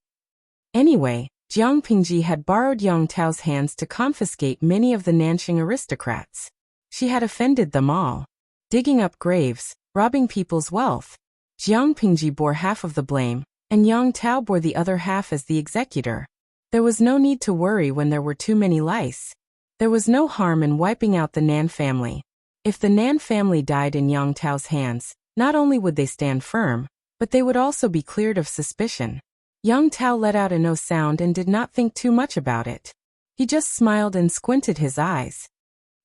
Anyway, Jiang Pingji had borrowed Yang Tao's hands to confiscate many of the Nanxing aristocrats. She had offended them all. Digging up graves, robbing people's wealth. Jiang Pingji bore half of the blame, and Yang Tao bore the other half as the executor. There was no need to worry when there were too many lice. There was no harm in wiping out the Nan family. If the Nan family died in Yang Tao's hands, not only would they stand firm, but they would also be cleared of suspicion. Yang Tao let out a no sound and did not think too much about it. He just smiled and squinted his eyes.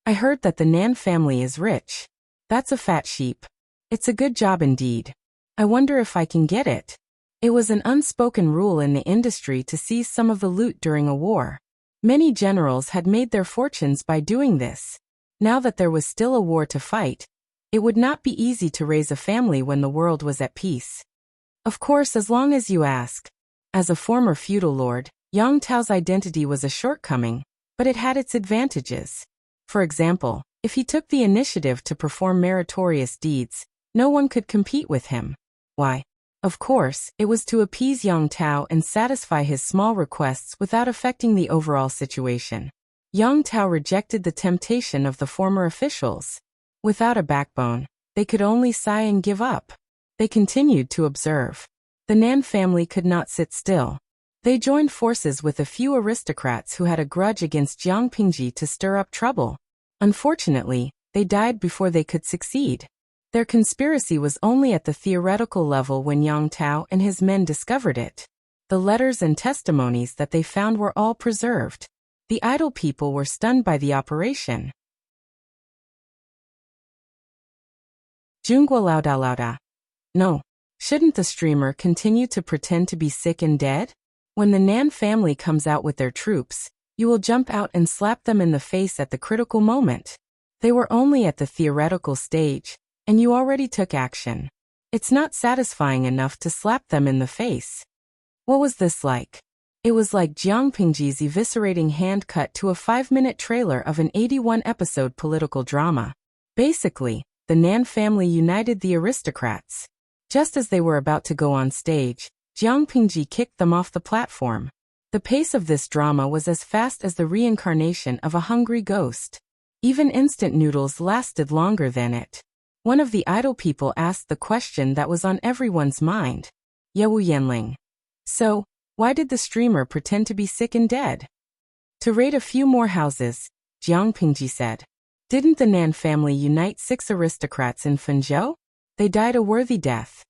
I heard that the Nan family is rich. That's a fat sheep. It's a good job indeed. I wonder if I can get it. It was an unspoken rule in the industry to seize some of the loot during a war. Many generals had made their fortunes by doing this. Now that there was still a war to fight, it would not be easy to raise a family when the world was at peace. Of course, as long as you ask. As a former feudal lord, Yang Tao's identity was a shortcoming, but it had its advantages. For example, if he took the initiative to perform meritorious deeds, no one could compete with him. Why? Of course, it was to appease Yang Tao and satisfy his small requests without affecting the overall situation. Yang Tao rejected the temptation of the former officials. Without a backbone, they could only sigh and give up. They continued to observe. The Nan family could not sit still. They joined forces with a few aristocrats who had a grudge against Jiang Pingji to stir up trouble. Unfortunately, they died before they could succeed. Their conspiracy was only at the theoretical level when Yang Tao and his men discovered it. The letters and testimonies that they found were all preserved. The idle people were stunned by the operation. Jungguo lauda lauda. No. Shouldn't the streamer continue to pretend to be sick and dead? When the Nan family comes out with their troops, you will jump out and slap them in the face at the critical moment. They were only at the theoretical stage, and you already took action. It's not satisfying enough to slap them in the face. What was this like? It was like Jiang Pingji's eviscerating hand cut to a 5-minute trailer of an 81-episode political drama. Basically, the Nan family united the aristocrats. Just as they were about to go on stage, Jiang Pingji kicked them off the platform. The pace of this drama was as fast as the reincarnation of a hungry ghost. Even instant noodles lasted longer than it. One of the idle people asked the question that was on everyone's mind. Yewu Yanling. So, why did the streamer pretend to be sick and dead? To raid a few more houses, Jiang Pingji said. Didn't the Nan family unite 6 aristocrats in Fenzhou? They died a worthy death.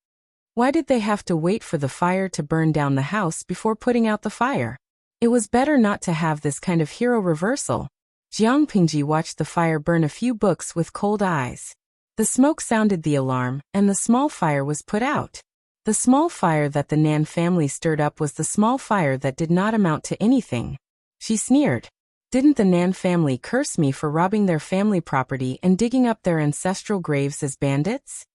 Why did they have to wait for the fire to burn down the house before putting out the fire? It was better not to have this kind of hero reversal. Jiang Pingji watched the fire burn a few books with cold eyes. The smoke sounded the alarm, and the small fire was put out. The small fire that the Nan family stirred up was the small fire that did not amount to anything. She sneered. Didn't the Nan family curse me for robbing their family property and digging up their ancestral graves as bandits?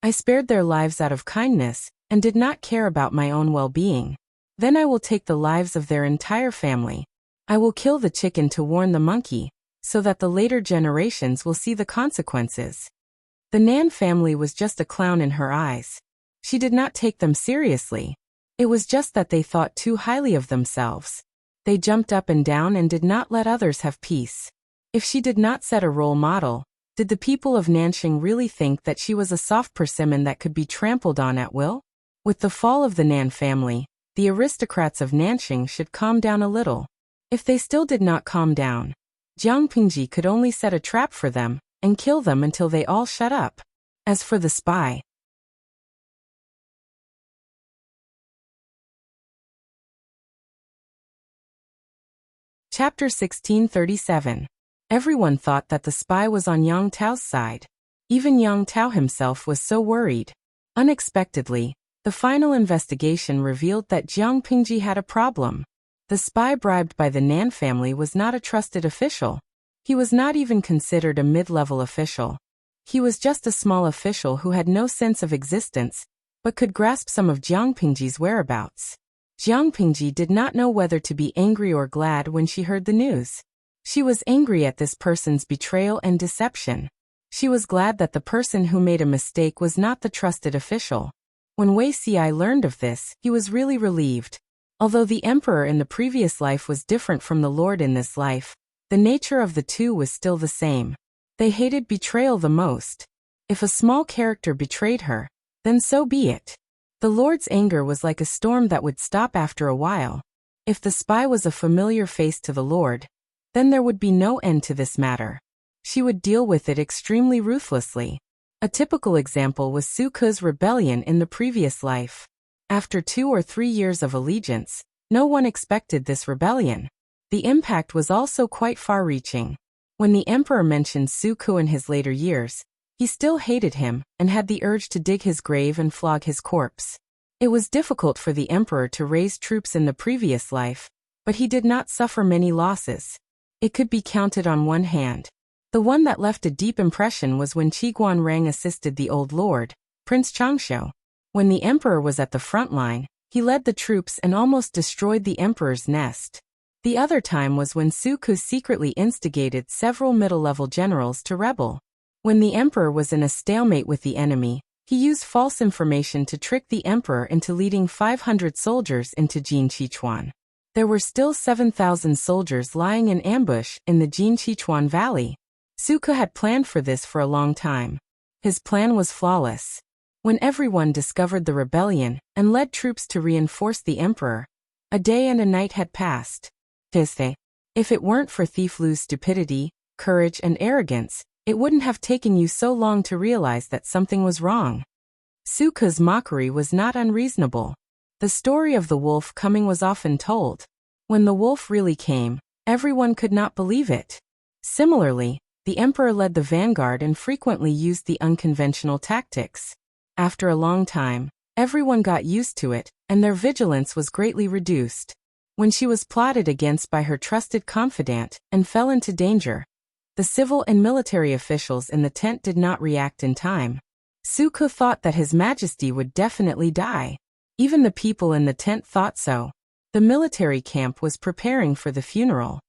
I spared their lives out of kindness, and did not care about my own well-being. Then I will take the lives of their entire family. I will kill the chicken to warn the monkey, so that the later generations will see the consequences. The Nan family was just a clown in her eyes. She did not take them seriously. It was just that they thought too highly of themselves. They jumped up and down and did not let others have peace. If she did not set a role model, did the people of Nanxing really think that she was a soft persimmon that could be trampled on at will? With the fall of the Nan family, the aristocrats of Nanxing should calm down a little. If they still did not calm down, Jiang Pingji could only set a trap for them and kill them until they all shut up. As for the spy, Chapter 1637. Everyone thought that the spy was on Yang Tao's side. Even Yang Tao himself was so worried. Unexpectedly, the final investigation revealed that Jiang Pingji had a problem. The spy bribed by the Nan family was not a trusted official. He was not even considered a mid-level official. He was just a small official who had no sense of existence, but could grasp some of Jiang Pingji's whereabouts. Jiang Pingji did not know whether to be angry or glad when she heard the news. She was angry at this person's betrayal and deception. She was glad that the person who made a mistake was not the trusted official. When Wei Xi learned of this, he was really relieved. Although the emperor in the previous life was different from the lord in this life, the nature of the two was still the same. They hated betrayal the most. If a small character betrayed her, then so be it. The lord's anger was like a storm that would stop after a while. If the spy was a familiar face to the lord, then there would be no end to this matter. She would deal with it extremely ruthlessly. A typical example was Su Ke's rebellion in the previous life. After 2 or 3 years of allegiance, no one expected this rebellion. The impact was also quite far-reaching. When the emperor mentioned Su Ke in his later years, he still hated him and had the urge to dig his grave and flog his corpse. It was difficult for the emperor to raise troops in the previous life, but he did not suffer many losses. It could be counted on one hand. The one that left a deep impression was when Qiguan Rang assisted the old lord, Prince Changshu. When the emperor was at the front line, he led the troops and almost destroyed the emperor's nest. The other time was when Su Ke secretly instigated several middle-level generals to rebel. When the emperor was in a stalemate with the enemy, he used false information to trick the emperor into leading 500 soldiers into Jinqichuan. There were still 7,000 soldiers lying in ambush in the Jinqichuan Valley. Su Ke had planned for this for a long time. His plan was flawless. When everyone discovered the rebellion and led troops to reinforce the emperor, a day and a night had passed. If it weren't for Thief Lu's stupidity, courage and arrogance, it wouldn't have taken you so long to realize that something was wrong. Su Ke's mockery was not unreasonable. The story of the wolf coming was often told. When the wolf really came, everyone could not believe it. Similarly, the emperor led the vanguard and frequently used the unconventional tactics. After a long time, everyone got used to it, and their vigilance was greatly reduced. When she was plotted against by her trusted confidant and fell into danger, The civil and military officials in the tent did not react in time. Su Ke thought that His Majesty would definitely die. Even the people in the tent thought so. The military camp was preparing for the funeral.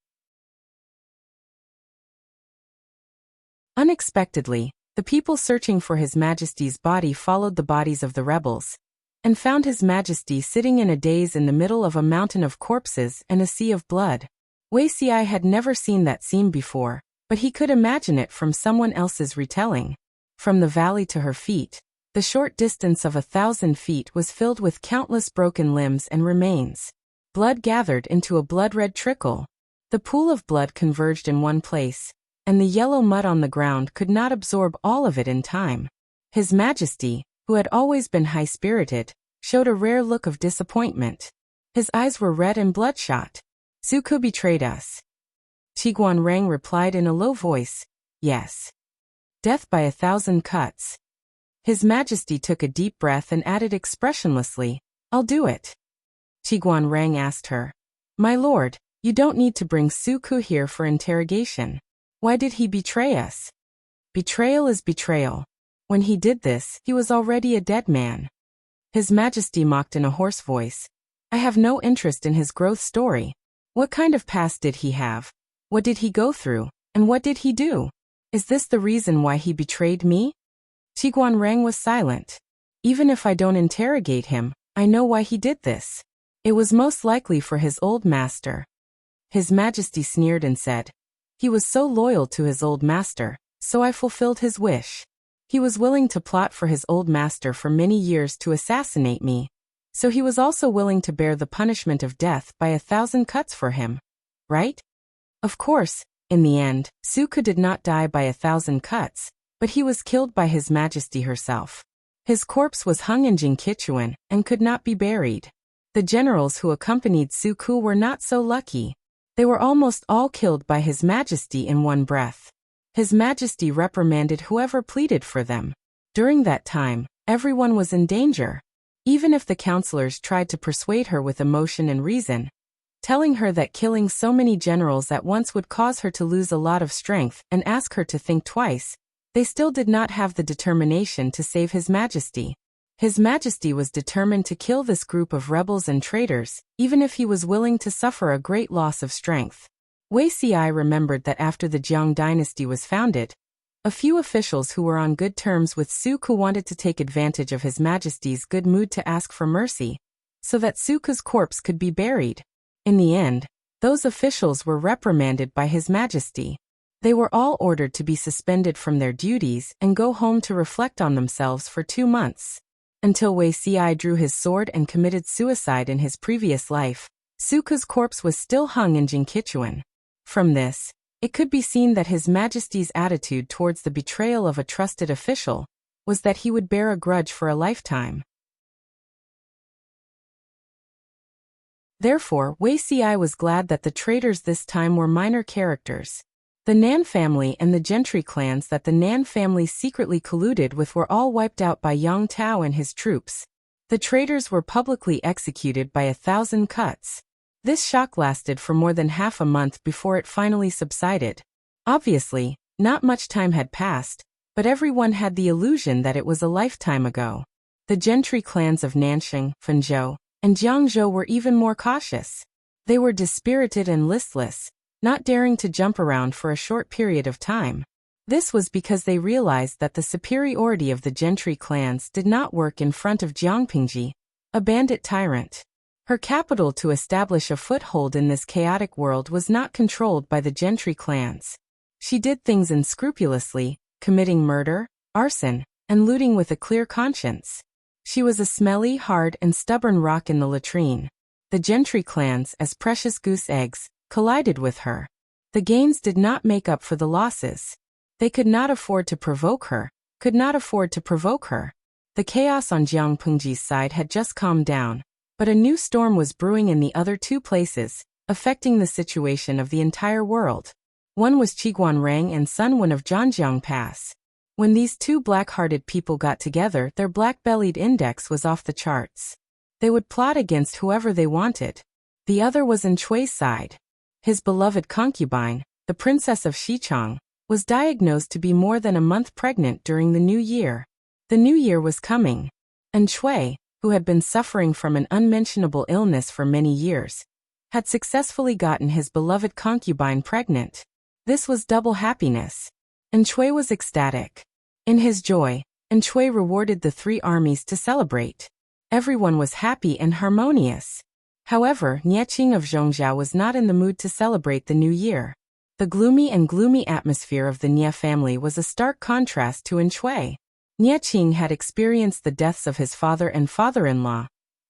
Unexpectedly, the people searching for His Majesty's body followed the bodies of the rebels, and found His Majesty sitting in a daze in the middle of a mountain of corpses and a sea of blood. Wuxia had never seen that scene before, but he could imagine it from someone else's retelling. From the valley to her feet, the short distance of 1,000 feet was filled with countless broken limbs and remains. Blood gathered into a blood-red trickle. The pool of blood converged in one place, and the yellow mud on the ground could not absorb all of it in time. His Majesty, who had always been high-spirited, showed a rare look of disappointment. His eyes were red and bloodshot. Su Ke betrayed us. Qiguan Rang replied in a low voice, yes. Death by 1,000 cuts. His Majesty took a deep breath and added expressionlessly, I'll do it. Qiguan Rang asked her, My lord, you don't need to bring Su Ke here for interrogation. Why did he betray us? Betrayal is betrayal. When he did this, he was already a dead man. His Majesty mocked in a hoarse voice, I have no interest in his growth story. What kind of past did he have? What did he go through? And what did he do? Is this the reason why he betrayed me? Qiguan Rang was silent. Even if I don't interrogate him, I know why he did this. It was most likely for his old master. His Majesty sneered and said, He was so loyal to his old master, so I fulfilled his wish. He was willing to plot for his old master for many years to assassinate me, so he was also willing to bear the punishment of death by 1,000 cuts for him. Right? Of course, in the end, Su Ke did not die by 1,000 cuts, but he was killed by His Majesty herself. His corpse was hung in Jingqichuan and could not be buried. The generals who accompanied Su Ke were not so lucky. They were almost all killed by His Majesty in one breath. His Majesty reprimanded whoever pleaded for them. During that time, everyone was in danger. Even if the counselors tried to persuade her with emotion and reason, telling her that killing so many generals at once would cause her to lose a lot of strength and ask her to think twice, they still did not have the determination to save His Majesty. His Majesty was determined to kill this group of rebels and traitors, even if he was willing to suffer a great loss of strength. Wuxia remembered that after the Jiang dynasty was founded, a few officials who were on good terms with Su Ke wanted to take advantage of His Majesty's good mood to ask for mercy, so that Su Ke's corpse could be buried. In the end, those officials were reprimanded by His Majesty. They were all ordered to be suspended from their duties and go home to reflect on themselves for 2 months. Until Wuxia drew his sword and committed suicide in his previous life, Su Ke's corpse was still hung in Jingqichuan. From this, it could be seen that His Majesty's attitude towards the betrayal of a trusted official was that he would bear a grudge for a lifetime. Therefore, Wuxia was glad that the traitors this time were minor characters. The Nan family and the gentry clans that the Nan family secretly colluded with were all wiped out by Yang Tao and his troops. The traitors were publicly executed by 1,000 cuts. This shock lasted for more than half a month before it finally subsided. Obviously, not much time had passed, but everyone had the illusion that it was a lifetime ago. The gentry clans of Nanxing, Fenzhou, and Jiangzhou were even more cautious. They were dispirited and listless, not daring to jump around for a short period of time. This was because they realized that the superiority of the gentry clans did not work in front of Jiangpingji, a bandit tyrant. Her capital to establish a foothold in this chaotic world was not controlled by the gentry clans. She did things unscrupulously, committing murder, arson, and looting with a clear conscience. She was a smelly, hard, and stubborn rock in the latrine. The gentry clans, as precious goose eggs, collided with her. The gains did not make up for the losses. They could not afford to provoke her, The chaos on Jiangpingji's side had just calmed down, but a new storm was brewing in the other 2 places, affecting the situation of the entire world. One was Qiguan Rang and Sunwen of Zhanjiang Pass. When these 2 black-hearted people got together, their black-bellied index was off the charts. They would plot against whoever they wanted. The other was in Chui's side. His beloved concubine, the princess of Xichang, was diagnosed to be more than a month pregnant during the new year. The new year was coming, and Chui, who had been suffering from an unmentionable illness for many years, had successfully gotten his beloved concubine pregnant. This was double happiness, and Chui was ecstatic. In his joy, and Chui rewarded the 3 armies to celebrate. Everyone was happy and harmonious. However, Nieching of Zhongzhou was not in the mood to celebrate the new year. The gloomy atmosphere of the Nie family was a stark contrast to Chui. Nieching had experienced the deaths of his father and father-in-law,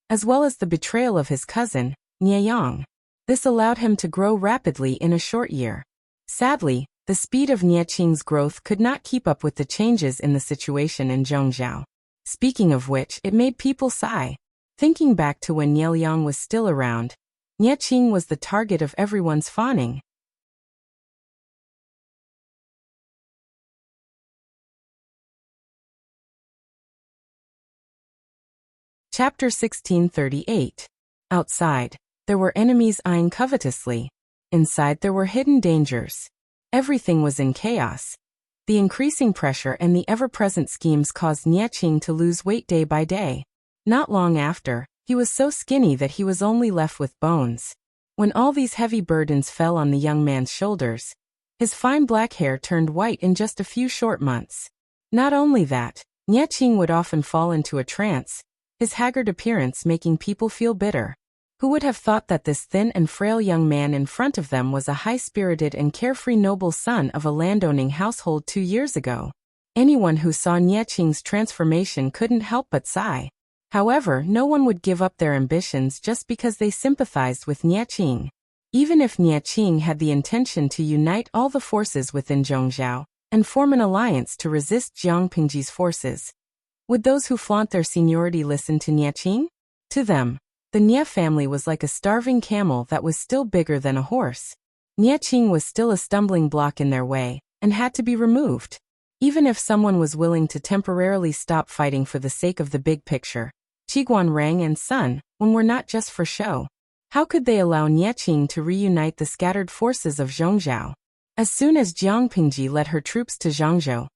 as well as the betrayal of his cousin, Nie Yang. This allowed him to grow rapidly in a short year. Sadly, the speed of Nieching's growth could not keep up with the changes in the situation in Zhongzhou. Speaking of which, it made people sigh. Thinking back to when Nie Liang was still around, Nieching was the target of everyone's fawning. Chapter 1638. Outside, there were enemies eyeing covetously. Inside there were hidden dangers. Everything was in chaos. The increasing pressure and the ever-present schemes caused Nieching to lose weight day by day. Not long after, he was so skinny that he was only left with bones. When all these heavy burdens fell on the young man's shoulders, his fine black hair turned white in just a few short months. Not only that, Nieching would often fall into a trance, his haggard appearance making people feel bitter. Who would have thought that this thin and frail young man in front of them was a high-spirited and carefree noble son of a landowning household 2 years ago? Anyone who saw Nieching's transformation couldn't help but sigh. However, no one would give up their ambitions just because they sympathized with Nieching. Even if Nieching had the intention to unite all the forces within Zhongzhou and form an alliance to resist Jiang Pingji's forces, would those who flaunt their seniority listen to Nieching? To them, the Nie family was like a starving camel that was still bigger than a horse. Nieching was still a stumbling block in their way, and had to be removed. Even if someone was willing to temporarily stop fighting for the sake of the big picture, Qiguan Rang and Sun, when were not just for show. How could they allow Nieching to reunite the scattered forces of Zhongzhou? As soon as Jiang Pingji led her troops to Zhangzhou,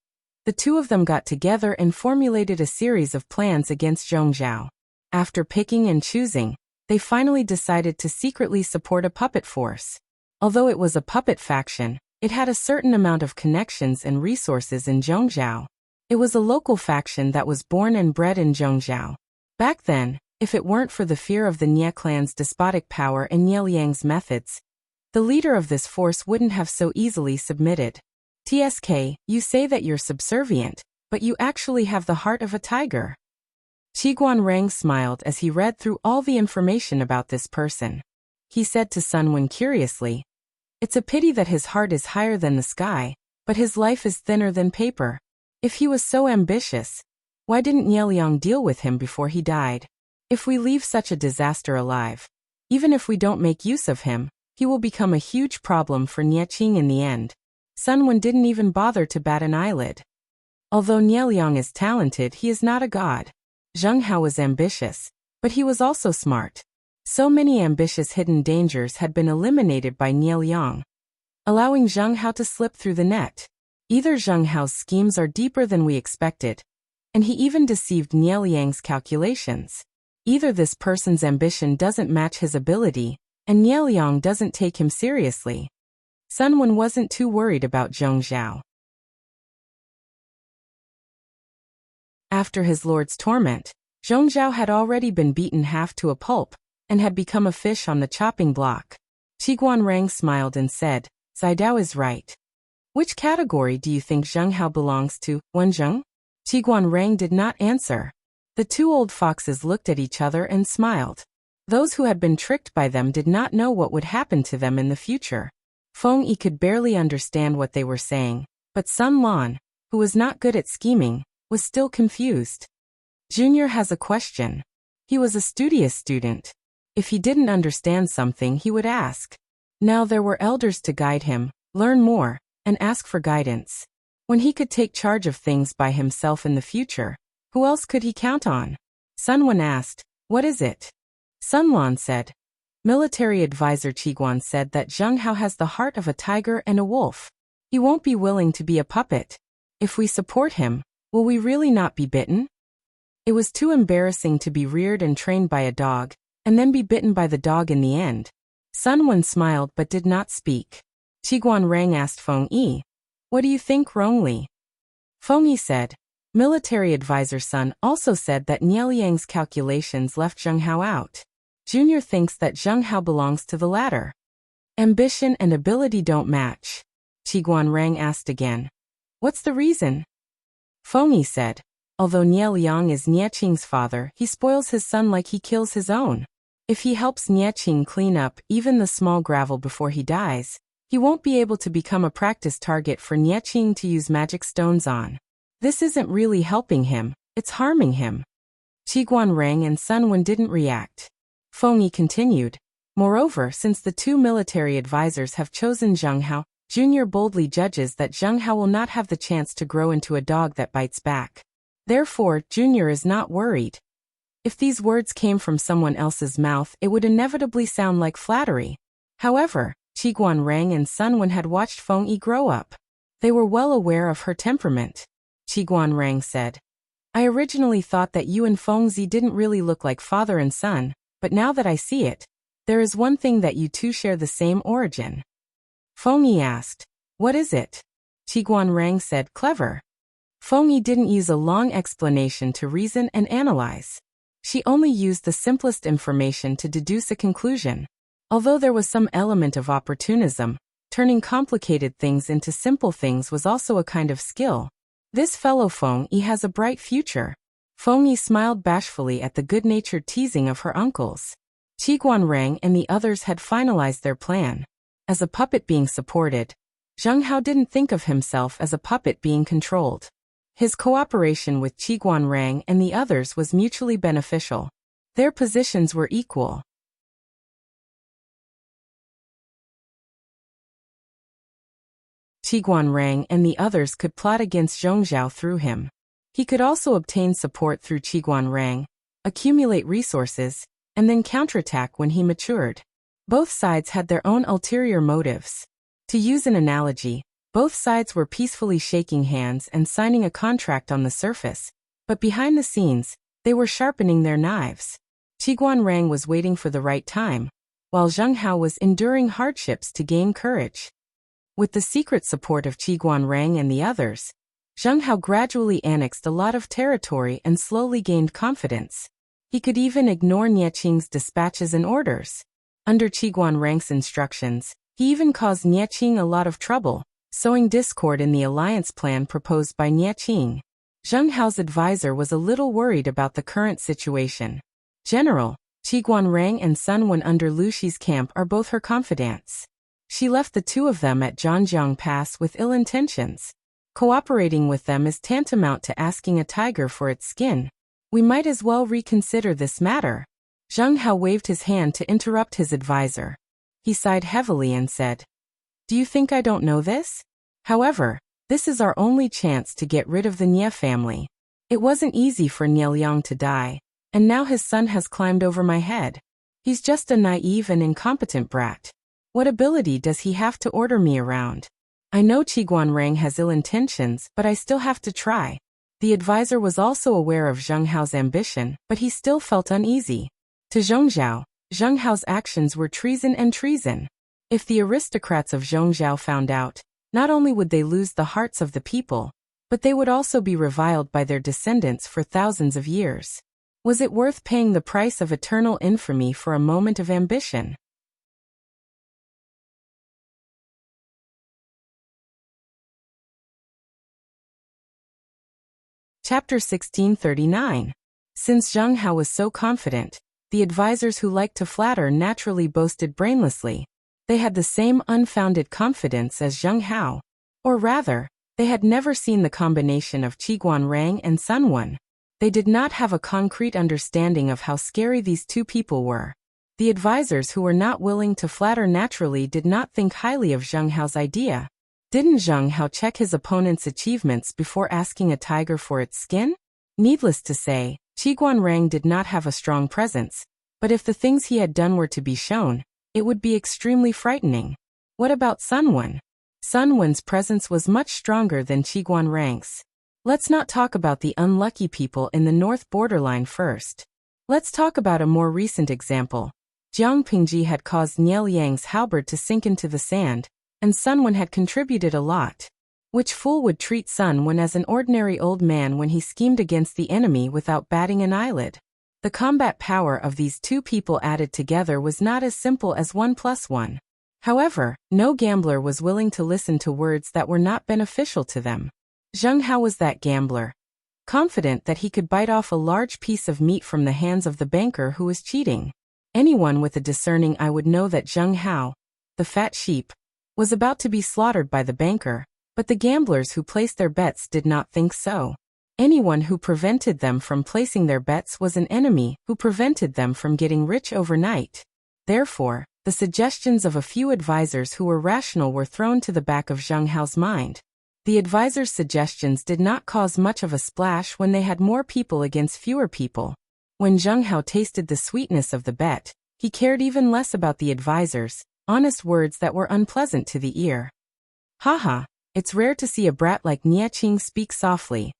the two of them got together and formulated a series of plans against Zhongzhou. After picking and choosing, they finally decided to secretly support a puppet force. Although it was a puppet faction, it had a certain amount of connections and resources in Zhongzhou. It was a local faction that was born and bred in Zhongzhou. Back then, if it weren't for the fear of the Nie clan's despotic power and Nie Liang's methods, the leader of this force wouldn't have so easily submitted. TSK, you say that you're subservient, but you actually have the heart of a tiger. Qiguan Rang smiled as he read through all the information about this person. He said to Sun Wen curiously, "It's a pity that his heart is higher than the sky, but his life is thinner than paper. If he was so ambitious, why didn't Nie Liang deal with him before he died? If we leave such a disaster alive, even if we don't make use of him, he will become a huge problem for Nieching in the end." Sun Wen didn't even bother to bat an eyelid. Although Nie Liang is talented, he is not a god. Zheng Hao was ambitious, but he was also smart. So many ambitious hidden dangers had been eliminated by Nie Liang, allowing Zheng Hao to slip through the net. Either Zheng Hao's schemes are deeper than we expected, and he even deceived Nie Liang's calculations. Either this person's ambition doesn't match his ability, and Nie Liang doesn't take him seriously. Sun Wen wasn't too worried about Zhongzhou. After his lord's torment, Zhongzhou had already been beaten half to a pulp, and had become a fish on the chopping block. Qiguan Rang smiled and said, "Zidao is right. Which category do you think Zheng Hao belongs to, Wenzheng?" Qiguan Rang did not answer. The two old foxes looked at each other and smiled. Those who had been tricked by them did not know what would happen to them in the future. Feng Yi could barely understand what they were saying, but Sun Lan, who was not good at scheming, was still confused. Junior has a question. He was a studious student. If he didn't understand something, he would ask. Now there were elders to guide him, learn more, and ask for guidance. When he could take charge of things by himself in the future, who else could he count on? Sun Wen asked, "What is it?" Sun Lan said. Military advisor Qiguan said that Zheng Hao has the heart of a tiger and a wolf. He won't be willing to be a puppet. If we support him, will we really not be bitten? It was too embarrassing to be reared and trained by a dog, and then be bitten by the dog in the end. Sun Wen smiled but did not speak. Qiguan Rang asked Feng Yi, "What do you think, Rongli?" Feng Yi said, "Military advisor Sun also said that Nieliang's calculations left Zheng Hao out. Junior thinks that Zheng Hao belongs to the latter. Ambition and ability don't match." Qiguan Rang asked again, "What's the reason?" Feng Yi said, "Although Nieliang is Nieqing's father, he spoils his son like he kills his own. If he helps Nieqing clean up even the small gravel before he dies, he won't be able to become a practice target for Nieqing to use magic stones on. This isn't really helping him, it's harming him." Qiguan Rang and Sun Wen didn't react. Feng Yi continued, "Moreover, since the two military advisors have chosen Zheng Hao, Junior boldly judges that Zheng Hao will not have the chance to grow into a dog that bites back. Therefore, Junior is not worried." If these words came from someone else's mouth, it would inevitably sound like flattery. However, Qiguan Rang and Sun Wen had watched Feng Yi grow up. They were well aware of her temperament. Qiguan Rang said, "I originally thought that you and Feng Zi didn't really look like father and son, but now that I see it, there is one thing that you two share the same origin." Feng Yi asked, "What is it?" Qiguan Rang said, "Clever." Feng Yi didn't use a long explanation to reason and analyze. She only used the simplest information to deduce a conclusion. Although there was some element of opportunism, turning complicated things into simple things was also a kind of skill. This fellow Feng Yi has a bright future. Feng Yi smiled bashfully at the good-natured teasing of her uncles. Qiguan Rang and the others had finalized their plan. As a puppet being supported, Zheng Hao didn't think of himself as a puppet being controlled. His cooperation with Qiguan Rang and the others was mutually beneficial. Their positions were equal. Qiguan Rang and the others could plot against Zhongzhao through him. He could also obtain support through Qiguan Rang, accumulate resources, and then counterattack when he matured. Both sides had their own ulterior motives. To use an analogy, both sides were peacefully shaking hands and signing a contract on the surface, but behind the scenes, they were sharpening their knives. Qiguan Rang was waiting for the right time, while Zheng Hao was enduring hardships to gain courage. With the secret support of Qiguan Rang and the others, Zheng Hao gradually annexed a lot of territory and slowly gained confidence. He could even ignore Nieqing's dispatches and orders. Under Qiguan Rang's instructions, he even caused Nieqing a lot of trouble, sowing discord in the alliance plan proposed by Nieqing. Zheng Hao's advisor was a little worried about the current situation. "General, Qiguan Rang and Sun Wen under Lu Shi's camp are both her confidants. She left the two of them at Zhanjiang Pass with ill intentions. Cooperating with them is tantamount to asking a tiger for its skin. We might as well reconsider this matter." Zheng Hao waved his hand to interrupt his advisor. He sighed heavily and said, "Do you think I don't know this? However, this is our only chance to get rid of the Nie family. It wasn't easy for Nieliang to die, and now his son has climbed over my head. He's just a naive and incompetent brat. What ability does he have to order me around? I know Qiguan Rang has ill intentions, but I still have to try." The advisor was also aware of Zheng Hao's ambition, but he still felt uneasy. To Zhongzhao, Zheng Hao's actions were treason and treason. If the aristocrats of Zhongzhao found out, not only would they lose the hearts of the people, but they would also be reviled by their descendants for thousands of years. Was it worth paying the price of eternal infamy for a moment of ambition? Chapter 1639. Since Zheng Hao was so confident, the advisors who liked to flatter naturally boasted brainlessly. They had the same unfounded confidence as Zheng Hao. Or rather, they had never seen the combination of Qiguan Rang and Sun Wen. They did not have a concrete understanding of how scary these two people were. The advisors who were not willing to flatter naturally did not think highly of Zheng Hao's idea. Didn't Zheng Hao check his opponent's achievements before asking a tiger for its skin? Needless to say, Qiguan Rang did not have a strong presence, but if the things he had done were to be shown, it would be extremely frightening. What about Sun Wen? Sun Wen's presence was much stronger than Qiguan ranks. Let's not talk about the unlucky people in the north borderline first. Let's talk about a more recent example. Jiang Pingji had caused Niel Yang's halberd to sink into the sand, and Sun Wen had contributed a lot. Which fool would treat Sun Wen as an ordinary old man when he schemed against the enemy without batting an eyelid? The combat power of these two people added together was not as simple as 1 + 1. However, no gambler was willing to listen to words that were not beneficial to them. Zheng Hao was that gambler, confident that he could bite off a large piece of meat from the hands of the banker who was cheating. Anyone with a discerning eye would know that Zheng Hao, the fat sheep, was about to be slaughtered by the banker, but the gamblers who placed their bets did not think so. Anyone who prevented them from placing their bets was an enemy who prevented them from getting rich overnight. Therefore, the suggestions of a few advisors who were rational were thrown to the back of Zheng Hao's mind. The advisors' suggestions did not cause much of a splash when they had more people against fewer people. When Zheng Hao tasted the sweetness of the bet, he cared even less about the advisors, honest words that were unpleasant to the ear. Haha, it's rare to see a brat like Nie Qing speak softly.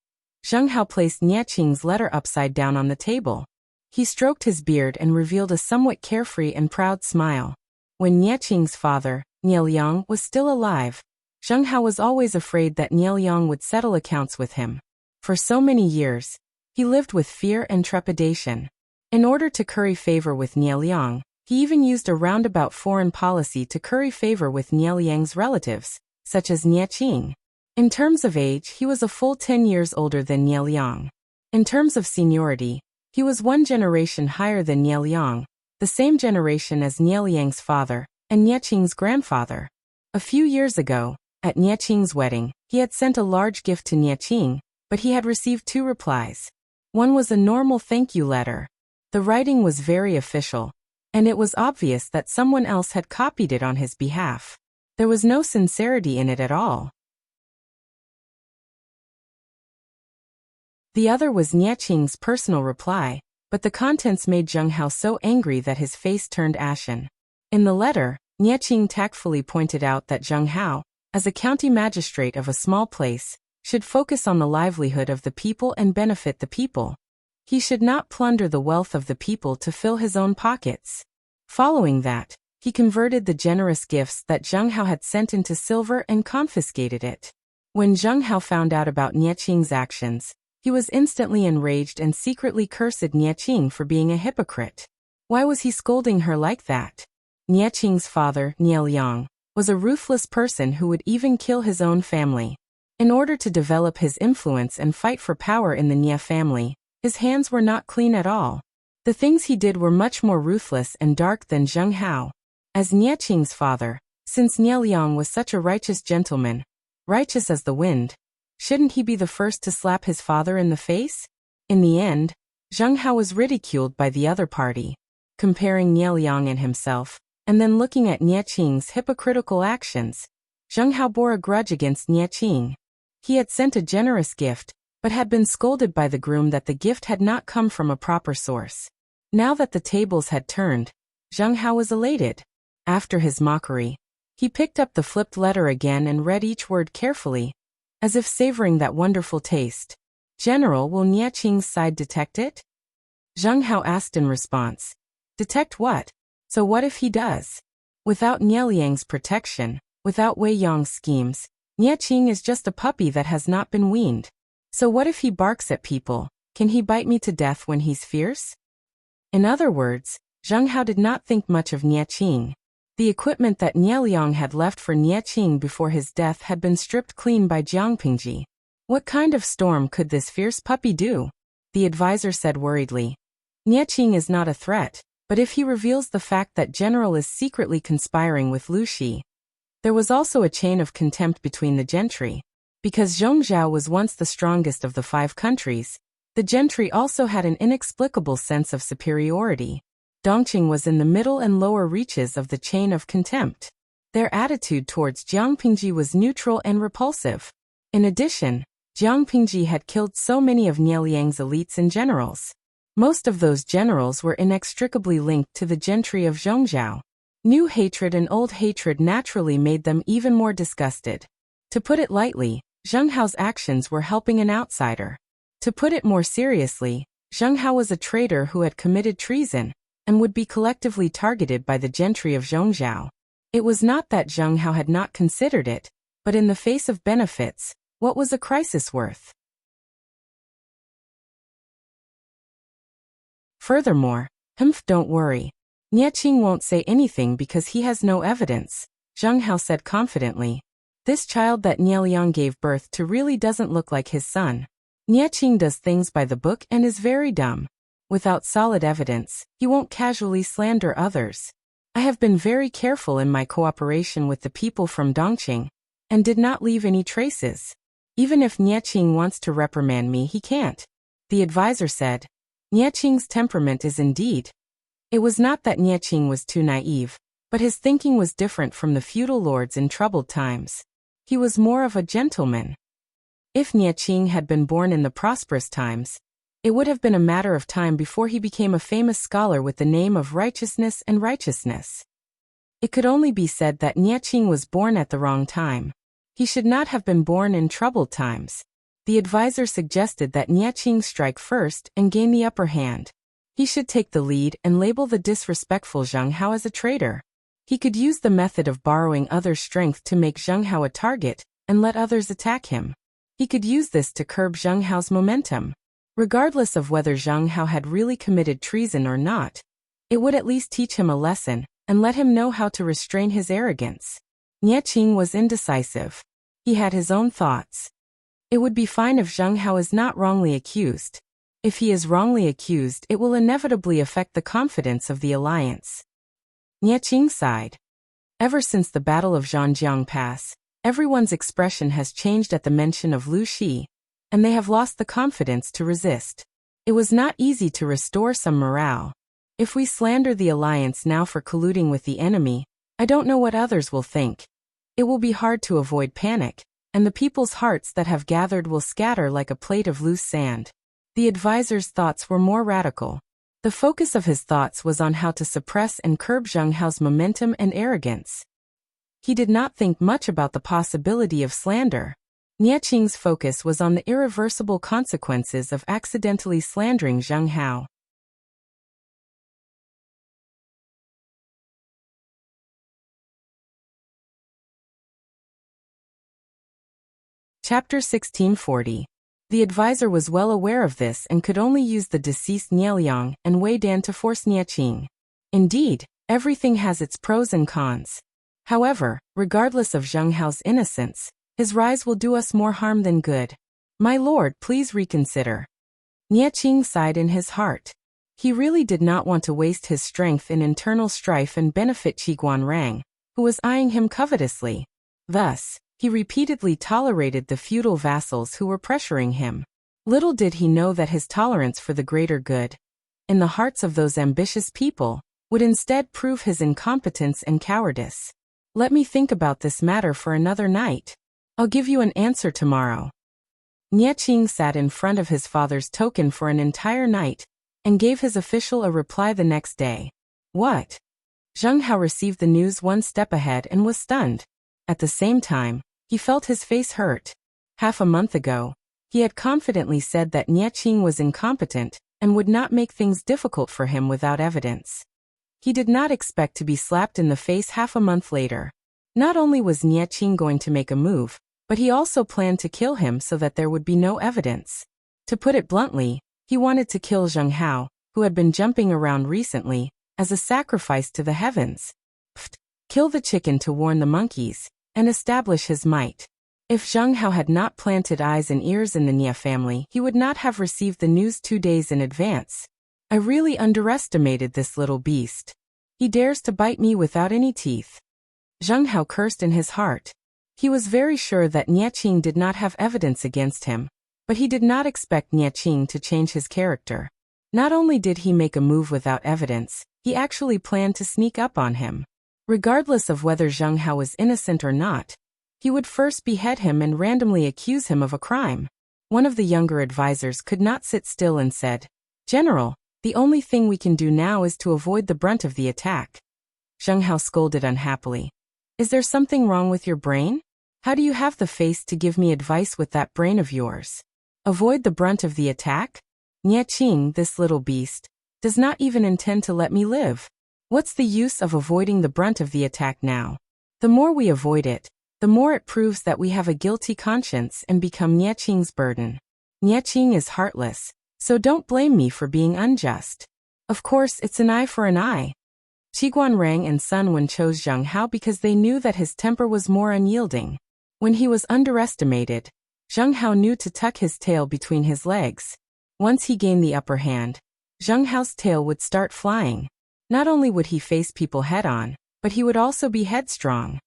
Zheng Hao placed Nie Qing's letter upside down on the table. He stroked his beard and revealed a somewhat carefree and proud smile. When Nie Qing's father, Niel Yang, was still alive, Zheng Hao was always afraid that Niel Yang would settle accounts with him. For so many years, he lived with fear and trepidation. In order to curry favor with Niel Yang, he even used a roundabout foreign policy to curry favor with Niel Yang's relatives, such as Nie Qing. In terms of age, he was a full 10 years older than Niel Yang. In terms of seniority, he was 1 generation higher than Niel Yang, the same generation as Niel Yang's father, and Nie Qing's grandfather. A few years ago, at Nie Qing's wedding, he had sent a large gift to Nie Qing, but he had received 2 replies. One was a normal thank you letter. The writing was very official, and it was obvious that someone else had copied it on his behalf. There was no sincerity in it at all. The other was Nie Qing's personal reply, but the contents made Zheng Hao so angry that his face turned ashen. In the letter, Nie Qing tactfully pointed out that Zheng Hao, as a county magistrate of a small place, should focus on the livelihood of the people and benefit the people. He should not plunder the wealth of the people to fill his own pockets. Following that, he converted the generous gifts that Zheng Hao had sent into silver and confiscated it. When Zheng Hao found out about Nie Qing's actions, he was instantly enraged and secretly cursed Nie Qing for being a hypocrite. Why was he scolding her like that? Nie Qing's father, Niel Yang, was a ruthless person who would even kill his own family. In order to develop his influence and fight for power in the Nie family, his hands were not clean at all. The things he did were much more ruthless and dark than Zheng Hao. As Nie Qing's father, since Niel Yang was such a righteous gentleman, righteous as the wind, shouldn't he be the first to slap his father in the face? In the end, Zheng Hao was ridiculed by the other party. Comparing Niel Yang and himself, and then looking at Nie Qing's hypocritical actions, Zheng Hao bore a grudge against Nie Qing. He had sent a generous gift, but had been scolded by the groom that the gift had not come from a proper source. Now that the tables had turned, Zheng Hao was elated. After his mockery, he picked up the flipped letter again and read each word carefully, as if savoring that wonderful taste. General, will Nie Qing's side detect it? Zheng Hao asked in response. Detect what? So what if he does? Without Niel Yang's protection, without Wei Yang's schemes, Nie Qing is just a puppy that has not been weaned. So what if he barks at people? Can he bite me to death when he's fierce? In other words, Zheng Hao did not think much of Nie Qing. The equipment that Niel Yang had left for Nie Qing before his death had been stripped clean by Jiang Pingji. What kind of storm could this fierce puppy do? The advisor said worriedly. Nie Qing is not a threat, but if he reveals the fact that General is secretly conspiring with Lu Shi. There was also a chain of contempt between the gentry. Because Zhongzhou was once the strongest of the 5 countries, the gentry also had an inexplicable sense of superiority. Dongqing was in the middle and lower reaches of the chain of contempt. Their attitude towards Jiang Pingji was neutral and repulsive. In addition, Jiang Pingji had killed so many of Niel Yang's elites and generals. Most of those generals were inextricably linked to the gentry of Zhongzhou. New hatred and old hatred naturally made them even more disgusted. To put it lightly, Zheng Hao's actions were helping an outsider. To put it more seriously, Zheng Hao was a traitor who had committed treason, and would be collectively targeted by the gentry of Zhongzhou. It was not that Zheng Hao had not considered it, but in the face of benefits, what was a crisis worth? Furthermore, don't worry. Nie Qing won't say anything because he has no evidence, Zheng Hao said confidently. This child that Nie Liang gave birth to really doesn't look like his son. Nie Qing does things by the book and is very dumb. Without solid evidence, he won't casually slander others. I have been very careful in my cooperation with the people from Dongqing, and did not leave any traces. Even if Nie Qing wants to reprimand me, he can't. The advisor said. Nie Qing's temperament is indeed. It was not that Nie Qing was too naive, but his thinking was different from the feudal lords in troubled times. He was more of a gentleman. If Nie Qing had been born in the prosperous times, it would have been a matter of time before he became a famous scholar with the name of righteousness and righteousness. It could only be said that Nie Qing was born at the wrong time. He should not have been born in troubled times. The advisor suggested that Nie Qing strike first and gain the upper hand. He should take the lead and label the disrespectful Zheng Hao as a traitor. He could use the method of borrowing others' strength to make Zheng Hao a target and let others attack him. He could use this to curb Zheng Hao's momentum. Regardless of whether Zheng Hao had really committed treason or not, it would at least teach him a lesson and let him know how to restrain his arrogance. Nie Qing was indecisive. He had his own thoughts. It would be fine if Zheng Hao is not wrongly accused. If he is wrongly accused, it will inevitably affect the confidence of the alliance. Nie Qing sighed. Ever since the Battle of Zhanjiang Pass, everyone's expression has changed at the mention of Lu Shi, and they have lost the confidence to resist. It was not easy to restore some morale. If we slander the alliance now for colluding with the enemy, I don't know what others will think. It will be hard to avoid panic, and the people's hearts that have gathered will scatter like a plate of loose sand. The advisor's thoughts were more radical. The focus of his thoughts was on how to suppress and curb Zheng Hao's momentum and arrogance. He did not think much about the possibility of slander. Nie Qing's focus was on the irreversible consequences of accidentally slandering Zheng Hao. Chapter 1640. The advisor was well aware of this and could only use the deceased Nie Liang and Wei Dan to force Nie Qing. Indeed, everything has its pros and cons. However, regardless of Zheng Hao's innocence, his rise will do us more harm than good. My lord, please reconsider. Nie Qing sighed in his heart. He really did not want to waste his strength in internal strife and benefit Qi Guanrang, who was eyeing him covetously. Thus, he repeatedly tolerated the feudal vassals who were pressuring him. Little did he know that his tolerance for the greater good, in the hearts of those ambitious people, would instead prove his incompetence and cowardice. Let me think about this matter for another night. I'll give you an answer tomorrow. Nie Qing sat in front of his father's token for an entire night, and gave his official a reply the next day. What? Zheng Hao received the news one step ahead and was stunned. At the same time, he felt his face hurt. Half a month ago, he had confidently said that Nie Qing was incompetent and would not make things difficult for him without evidence. He did not expect to be slapped in the face half a month later. Not only was Nie Qing going to make a move, but he also planned to kill him so that there would be no evidence. To put it bluntly, he wanted to kill Zheng Hao, who had been jumping around recently, as a sacrifice to the heavens. Kill the chicken to warn the monkeys, and establish his might. If Zheng Hao had not planted eyes and ears in the Nie family, he would not have received the news 2 days in advance. I really underestimated this little beast. He dares to bite me without any teeth. Zheng Hao cursed in his heart. He was very sure that Nie Qing did not have evidence against him, but he did not expect Nie Qing to change his character. Not only did he make a move without evidence, he actually planned to sneak up on him. Regardless of whether Zheng Hao was innocent or not, he would first behead him and randomly accuse him of a crime. One of the younger advisors could not sit still and said, "General, the only thing we can do now is to avoid the brunt of the attack." Zheng Hao scolded unhappily. Is there something wrong with your brain? How do you have the face to give me advice with that brain of yours? Avoid the brunt of the attack? Nie Qing, this little beast, does not even intend to let me live. What's the use of avoiding the brunt of the attack now? The more we avoid it, the more it proves that we have a guilty conscience and become Nie Qing's burden. Nie Qing is heartless, so don't blame me for being unjust. Of course, it's an eye for an eye. Qiguan Rang and Sun Wen chose Zheng Hao because they knew that his temper was more unyielding. When he was underestimated, Zheng Hao knew to tuck his tail between his legs. Once he gained the upper hand, Zheng Hao's tail would start flying. Not only would he face people head-on, but he would also be headstrong.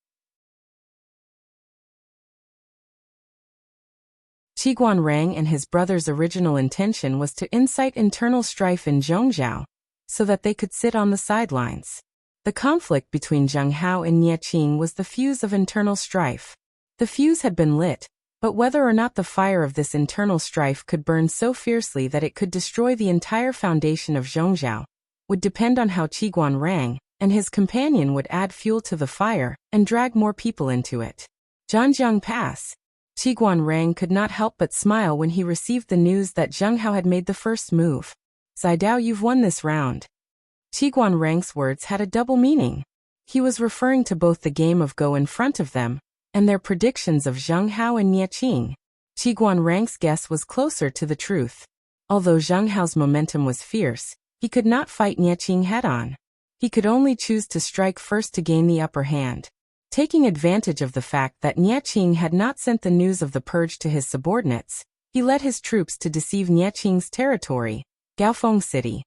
Qiguan Rang and his brother's original intention was to incite internal strife in Zhongzhou, so that they could sit on the sidelines. The conflict between Zheng Hao and Nie Qing was the fuse of internal strife. The fuse had been lit, but whether or not the fire of this internal strife could burn so fiercely that it could destroy the entire foundation of Zhongzhou would depend on how Qiguan Rang and his companion would add fuel to the fire and drag more people into it. Zhanjiang Pass. Qiguan Rang could not help but smile when he received the news that Zheng Hao had made the first move. Zidao, you've won this round. Qiguan Rang's words had a double meaning. He was referring to both the game of Go in front of them and their predictions of Zheng Hao and Nie Qing. Qiguan Rang's guess was closer to the truth. Although Zheng Hao's momentum was fierce, he could not fight Nie Qing head-on. He could only choose to strike first to gain the upper hand. Taking advantage of the fact that Nie Qing had not sent the news of the purge to his subordinates, he led his troops to deceive Nie Qing's territory, Gaofeng City.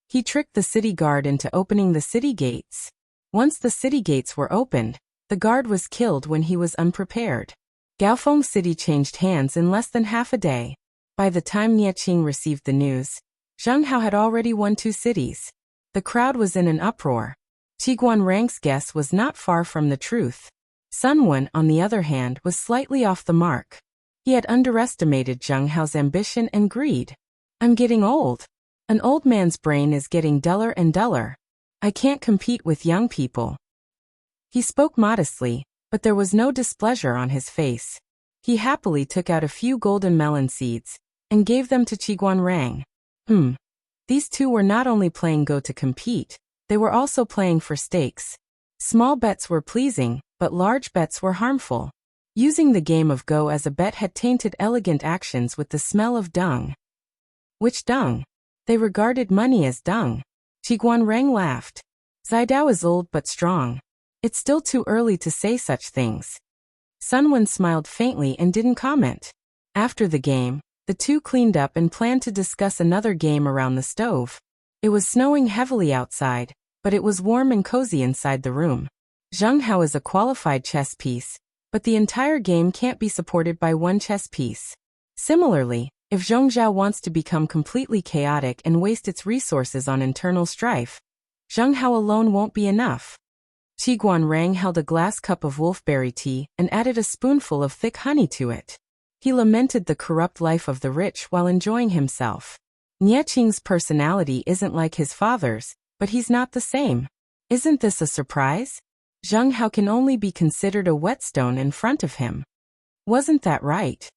He tricked the city guard into opening the city gates. Once the city gates were opened, the guard was killed when he was unprepared. Gaofeng City changed hands in less than half a day. By the time Nie Qing received the news, Zheng Hao had already won 2 cities. The crowd was in an uproar. Qiguan Rang's guess was not far from the truth. Sun Wen, on the other hand, was slightly off the mark. He had underestimated Zheng Hao's ambition and greed. I'm getting old. An old man's brain is getting duller and duller. I can't compete with young people. He spoke modestly, but there was no displeasure on his face. He happily took out a few golden melon seeds and gave them to Qiguan Rang. These two were not only playing Go to compete, they were also playing for stakes. Small bets were pleasing, but large bets were harmful. Using the game of Go as a bet had tainted elegant actions with the smell of dung. Which dung? They regarded money as dung. Qiguan Rang laughed. Zidao is old but strong. It's still too early to say such things. Sun Wen smiled faintly and didn't comment. After the game, the two cleaned up and planned to discuss another game around the stove. It was snowing heavily outside, but it was warm and cozy inside the room. Zheng Hao is a qualified chess piece, but the entire game can't be supported by one chess piece. Similarly, if Zhongzhou wants to become completely chaotic and waste its resources on internal strife, Zheng Hao alone won't be enough. Qiguan Rang held a glass cup of wolfberry tea and added a spoonful of thick honey to it. He lamented the corrupt life of the rich while enjoying himself. Nie Qing's personality isn't like his father's, but he's not the same. Isn't this a surprise? Zheng Hao can only be considered a whetstone in front of him. Wasn't that right?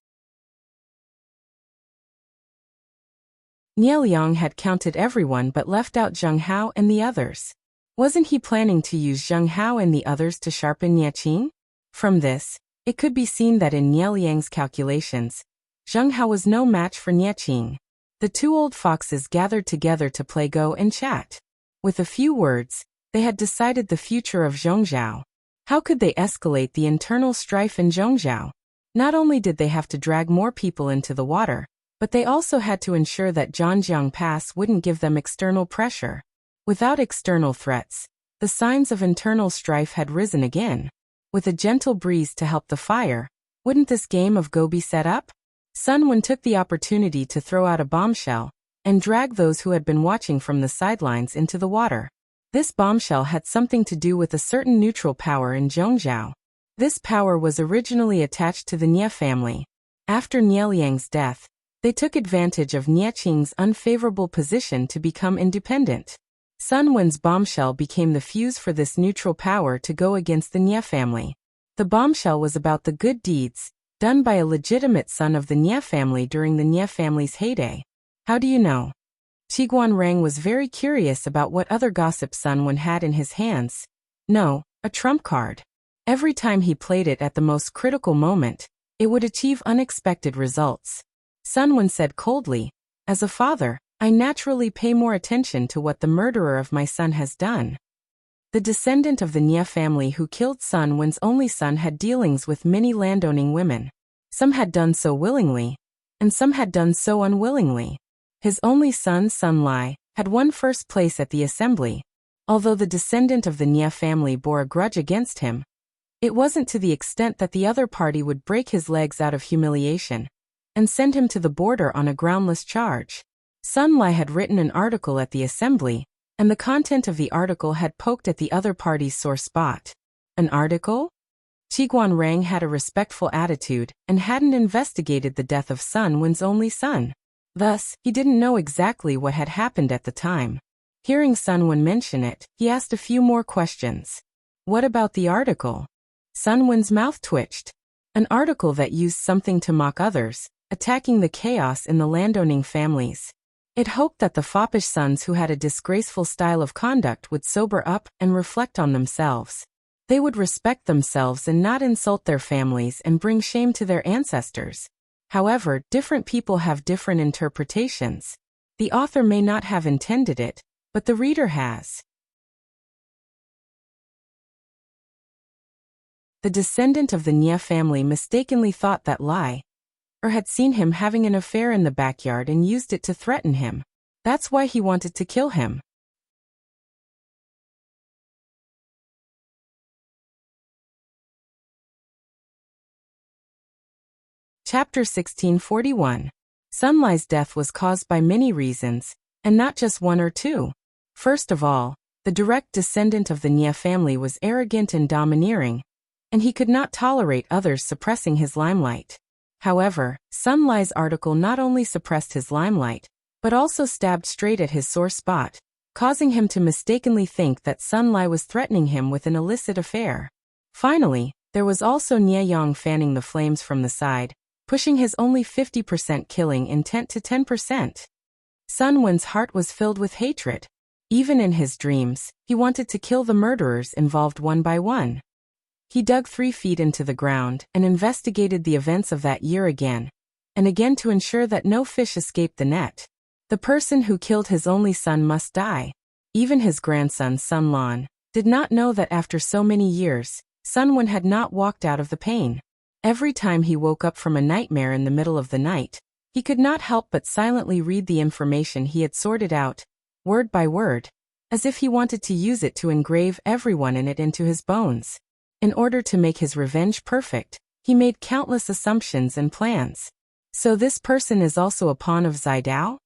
Nie Liang had counted everyone but left out Zheng Hao and the others. Wasn't he planning to use Zheng Hao and the others to sharpen Nie Qing? From this, it could be seen that in Nie Liang's calculations, Zheng Hao was no match for Nie Qing. The two old foxes gathered together to play Go and chat. With a few words, they had decided the future of Zhongzhou. How could they escalate the internal strife in Zhongzhou? Not only did they have to drag more people into the water, but they also had to ensure that Zhanjiang Pass wouldn't give them external pressure. Without external threats, the signs of internal strife had risen again. With a gentle breeze to help the fire, wouldn't this game of Go be set up? Sun Wen took the opportunity to throw out a bombshell and drag those who had been watching from the sidelines into the water. This bombshell had something to do with a certain neutral power in Zhongzhou. This power was originally attached to the Nie family. After Nie Liang's death, they took advantage of Nie Qing's unfavorable position to become independent. Sun Wen's bombshell became the fuse for this neutral power to go against the Nie family. The bombshell was about the good deeds done by a legitimate son of the Nie family during the Nie family's heyday. How do you know? Qiguan Rang was very curious about what other gossip Sun Wen had in his hands. No, a trump card. Every time he played it at the most critical moment, it would achieve unexpected results. Sun Wen said coldly, "As a father, I naturally pay more attention to what the murderer of my son has done." The descendant of the Nie family who killed Sun Wen's only son had dealings with many landowning women. Some had done so willingly, and some had done so unwillingly. His only son, Sun Lai, had won first place at the assembly. Although the descendant of the Nie family bore a grudge against him, it wasn't to the extent that the other party would break his legs out of humiliation and send him to the border on a groundless charge. Sun Lai had written an article at the assembly, and the content of the article had poked at the other party's sore spot. An article? Qiguan Rang had a respectful attitude and hadn't investigated the death of Sun Wen's only son. Thus, he didn't know exactly what had happened at the time. Hearing Sun Wen mention it, he asked a few more questions. What about the article? Sun Wen's mouth twitched. An article that used something to mock others, attacking the chaos in the landowning families. It hoped that the foppish sons who had a disgraceful style of conduct would sober up and reflect on themselves. They would respect themselves and not insult their families and bring shame to their ancestors. However, different people have different interpretations. The author may not have intended it, but the reader has. The descendant of the Nie family mistakenly thought that Lai had seen him having an affair in the backyard and used it to threaten him. That's why he wanted to kill him. Chapter 1641. Sun Lai's death was caused by many reasons, and not just one or two. First of all, the direct descendant of the Nie family was arrogant and domineering, and he could not tolerate others suppressing his limelight. However, Sun Lai's article not only suppressed his limelight, but also stabbed straight at his sore spot, causing him to mistakenly think that Sun Lai was threatening him with an illicit affair. Finally, there was also Nie Yang fanning the flames from the side, pushing his only 50% killing intent to 10%. Sun Wen's heart was filled with hatred. Even in his dreams, he wanted to kill the murderers involved one by one. He dug 3 feet into the ground and investigated the events of that year again and again to ensure that no fish escaped the net. The person who killed his only son must die. Even his grandson Sun Lan did not know that after so many years, Sun Wen had not walked out of the pain. Every time he woke up from a nightmare in the middle of the night, he could not help but silently read the information he had sorted out, word by word, as if he wanted to use it to engrave everyone in it into his bones. In order to make his revenge perfect, he made countless assumptions and plans. So this person is also a pawn of Zidao?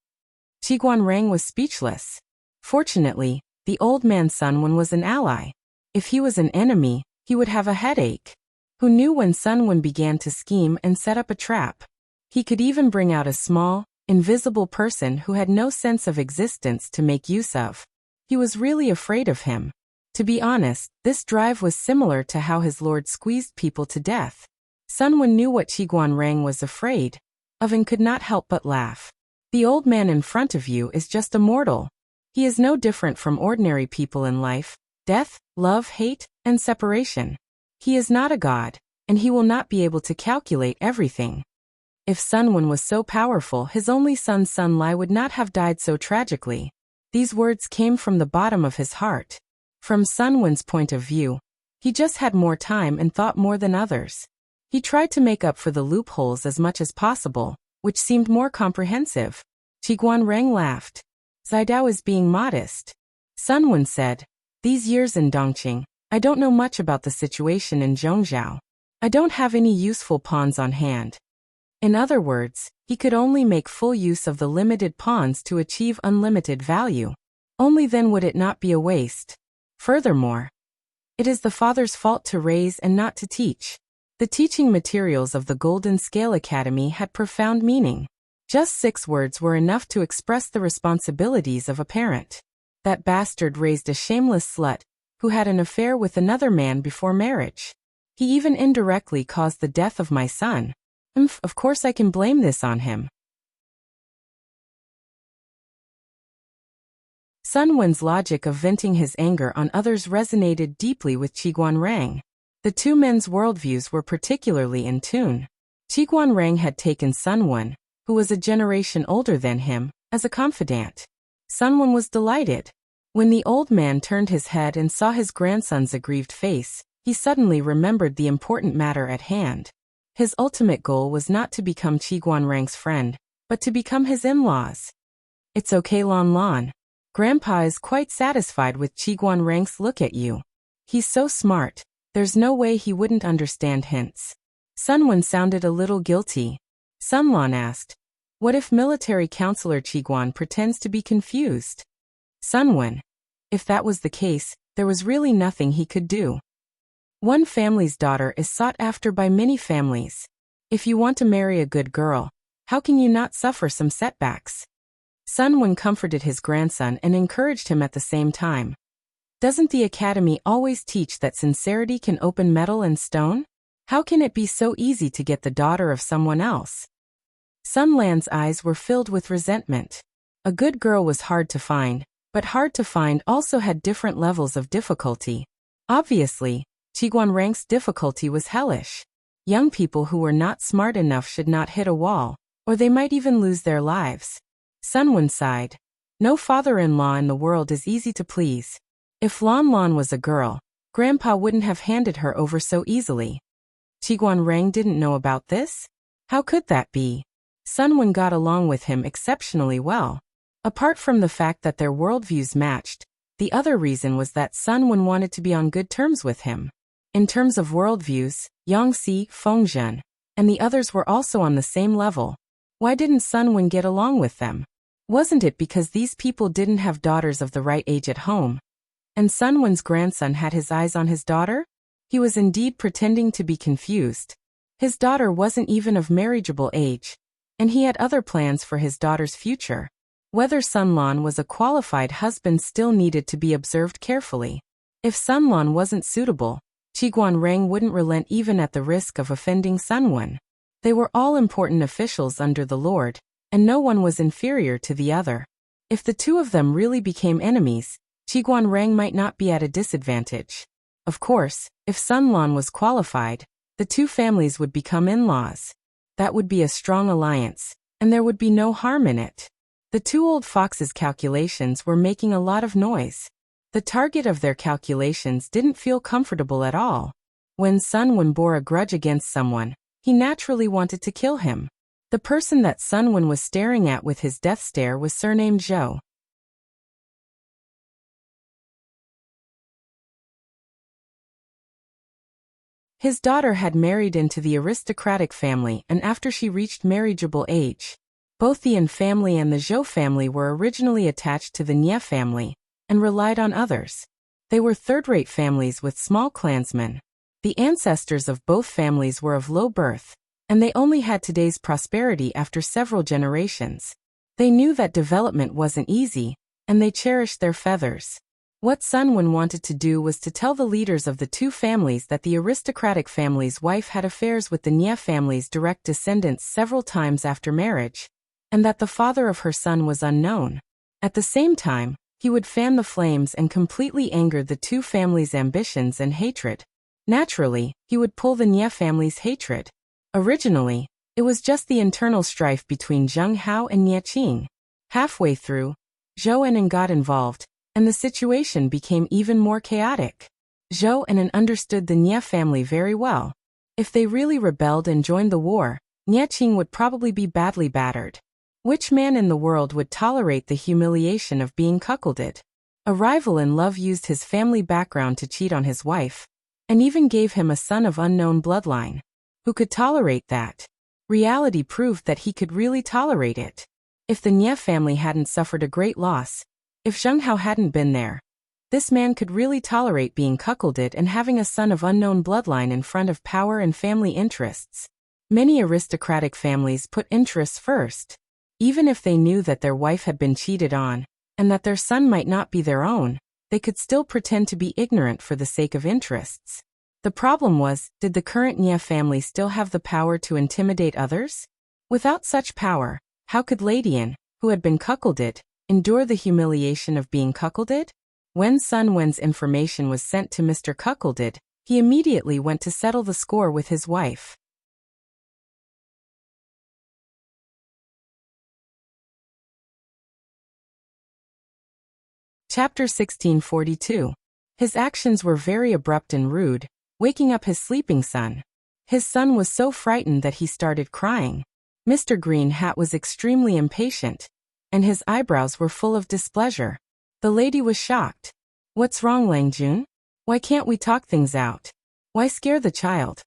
Qiguan Rang was speechless. Fortunately, the old man Sun Wen was an ally. If he was an enemy, he would have a headache. Who knew when Sun Wen began to scheme and set up a trap? He could even bring out a small, invisible person who had no sense of existence to make use of. He was really afraid of him. To be honest, this drive was similar to how his lord squeezed people to death. Sun Wen knew what Qiguan Rang was afraid of and could not help but laugh. The old man in front of you is just a mortal. He is no different from ordinary people in life, death, love, hate, and separation. He is not a god, and he will not be able to calculate everything. If Sun Wen was so powerful, his only son Sun Lai would not have died so tragically. These words came from the bottom of his heart. From Sun Wen's point of view, he just had more time and thought more than others. He tried to make up for the loopholes as much as possible, which seemed more comprehensive. Qiguan Rang laughed. Zidao is being modest. Sun Wen said, "These years in Dongqing, I don't know much about the situation in Zhongzhou. I don't have any useful pawns on hand." In other words, he could only make full use of the limited pawns to achieve unlimited value. Only then would it not be a waste. Furthermore, it is the father's fault to raise and not to teach. The teaching materials of the Golden Scale Academy had profound meaning. Just 6 words were enough to express the responsibilities of a parent. That bastard raised a shameless slut, who had an affair with another man before marriage. He even indirectly caused the death of my son. Of course I can blame this on him. Sun Wen's logic of venting his anger on others resonated deeply with Qiguan Rang. The two men's worldviews were particularly in tune. Qiguan Rang had taken Sun Wen, who was a generation older than him, as a confidant. Sun Wen was delighted. When the old man turned his head and saw his grandson's aggrieved face, he suddenly remembered the important matter at hand. His ultimate goal was not to become Qiguan Rang's friend, but to become his in-laws. It's okay, Lon Lon. Grandpa is quite satisfied with Qiguan Rang's look at you. He's so smart, there's no way he wouldn't understand hints. Sun Wen sounded a little guilty. Sun Lon asked, what if military counselor Qiguan pretends to be confused? Sun Wen, if that was the case, there was really nothing he could do. One family's daughter is sought after by many families. If you want to marry a good girl, how can you not suffer some setbacks? Sun Wen comforted his grandson and encouraged him at the same time. Doesn't the academy always teach that sincerity can open metal and stone? How can it be so easy to get the daughter of someone else? Sun Lan's eyes were filled with resentment. A good girl was hard to find, but hard to find also had different levels of difficulty. Obviously, Qiguan Rang's difficulty was hellish. Young people who were not smart enough should not hit a wall, or they might even lose their lives. Sun Wen sighed. No father-in-law in the world is easy to please. If Lon Lon was a girl, Grandpa wouldn't have handed her over so easily. Qiguan Rang didn't know about this? How could that be? Sun Wen got along with him exceptionally well. Apart from the fact that their worldviews matched, the other reason was that Sun Wen wanted to be on good terms with him. In terms of worldviews, Yangxi, Fengzhen, and the others were also on the same level. Why didn't Sun Wen get along with them? Wasn't it because these people didn't have daughters of the right age at home? And Sun Wen's grandson had his eyes on his daughter? He was indeed pretending to be confused. His daughter wasn't even of marriageable age, and he had other plans for his daughter's future. Whether Sun Lon was a qualified husband still needed to be observed carefully. If Sun Lon wasn't suitable, Qiguan Rang wouldn't relent even at the risk of offending Sun Wen. They were all important officials under the Lord, and no one was inferior to the other. If the two of them really became enemies, Qiguan Rang might not be at a disadvantage. Of course, if Sun Lon was qualified, the two families would become in-laws. That would be a strong alliance, and there would be no harm in it. The two old foxes' calculations were making a lot of noise. The target of their calculations didn't feel comfortable at all. When Sun Wen bore a grudge against someone, he naturally wanted to kill him. The person that Sun Wen was staring at with his death stare was surnamed Zhou. His daughter had married into the aristocratic family, and after she reached marriageable age, both the Yin family and the Zhou family were originally attached to the Nie family, and relied on others. They were third-rate families with small clansmen. The ancestors of both families were of low birth, and they only had today's prosperity after several generations. They knew that development wasn't easy, and they cherished their feathers. What Sun Wen wanted to do was to tell the leaders of the two families that the aristocratic family's wife had affairs with the Nie family's direct descendants several times after marriage, and that the father of her son was unknown. At the same time, he would fan the flames and completely anger the two families' ambitions and hatred. Naturally, he would pull the Nie family's hatred. Originally, it was just the internal strife between Zheng Hao and Nie Qing. Halfway through, Zhou Enan got involved, and the situation became even more chaotic. Zhou Enan understood the Nie family very well. If they really rebelled and joined the war, Nie Qing would probably be badly battered. Which man in the world would tolerate the humiliation of being cuckolded? A rival in love used his family background to cheat on his wife, and even gave him a son of unknown bloodline. Who could tolerate that? Reality proved that he could really tolerate it. If the Nie family hadn't suffered a great loss, if Zheng Hao hadn't been there, this man could really tolerate being cuckolded and having a son of unknown bloodline in front of power and family interests. Many aristocratic families put interests first. Even if they knew that their wife had been cheated on, and that their son might not be their own, they could still pretend to be ignorant for the sake of interests. The problem was, did the current Nia family still have the power to intimidate others? Without such power, how could Lady An, who had been cuckolded, endure the humiliation of being cuckolded? When Sun Wen's information was sent to Mr. Cuckolded, he immediately went to settle the score with his wife. Chapter 1642. His actions were very abrupt and rude, waking up his sleeping son. His son was so frightened that he started crying. Mr. Green Hat was extremely impatient, and his eyebrows were full of displeasure. The lady was shocked. What's wrong, Lang Jun? Why can't we talk things out? Why scare the child?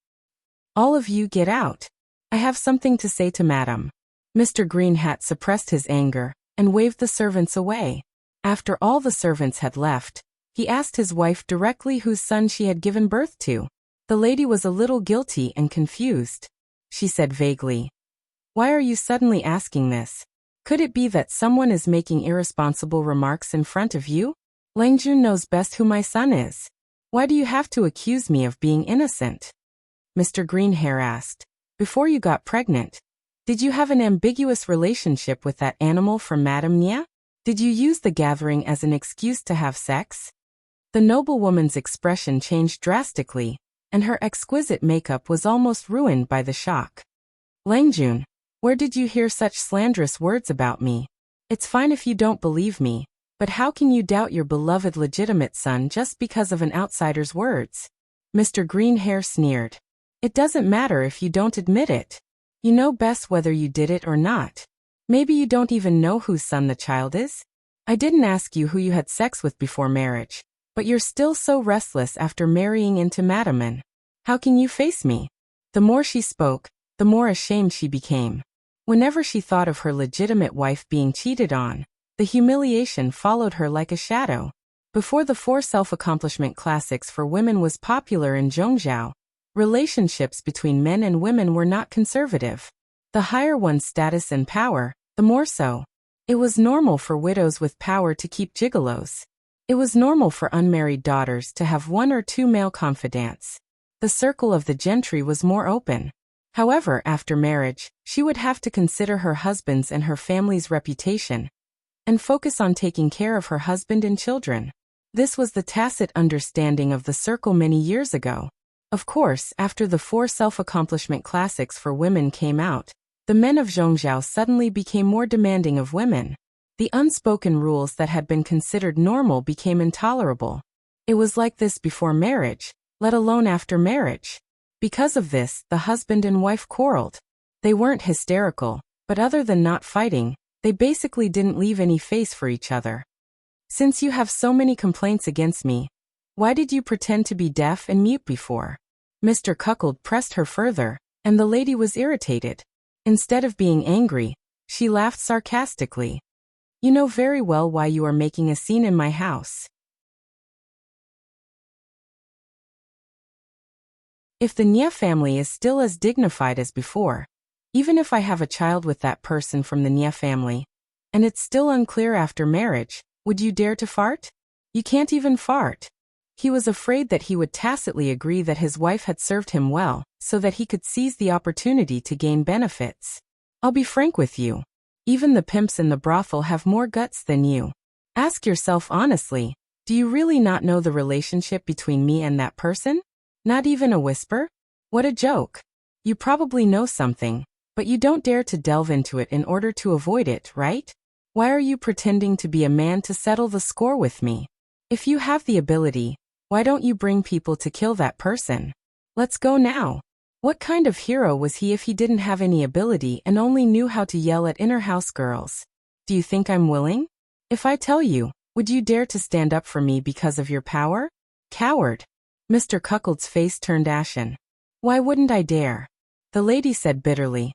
All of you get out. I have something to say to Madam. Mr. Green Hat suppressed his anger and waved the servants away. After all the servants had left, he asked his wife directly whose son she had given birth to. The lady was a little guilty and confused. She said vaguely, "Why are you suddenly asking this? Could it be that someone is making irresponsible remarks in front of you? Lang Jun knows best who my son is. Why do you have to accuse me of being innocent?" Mr. Greenhair asked, "Before you got pregnant, did you have an ambiguous relationship with that animal from Madame Nia? Did you use the gathering as an excuse to have sex?" The noblewoman's expression changed drastically, and her exquisite makeup was almost ruined by the shock. "Lang Jun, where did you hear such slanderous words about me? It's fine if you don't believe me, but how can you doubt your beloved legitimate son just because of an outsider's words?" Mr. Greenhair sneered. "It doesn't matter if you don't admit it. You know best whether you did it or not. Maybe you don't even know whose son the child is? I didn't ask you who you had sex with before marriage, but you're still so restless after marrying into Madame An. How can you face me?" The more she spoke, the more ashamed she became. Whenever she thought of her legitimate wife being cheated on, the humiliation followed her like a shadow. Before the 4 self-accomplishment classics for women was popular in Zhongzhou, relationships between men and women were not conservative. The higher one's status and power, the more so. It was normal for widows with power to keep gigolos. It was normal for unmarried daughters to have 1 or 2 male confidants. The circle of the gentry was more open. However, after marriage, she would have to consider her husband's and her family's reputation, and focus on taking care of her husband and children. This was the tacit understanding of the circle many years ago. Of course, after the 4 self-accomplishment classics for women came out, the men of Zhongzhou suddenly became more demanding of women. The unspoken rules that had been considered normal became intolerable. It was like this before marriage, let alone after marriage. Because of this, the husband and wife quarreled. They weren't hysterical, but other than not fighting, they basically didn't leave any face for each other. "Since you have so many complaints against me, why did you pretend to be deaf and mute before?" Mr. Cuckold pressed her further, and the lady was irritated. Instead of being angry, she laughed sarcastically. "You know very well why you are making a scene in my house. If the Nia family is still as dignified as before, even if I have a child with that person from the Nia family, and it's still unclear after marriage, would you dare to fart? You can't even fart." He was afraid that he would tacitly agree that his wife had served him well, so that he could seize the opportunity to gain benefits. "I'll be frank with you. Even the pimps in the brothel have more guts than you. Ask yourself honestly, do you really not know the relationship between me and that person? Not even a whisper? What a joke. You probably know something, but you don't dare to delve into it in order to avoid it, right? Why are you pretending to be a man to settle the score with me? If you have the ability, why don't you bring people to kill that person? Let's go now." What kind of hero was he if he didn't have any ability and only knew how to yell at inner house girls? "Do you think I'm willing? If I tell you, would you dare to stand up for me because of your power? Coward." Mr. Cuckold's face turned ashen. "Why wouldn't I dare?" The lady said bitterly.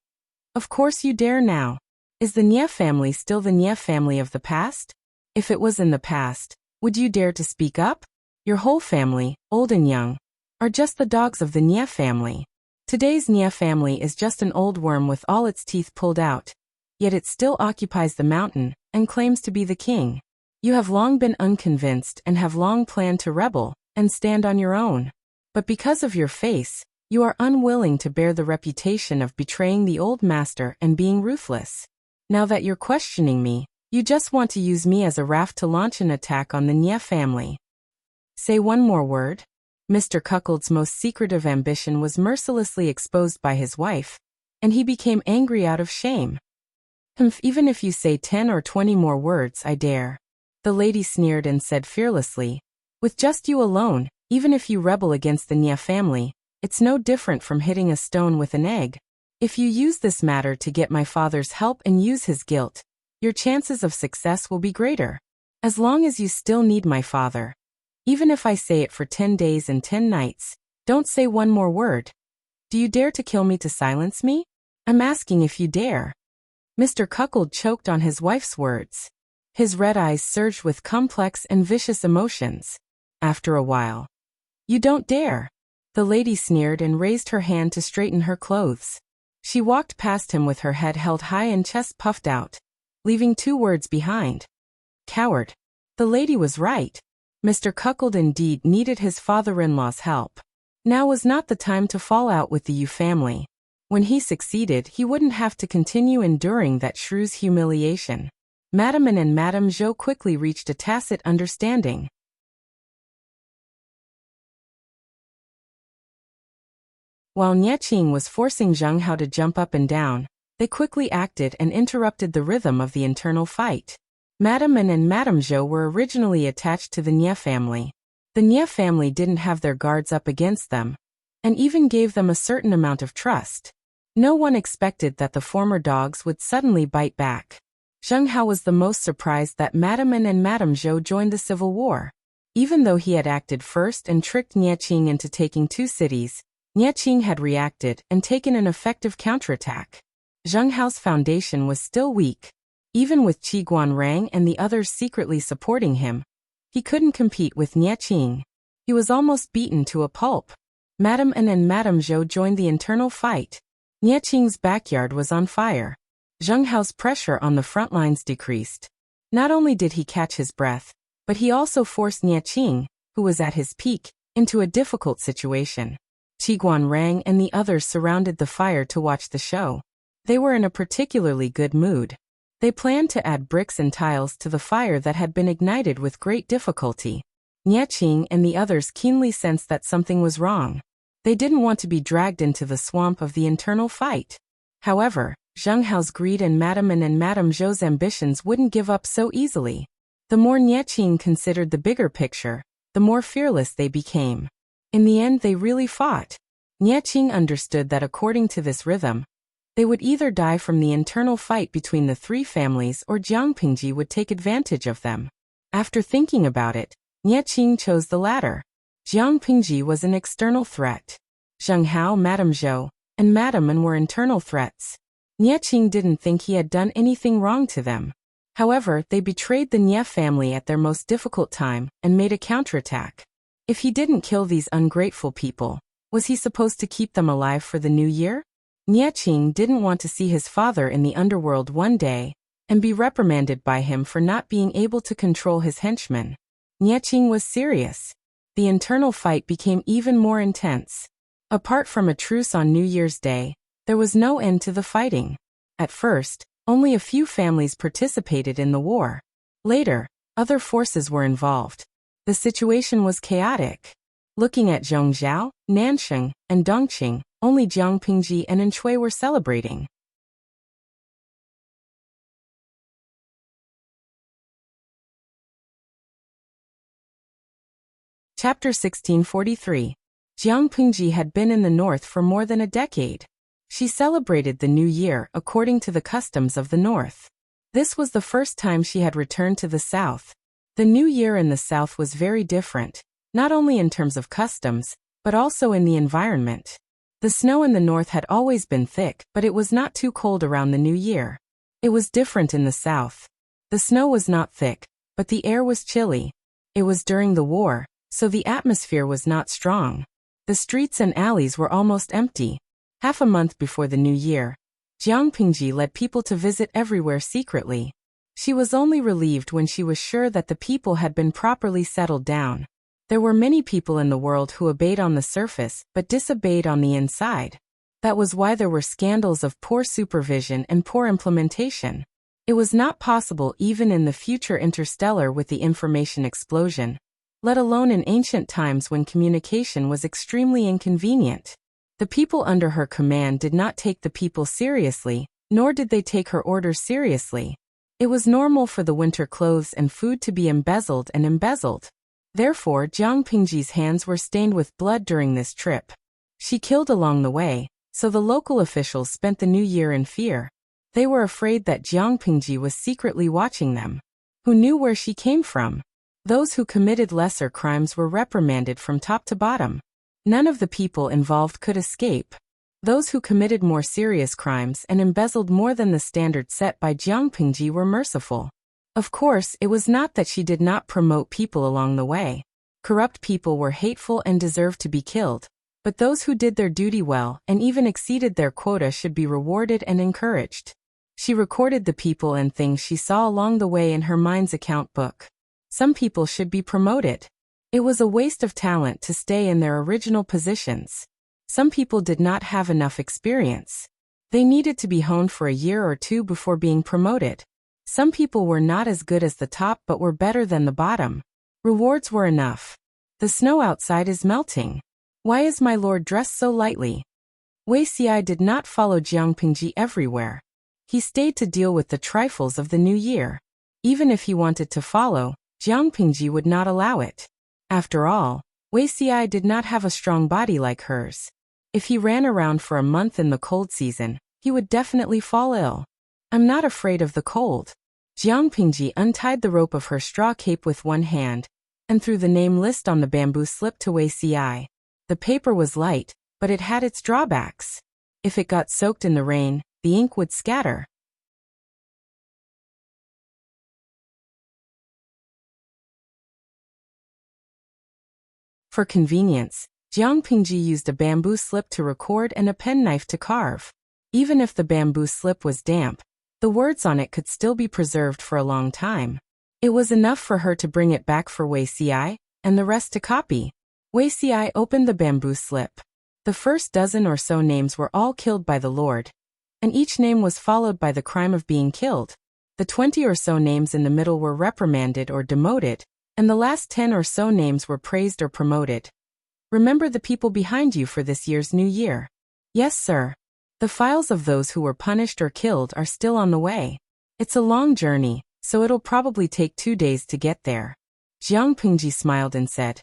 "Of course you dare now. Is the Nia family still the Nia family of the past? If it was in the past, would you dare to speak up? Your whole family, old and young, are just the dogs of the Nia family. Today's Nia family is just an old worm with all its teeth pulled out, yet it still occupies the mountain and claims to be the king. You have long been unconvinced and have long planned to rebel and stand on your own. But because of your face, you are unwilling to bear the reputation of betraying the old master and being ruthless. Now that you're questioning me, you just want to use me as a raft to launch an attack on the Nye family. Say one more word. Mr. Cuckold's most secretive ambition was mercilessly exposed by his wife, and he became angry out of shame. Even if you say 10 or 20 more words, I dare. The lady sneered and said fearlessly, with just you alone, even if you rebel against the Nye family, it's no different from hitting a stone with an egg. If you use this matter to get my father's help and use his guilt, your chances of success will be greater. As long as you still need my father. Even if I say it for 10 days and 10 nights, don't say one more word. Do you dare to kill me to silence me? I'm asking if you dare. Mr. Cuckold choked on his wife's words. His red eyes surged with complex and vicious emotions. After a while, you don't dare. The lady sneered and raised her hand to straighten her clothes. She walked past him with her head held high and chest puffed out, leaving 2 words behind. Coward. The lady was right. Mr. Cuckold indeed needed his father-in-law's help. Now was not the time to fall out with the Yu family. When he succeeded, he wouldn't have to continue enduring that shrew's humiliation. Madame and Madame Zhou quickly reached a tacit understanding. While Nye Qing was forcing Zheng Hao to jump up and down, they quickly acted and interrupted the rhythm of the internal fight. Madame and Madame Zhou were originally attached to the Nye family. The Nye family didn't have their guards up against them, and even gave them a certain amount of trust. No one expected that the former dogs would suddenly bite back. Zheng Hao was the most surprised that Madame and Madame Zhou joined the civil war. Even though he had acted first and tricked Nye Qing into taking 2 cities, Nye Qing had reacted and taken an effective counterattack. Zheng Hao's foundation was still weak. Even with Qi Guanrang and the others secretly supporting him, he couldn't compete with Nye Qing. He was almost beaten to a pulp. Madame and Madame Zhou joined the internal fight. Nye Qing's backyard was on fire. Zheng Hao's pressure on the front lines decreased. Not only did he catch his breath, but he also forced Nye Qing, who was at his peak, into a difficult situation. Qi Guanrang and the others surrounded the fire to watch the show. They were in a particularly good mood. They planned to add bricks and tiles to the fire that had been ignited with great difficulty. Nye Qing and the others keenly sensed that something was wrong. They didn't want to be dragged into the swamp of the internal fight. However, Zheng Hao's greed and Madame and Madame Zhou's ambitions wouldn't give up so easily. The more Nye Qing considered the bigger picture, the more fearless they became. In the end, they really fought. Nye Qing understood that according to this rhythm, they would either die from the internal fight between the 3 families or Jiang Pingji would take advantage of them. After thinking about it, Nye Qing chose the latter. Jiang Pingji was an external threat. Zheng Hao, Madame Zhou, and Madame An were internal threats. Nye Qing didn't think he had done anything wrong to them. However, they betrayed the Nye family at their most difficult time and made a counterattack. If he didn't kill these ungrateful people, was he supposed to keep them alive for the new year? Nye Qing didn't want to see his father in the underworld one day and be reprimanded by him for not being able to control his henchmen. Nye Qing was serious. The internal fight became even more intense. Apart from a truce on New Year's Day, there was no end to the fighting. At first, only a few families participated in the war. Later, other forces were involved. The situation was chaotic. Looking at Zhongzhou, Nansheng, and Dongqing, only Jiang Pingji and Anshui were celebrating. Chapter 1643. Jiang Pingji had been in the north for more than a decade. She celebrated the new year according to the customs of the north. This was the first time she had returned to the south. The new year in the south was very different, not only in terms of customs, but also in the environment. The snow in the north had always been thick, but it was not too cold around the new year. It was different in the south. The snow was not thick, but the air was chilly. It was during the war, so the atmosphere was not strong. The streets and alleys were almost empty. Half a month before the new year, Jiang Pingji led people to visit everywhere secretly. She was only relieved when she was sure that the people had been properly settled down. There were many people in the world who obeyed on the surface but disobeyed on the inside. That was why there were scandals of poor supervision and poor implementation. It was not possible even in the future interstellar with the information explosion, let alone in ancient times when communication was extremely inconvenient. The people under her command did not take the people seriously, nor did they take her orders seriously. It was normal for the winter clothes and food to be embezzled and embezzled. Therefore, Jiang Pingji's hands were stained with blood during this trip. She killed along the way, so the local officials spent the new year in fear. They were afraid that Jiang Pingji was secretly watching them. Who knew where she came from? Those who committed lesser crimes were reprimanded from top to bottom. None of the people involved could escape. Those who committed more serious crimes and embezzled more than the standard set by Jiang Pingji were merciful. Of course, it was not that she did not promote people along the way. Corrupt people were hateful and deserved to be killed. But those who did their duty well and even exceeded their quota should be rewarded and encouraged. She recorded the people and things she saw along the way in her mind's account book. Some people should be promoted. It was a waste of talent to stay in their original positions. Some people did not have enough experience. They needed to be honed for a year or two before being promoted. Some people were not as good as the top but were better than the bottom. Rewards were enough. The snow outside is melting. Why is my lord dressed so lightly? Wuxia did not follow Jiang Pingji everywhere. He stayed to deal with the trifles of the new year. Even if he wanted to follow, Jiang Pingji would not allow it. After all, Wuxia did not have a strong body like hers. If he ran around for a month in the cold season, he would definitely fall ill. I'm not afraid of the cold. Jiang Pingji untied the rope of her straw cape with one hand, and threw the name list on the bamboo slip to Wuxia. The paper was light, but it had its drawbacks. If it got soaked in the rain, the ink would scatter. For convenience, Jiang Pingji used a bamboo slip to record and a penknife to carve. Even if the bamboo slip was damp, the words on it could still be preserved for a long time. It was enough for her to bring it back for Wuxia, and the rest to copy. Wuxia opened the bamboo slip. The first dozen or so names were all killed by the Lord, and each name was followed by the crime of being killed. The 20 or so names in the middle were reprimanded or demoted, and the last 10 or so names were praised or promoted. Remember the people behind you for this year's new year. Yes, sir. The files of those who were punished or killed are still on the way. It's a long journey, so it'll probably take 2 days to get there. Jiang Pingji smiled and said,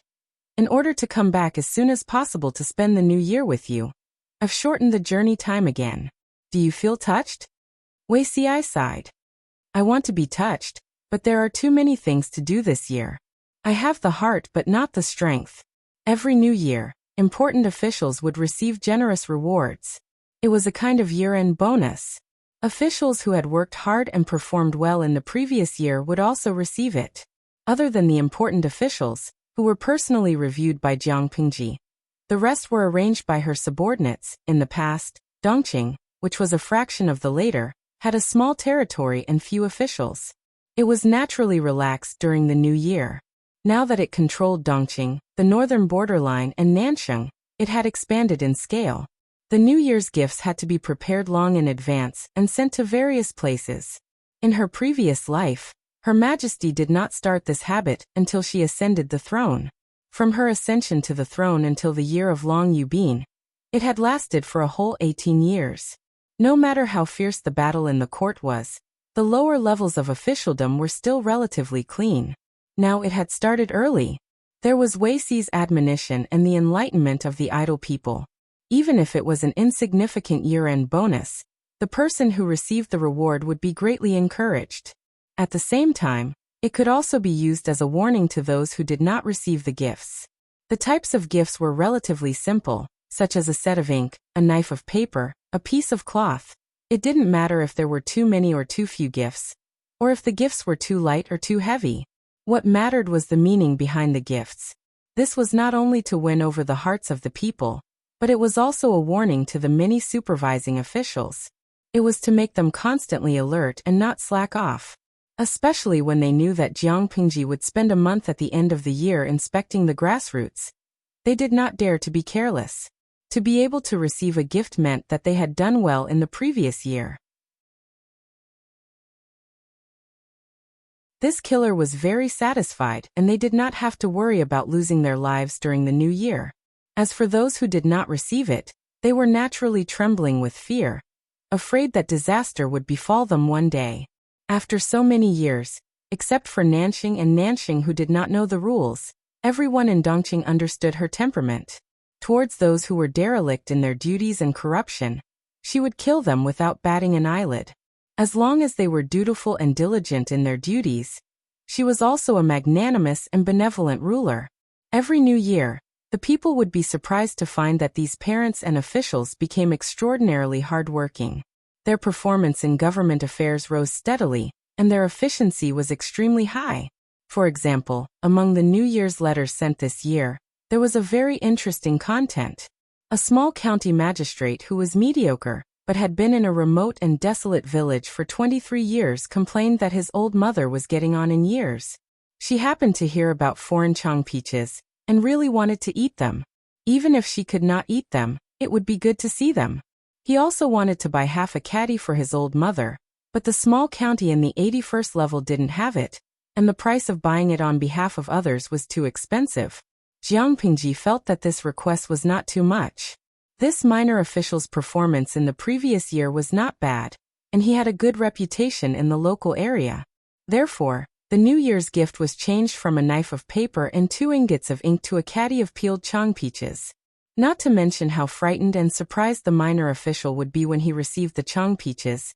in order to come back as soon as possible to spend the new year with you, I've shortened the journey time again. Do you feel touched? Wuxia sighed. I want to be touched, but there are too many things to do this year. I have the heart but not the strength. Every new year, important officials would receive generous rewards. It was a kind of year-end bonus. Officials who had worked hard and performed well in the previous year would also receive it. Other than the important officials, who were personally reviewed by Jiang Pingji, the rest were arranged by her subordinates. In the past, Dongqing, which was a fraction of the later, had a small territory and few officials. It was naturally relaxed during the new year. Now that it controlled Dongqing, the northern borderline, and Nansheng, it had expanded in scale. The New Year's gifts had to be prepared long in advance and sent to various places. In her previous life, Her Majesty did not start this habit until she ascended the throne. From her ascension to the throne until the year of Long Yubin, it had lasted for a whole 18 years. No matter how fierce the battle in the court was, the lower levels of officialdom were still relatively clean. Now it had started early. There was Weixi's admonition and the enlightenment of the idle people. Even if it was an insignificant year-end bonus, the person who received the reward would be greatly encouraged. At the same time, it could also be used as a warning to those who did not receive the gifts. The types of gifts were relatively simple, such as a set of ink, a knife of paper, a piece of cloth. It didn't matter if there were too many or too few gifts, or if the gifts were too light or too heavy. What mattered was the meaning behind the gifts. This was not only to win over the hearts of the people, but it was also a warning to the many supervising officials. It was to make them constantly alert and not slack off. especially when they knew that Jiang Pingji would spend a month at the end of the year inspecting the grassroots. They did not dare to be careless. To be able to receive a gift meant that they had done well in the previous year. This killer was very satisfied, and they did not have to worry about losing their lives during the new year. As for those who did not receive it, they were naturally trembling with fear, afraid that disaster would befall them one day. After so many years, except for Nanxing who did not know the rules, everyone in Dongqing understood her temperament. Towards those who were derelict in their duties and corruption, she would kill them without batting an eyelid. As long as they were dutiful and diligent in their duties, she was also a magnanimous and benevolent ruler. Every new year, the people would be surprised to find that these parents and officials became extraordinarily hardworking. Their performance in government affairs rose steadily, and their efficiency was extremely high. For example, among the New Year's letters sent this year, there was a very interesting content. A small county magistrate who was mediocre, but had been in a remote and desolate village for 23 years complained that his old mother was getting on in years. She happened to hear about foreign chong peaches, and really wanted to eat them. Even if she could not eat them, it would be good to see them. He also wanted to buy half a caddy for his old mother, but the small county in the 81st level didn't have it, and the price of buying it on behalf of others was too expensive. Jiang Pingji felt that this request was not too much. This minor official's performance in the previous year was not bad, and he had a good reputation in the local area. Therefore, the New Year's gift was changed from a knife of paper and 2 ingots of ink to a caddy of peeled chong peaches. Not to mention how frightened and surprised the minor official would be when he received the chong peaches.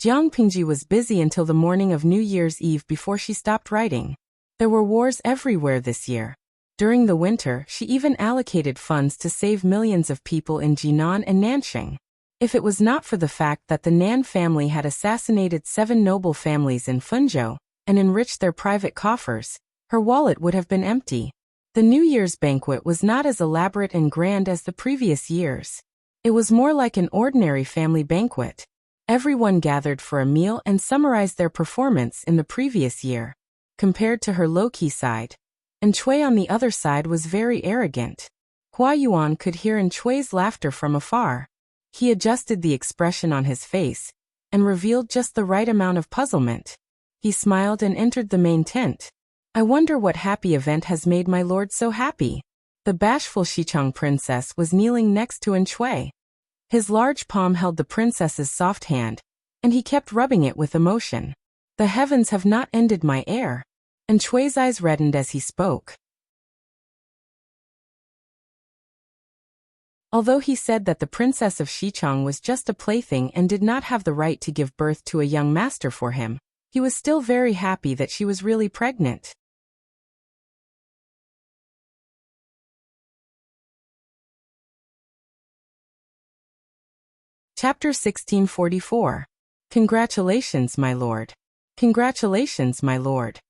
Jiang Pingji was busy until the morning of New Year's Eve before she stopped writing. There were wars everywhere this year. During the winter, she even allocated funds to save millions of people in Jinan and Nanxing. If it was not for the fact that the Nan family had assassinated 7 noble families in Fuzhou and enriched their private coffers, her wallet would have been empty. The New Year's banquet was not as elaborate and grand as the previous years. It was more like an ordinary family banquet. Everyone gathered for a meal and summarized their performance in the previous year. Compared to her low-key side, and Cui on the other side was very arrogant. Hua Yuan could hear Cui's laughter from afar. He adjusted the expression on his face, and revealed just the right amount of puzzlement. He smiled and entered the main tent. I wonder what happy event has made my lord so happy. The bashful Xichang princess was kneeling next to Cui. His large palm held the princess's soft hand, and he kept rubbing it with emotion. The heavens have not ended my heir. And Cui's eyes reddened as he spoke. Although he said that the princess of Xichang was just a plaything and did not have the right to give birth to a young master for him, he was still very happy that she was really pregnant. Chapter 1644. Congratulations, my lord. Congratulations, my lord.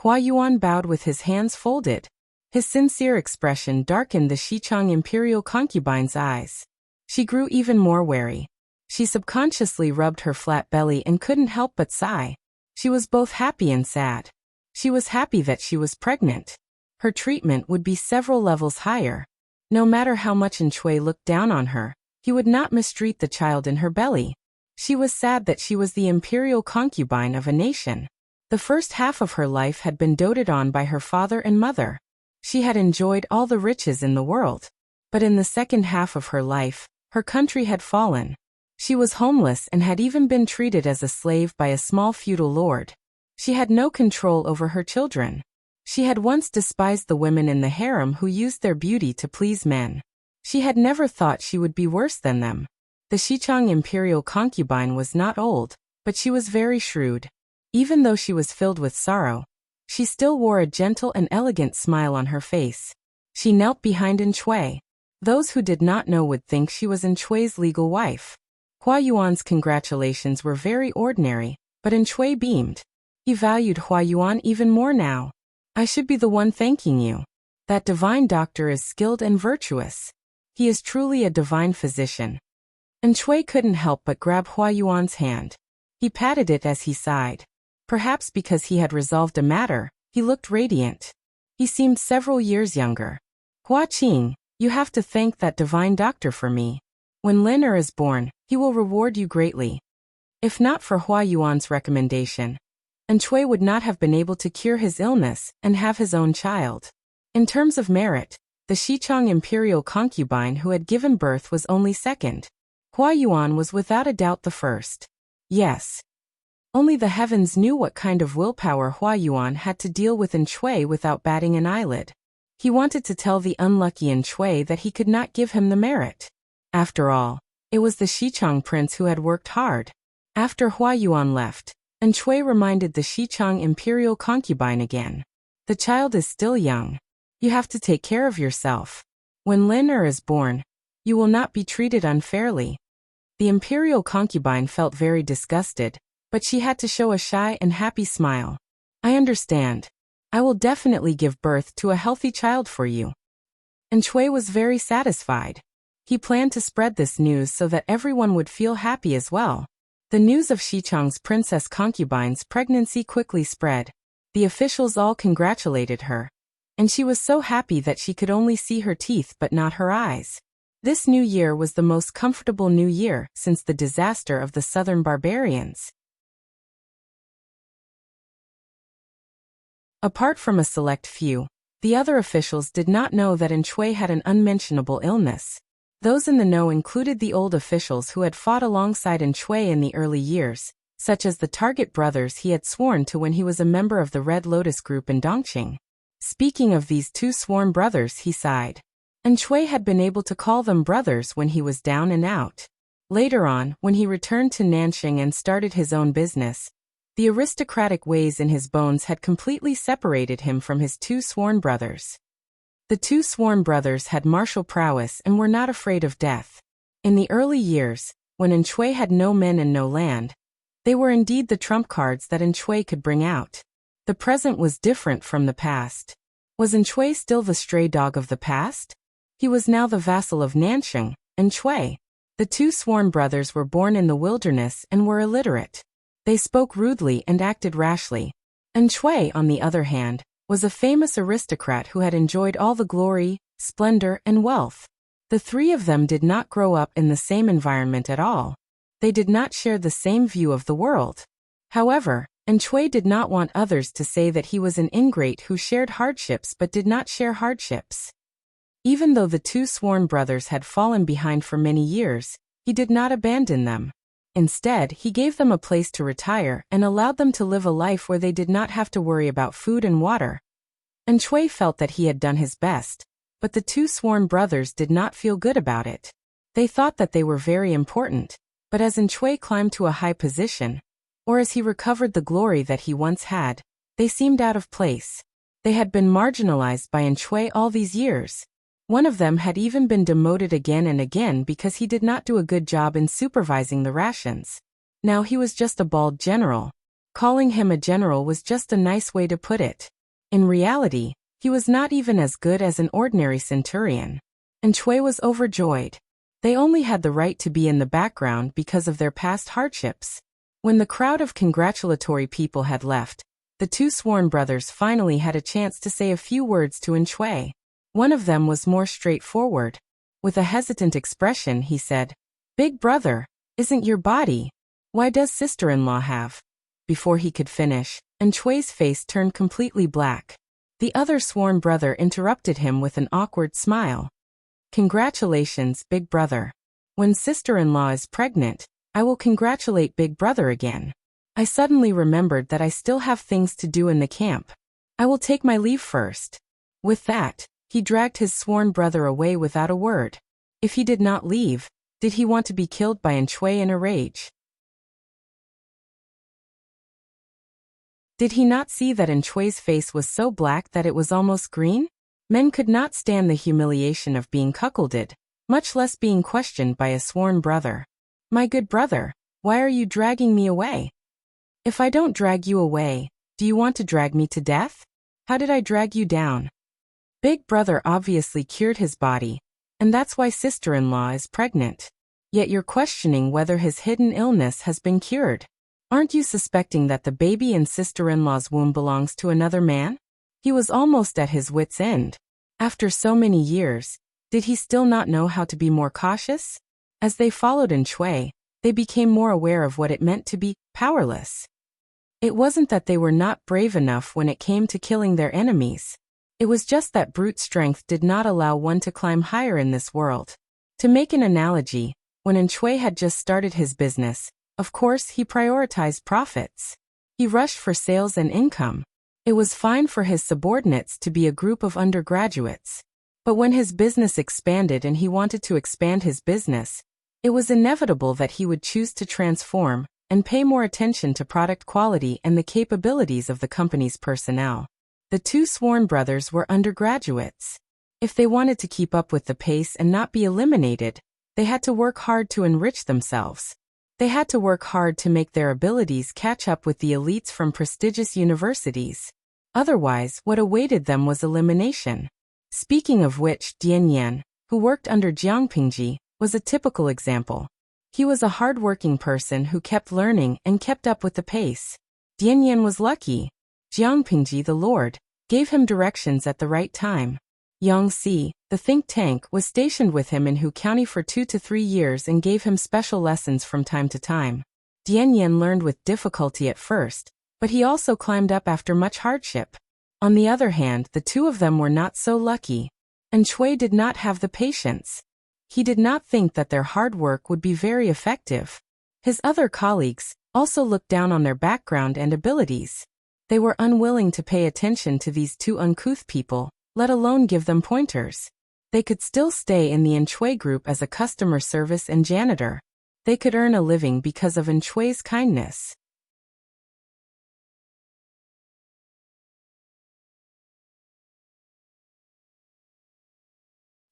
Hua Yuan bowed with his hands folded. His sincere expression darkened the Xichang imperial concubine's eyes. She grew even more wary. She subconsciously rubbed her flat belly and couldn't help but sigh. She was both happy and sad. She was happy that she was pregnant. Her treatment would be several levels higher. No matter how much Cui looked down on her, he would not mistreat the child in her belly. She was sad that she was the imperial concubine of a nation. The first half of her life had been doted on by her father and mother. She had enjoyed all the riches in the world. But in the second half of her life, her country had fallen. She was homeless and had even been treated as a slave by a small feudal lord. She had no control over her children. She had once despised the women in the harem who used their beauty to please men. She had never thought she would be worse than them. The Xichang imperial concubine was not old, but she was very shrewd. Even though she was filled with sorrow, she still wore a gentle and elegant smile on her face. She knelt behind Cui. Those who did not know would think she was Cui's legal wife. Hua Yuan's congratulations were very ordinary, but Cui beamed. He valued Hua Yuan even more now. I should be the one thanking you. That divine doctor is skilled and virtuous. He is truly a divine physician. Cui couldn't help but grab Hua Yuan's hand. He patted it as he sighed. Perhaps because he had resolved a matter, he looked radiant. He seemed several years younger. Hua Qing, you have to thank that divine doctor for me. When Lin is born, he will reward you greatly. If not for Hua Yuan's recommendation, Chui would not have been able to cure his illness and have his own child. In terms of merit, the Xichang imperial concubine who had given birth was only second. Hua Yuan was without a doubt the first. Yes. Only the heavens knew what kind of willpower Hua Yuan had to deal with Chui without batting an eyelid. He wanted to tell the unlucky Chui that he could not give him the merit. After all, it was the Xichang prince who had worked hard. After Hua Yuan left, Chui reminded the Xichang imperial concubine again. The child is still young. You have to take care of yourself. When Lin is born, you will not be treated unfairly. The imperial concubine felt very disgusted, but she had to show a shy and happy smile. I understand. I will definitely give birth to a healthy child for you. Chui was very satisfied. He planned to spread this news so that everyone would feel happy as well. The news of Xichang's princess concubine's pregnancy quickly spread. The officials all congratulated her. And she was so happy that she could only see her teeth but not her eyes. This new year was the most comfortable new year since the disaster of the southern barbarians. Apart from a select few, the other officials did not know that Chui had an unmentionable illness. Those in the know included the old officials who had fought alongside Chui in the early years, such as the Target brothers he had sworn to when he was a member of the Red Lotus group in Dongqing. Speaking of these two sworn brothers, he sighed. Chui had been able to call them brothers when he was down and out. Later on, when he returned to Nanxing and started his own business, the aristocratic ways in his bones had completely separated him from his two sworn brothers. The two sworn brothers had martial prowess and were not afraid of death. In the early years, when Chui had no men and no land, they were indeed the trump cards that Chui could bring out. The present was different from the past. Was Chui still the stray dog of the past? He was now the vassal of Nanxing, Chui. The two sworn brothers were born in the wilderness and were illiterate. They spoke rudely and acted rashly. Chui, on the other hand, was a famous aristocrat who had enjoyed all the glory, splendor, and wealth. The three of them did not grow up in the same environment at all. They did not share the same view of the world. However, Chui did not want others to say that he was an ingrate who shared hardships but did not share hardships. Even though the two sworn brothers had fallen behind for many years, he did not abandon them. Instead, he gave them a place to retire and allowed them to live a life where they did not have to worry about food and water. Chui felt that he had done his best, but the two sworn brothers did not feel good about it. They thought that they were very important, but as Chui climbed to a high position, or as he recovered the glory that he once had, they seemed out of place. They had been marginalized by Chui all these years. One of them had even been demoted again and again because he did not do a good job in supervising the rations. Now he was just a bald general. Calling him a general was just a nice way to put it. In reality, he was not even as good as an ordinary centurion. Chui was overjoyed. They only had the right to be in the background because of their past hardships. When the crowd of congratulatory people had left, the two sworn brothers finally had a chance to say a few words to Chui. One of them was more straightforward. With a hesitant expression, he said, "Big brother, isn't your body? Why does sister-in-law have?" Before he could finish, Chui's face turned completely black. The other sworn brother interrupted him with an awkward smile. "Congratulations, big brother. When sister-in-law is pregnant, I will congratulate big brother again. I suddenly remembered that I still have things to do in the camp. I will take my leave first." With that, he dragged his sworn brother away without a word. If he did not leave, did he want to be killed by Chui in a rage? Did he not see that Chui's face was so black that it was almost green? Men could not stand the humiliation of being cuckolded, much less being questioned by a sworn brother. "My good brother, why are you dragging me away? If I don't drag you away, do you want to drag me to death? How did I drag you down? Big brother obviously cured his body, and that's why sister-in-law is pregnant. Yet you're questioning whether his hidden illness has been cured. Aren't you suspecting that the baby in sister-in-law's womb belongs to another man? He was almost at his wit's end. After so many years, did he still not know how to be more cautious? As they followed in Shui, they became more aware of what it meant to be powerless. It wasn't that they were not brave enough when it came to killing their enemies. It was just that brute strength did not allow one to climb higher in this world. To make an analogy, when Shui had just started his business, of course he prioritized profits. He rushed for sales and income. It was fine for his subordinates to be a group of undergraduates. But when his business expanded and he wanted to expand his business, it was inevitable that he would choose to transform and pay more attention to product quality and the capabilities of the company's personnel. The two sworn brothers were undergraduates. If they wanted to keep up with the pace and not be eliminated, they had to work hard to enrich themselves. They had to work hard to make their abilities catch up with the elites from prestigious universities. Otherwise, what awaited them was elimination. Speaking of which, Dian Yan, who worked under Jiang Pingji, was a typical example. He was a hard-working person who kept learning and kept up with the pace. Dian Yan was lucky. Jiang Pingji, the Lord, gave him directions at the right time. Yang Si, the think tank, was stationed with him in Hu County for 2 to 3 years and gave him special lessons from time to time. Dian Yan learned with difficulty at first, but he also climbed up after much hardship. On the other hand, the two of them were not so lucky. And Shui did not have the patience. He did not think that their hard work would be very effective. His other colleagues also looked down on their background and abilities. They were unwilling to pay attention to these two uncouth people, let alone give them pointers. They could still stay in the Shui group as a customer service and janitor. They could earn a living because of Shui's kindness.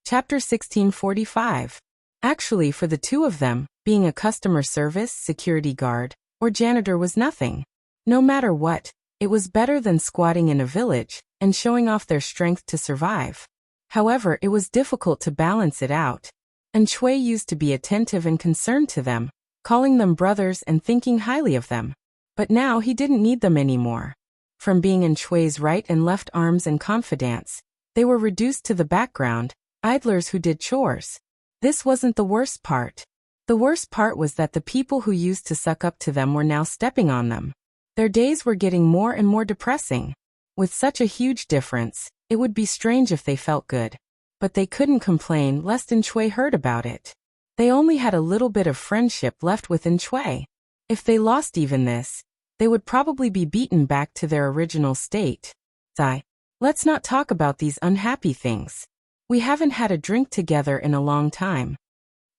Chapter 1645. Actually, for the two of them, being a customer service, security guard, or janitor was nothing. No matter what, it was better than squatting in a village and showing off their strength to survive. However, it was difficult to balance it out. And Shui used to be attentive and concerned to them, calling them brothers and thinking highly of them. But now he didn't need them anymore. From being in Shui's right and left arms and confidants, they were reduced to the background, idlers who did chores. This wasn't the worst part. The worst part was that the people who used to suck up to them were now stepping on them. Their days were getting more and more depressing. With such a huge difference, it would be strange if they felt good. But they couldn't complain lest Shui heard about it. They only had a little bit of friendship left with Shui. If they lost even this, they would probably be beaten back to their original state. Let's not talk about these unhappy things. We haven't had a drink together in a long time.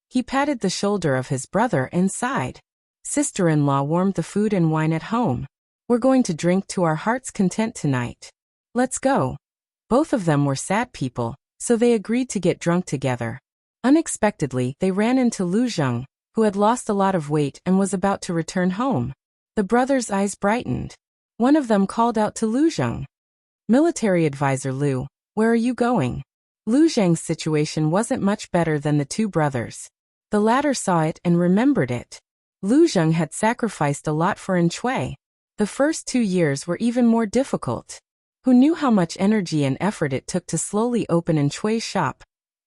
He patted the shoulder of his brother and sighed. Sister-in-law warmed the food and wine at home. We're going to drink to our heart's content tonight. Let's go. Both of them were sad people, so they agreed to get drunk together. Unexpectedly, they ran into Lu Zheng, who had lost a lot of weight and was about to return home. The brothers' eyes brightened. One of them called out to Lu Zheng. Military advisor Lu, where are you going? Lu Zheng's situation wasn't much better than the two brothers. The latter saw it and remembered it. Lu Zheng had sacrificed a lot for Shui. The first 2 years were even more difficult. Who knew how much energy and effort it took to slowly open Shui's shop,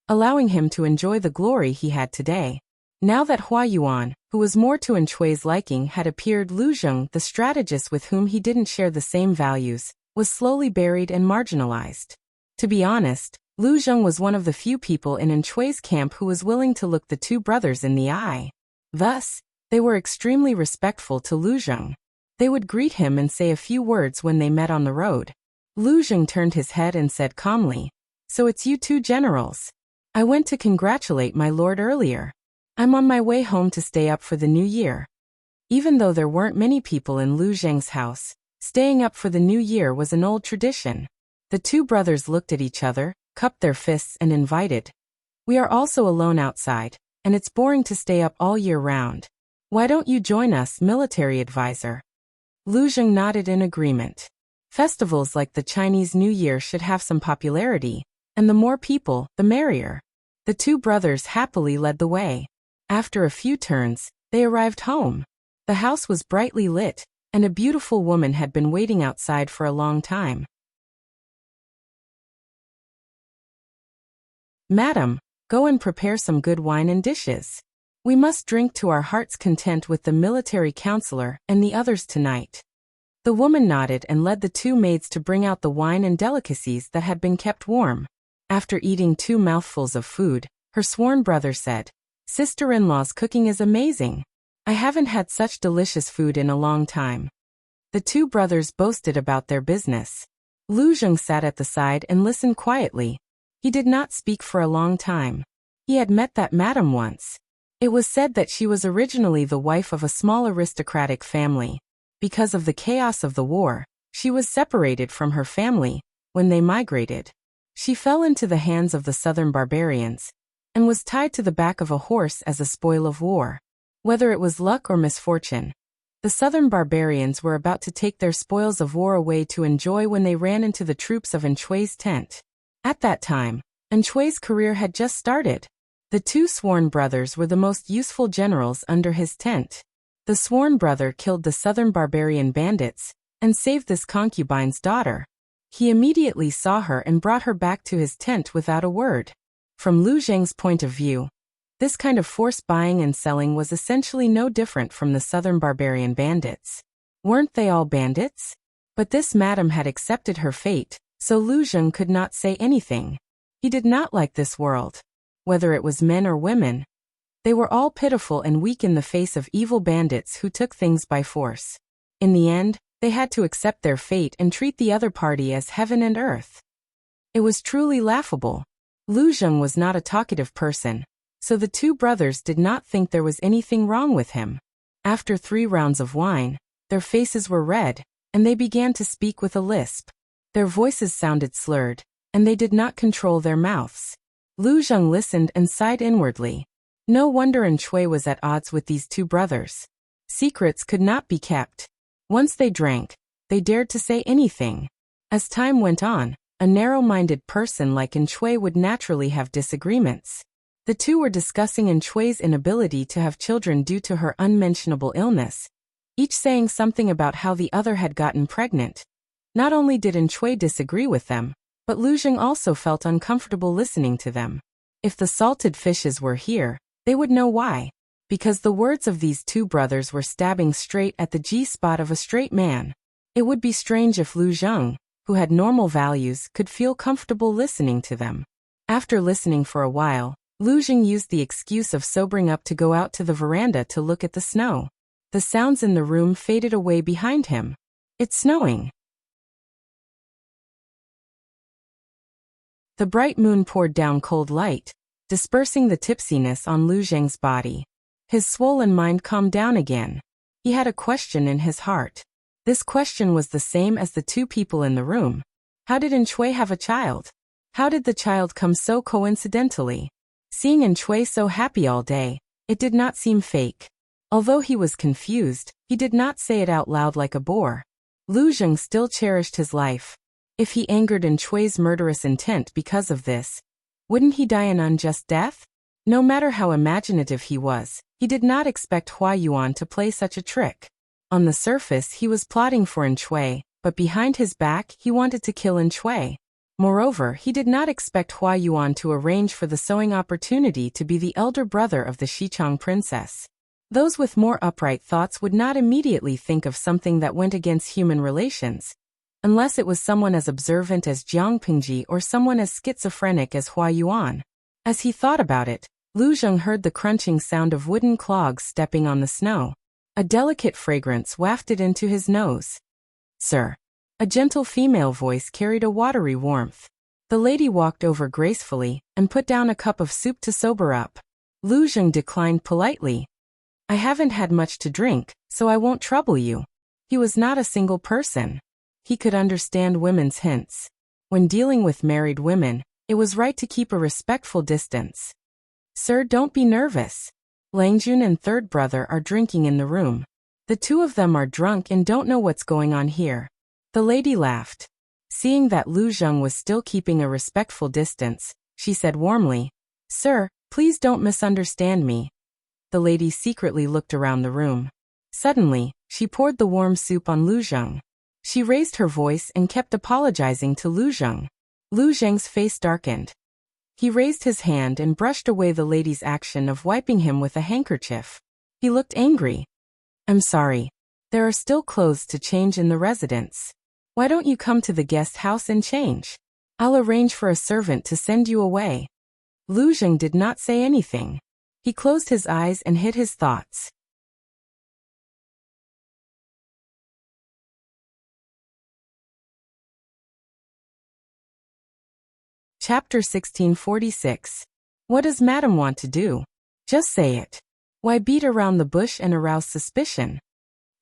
allowing him to enjoy the glory he had today. Now that Hua Yuan, who was more to Shui's liking, had appeared, Lu Zheng, the strategist with whom he didn't share the same values, was slowly buried and marginalized. To be honest, Lu Zheng was one of the few people in Shui's camp who was willing to look the two brothers in the eye. Thus, they were extremely respectful to Lu Zheng. They would greet him and say a few words when they met on the road. Lu Zheng turned his head and said calmly, "So it's you two generals. I went to congratulate my lord earlier. I'm on my way home to stay up for the new year." Even though there weren't many people in Lu Zheng's house, staying up for the new year was an old tradition. The two brothers looked at each other, cupped their fists and invited. "We are also alone outside, and it's boring to stay up all year round. Why don't you join us, military advisor?" Lu Zheng nodded in agreement. Festivals like the Chinese New Year should have some popularity, and the more people, the merrier. The two brothers happily led the way. After a few turns, they arrived home. The house was brightly lit, and a beautiful woman had been waiting outside for a long time. "Madam, go and prepare some good wine and dishes. We must drink to our heart's content with the military counselor and the others tonight." The woman nodded and led the two maids to bring out the wine and delicacies that had been kept warm. After eating 2 mouthfuls of food, her sworn brother said, "Sister-in-law's cooking is amazing. I haven't had such delicious food in a long time." The 2 brothers boasted about their business. Lu Zheng sat at the side and listened quietly. He did not speak for a long time. He had met that madam once. It was said that she was originally the wife of a small aristocratic family. Because of the chaos of the war, she was separated from her family. When they migrated, she fell into the hands of the southern barbarians and was tied to the back of a horse as a spoil of war. Whether it was luck or misfortune, the southern barbarians were about to take their spoils of war away to enjoy when they ran into the troops of Enchui's tent. At that time, Enchui's career had just started. The 2 sworn brothers were the most useful generals under his tent. The sworn brother killed the southern barbarian bandits and saved this concubine's daughter. He immediately saw her and brought her back to his tent without a word. From Lu Zheng's point of view, this kind of force buying and selling was essentially no different from the southern barbarian bandits. Weren't they all bandits? But this madam had accepted her fate, so Lu Zheng could not say anything. He did not like this world. Whether it was men or women, they were all pitiful and weak in the face of evil bandits who took things by force. In the end, they had to accept their fate and treat the other party as heaven and earth. It was truly laughable. Lu Zheng was not a talkative person, so the 2 brothers did not think there was anything wrong with him. After 3 rounds of wine, their faces were red, and they began to speak with a lisp. Their voices sounded slurred, and they did not control their mouths. Lu Zheng listened and sighed inwardly. No wonder Enchui was at odds with these 2 brothers. Secrets could not be kept. Once they drank, they dared to say anything. As time went on, a narrow-minded person like Enchui would naturally have disagreements. The 2 were discussing Enchui's inability to have children due to her unmentionable illness, each saying something about how the other had gotten pregnant. Not only did Enchui disagree with them, but Lu Zheng also felt uncomfortable listening to them. If the salted fishes were here, they would know why. Because the words of these 2 brothers were stabbing straight at the G-spot of a straight man. It would be strange if Lu Zheng, who had normal values, could feel comfortable listening to them. After listening for a while, Lu Zheng used the excuse of sobering up to go out to the veranda to look at the snow. The sounds in the room faded away behind him. It's snowing. The bright moon poured down cold light, dispersing the tipsiness on Lu Zheng's body. His swollen mind calmed down again. He had a question in his heart. This question was the same as the 2 people in the room. How did Enchui have a child? How did the child come so coincidentally? Seeing Enchui so happy all day, it did not seem fake. Although he was confused, he did not say it out loud like a bore. Lu Zheng still cherished his life. If he angered Enchui's murderous intent because of this, wouldn't he die an unjust death? No matter how imaginative he was, he did not expect Hua Yuan to play such a trick. On the surface he was plotting for Enchui, but behind his back he wanted to kill Enchui. Moreover, he did not expect Hua Yuan to arrange for the sewing opportunity to be the elder brother of the Xichang princess. Those with more upright thoughts would not immediately think of something that went against human relations, unless it was someone as observant as Jiang Pingji or someone as schizophrenic as Hua Yuan. As he thought about it, Lu Zheng heard the crunching sound of wooden clogs stepping on the snow. A delicate fragrance wafted into his nose. "Sir." A gentle female voice carried a watery warmth. The lady walked over gracefully and put down a cup of soup to sober up. Lu Zheng declined politely. "I haven't had much to drink, so I won't trouble you." He was not a single person. He could understand women's hints. When dealing with married women, it was right to keep a respectful distance. "Sir, don't be nervous. Langjun and 3rd brother are drinking in the room. The 2 of them are drunk and don't know what's going on here." The lady laughed. Seeing that Lu Zheng was still keeping a respectful distance, she said warmly, "Sir, please don't misunderstand me." The lady secretly looked around the room. Suddenly, she poured the warm soup on Lu Zheng. She raised her voice and kept apologizing to Lu Zheng. Lu Zheng's face darkened. He raised his hand and brushed away the lady's action of wiping him with a handkerchief. He looked angry. I'm sorry. There are still clothes to change in the residence. Why don't you come to the guest house and change? I'll arrange for a servant to send you away. Lu Zheng did not say anything. He closed his eyes and hid his thoughts. Chapter 1646. What does Madam want to do? Just say it. Why beat around the bush and arouse suspicion?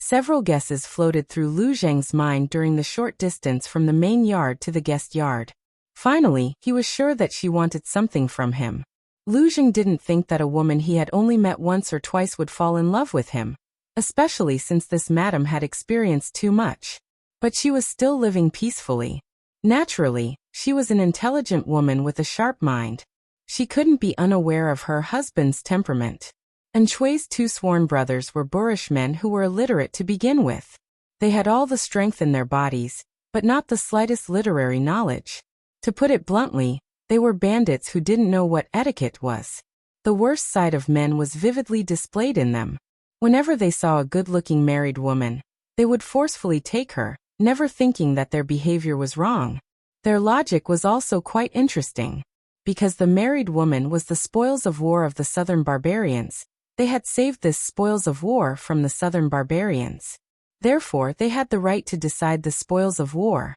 Several guesses floated through Lu Zheng's mind during the short distance from the main yard to the guest yard. Finally, he was sure that she wanted something from him. Lu Zheng didn't think that a woman he had only met once or twice would fall in love with him, especially since this madam had experienced too much. But she was still living peacefully. Naturally, she was an intelligent woman with a sharp mind. She couldn't be unaware of her husband's temperament. And Chui's two sworn brothers were boorish men who were illiterate to begin with. They had all the strength in their bodies, but not the slightest literary knowledge. To put it bluntly, they were bandits who didn't know what etiquette was. The worst side of men was vividly displayed in them. Whenever they saw a good-looking married woman, they would forcefully take her, never thinking that their behavior was wrong. Their logic was also quite interesting. Because the married woman was the spoils of war of the southern barbarians, they had saved this spoils of war from the southern barbarians. Therefore, they had the right to decide the spoils of war.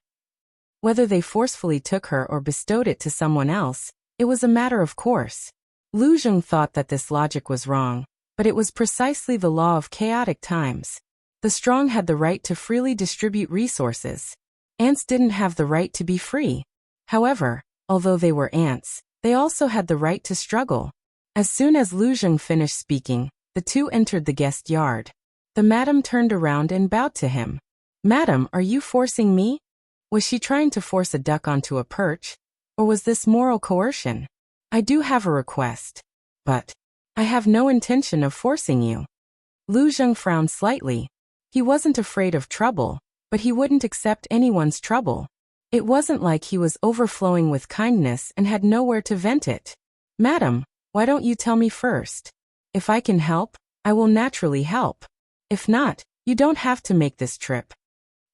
Whether they forcefully took her or bestowed it to someone else, it was a matter of course. Lu Zheng thought that this logic was wrong, but it was precisely the law of chaotic times. The strong had the right to freely distribute resources. Ants didn't have the right to be free. However, although they were ants, they also had the right to struggle. As soon as Lu Zheng finished speaking, the two entered the guest yard. The madam turned around and bowed to him. Madam, are you forcing me? Was she trying to force a duck onto a perch? Or was this moral coercion? I do have a request. But I have no intention of forcing you. Lu Zheng frowned slightly. He wasn't afraid of trouble, but he wouldn't accept anyone's trouble. It wasn't like he was overflowing with kindness and had nowhere to vent it. Madam, why don't you tell me first? If I can help, I will naturally help. If not, you don't have to make this trip.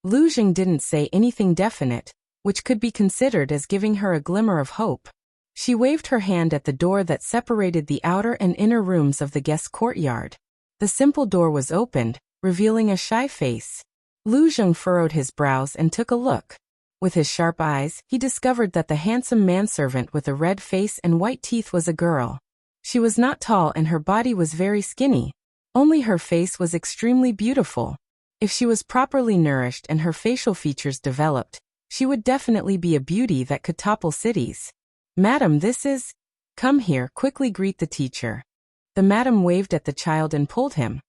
Lu Zheng didn't say anything definite, which could be considered as giving her a glimmer of hope. She waved her hand at the door that separated the outer and inner rooms of the guest courtyard. The simple door was opened, revealing a shy face. Lu Zheng furrowed his brows and took a look. With his sharp eyes, he discovered that the handsome manservant with a red face and white teeth was a girl. She was not tall and her body was very skinny. Only her face was extremely beautiful. If she was properly nourished and her facial features developed, she would definitely be a beauty that could topple cities. Madam, this is... Come here, quickly greet the teacher. The madam waved at the child and pulled him.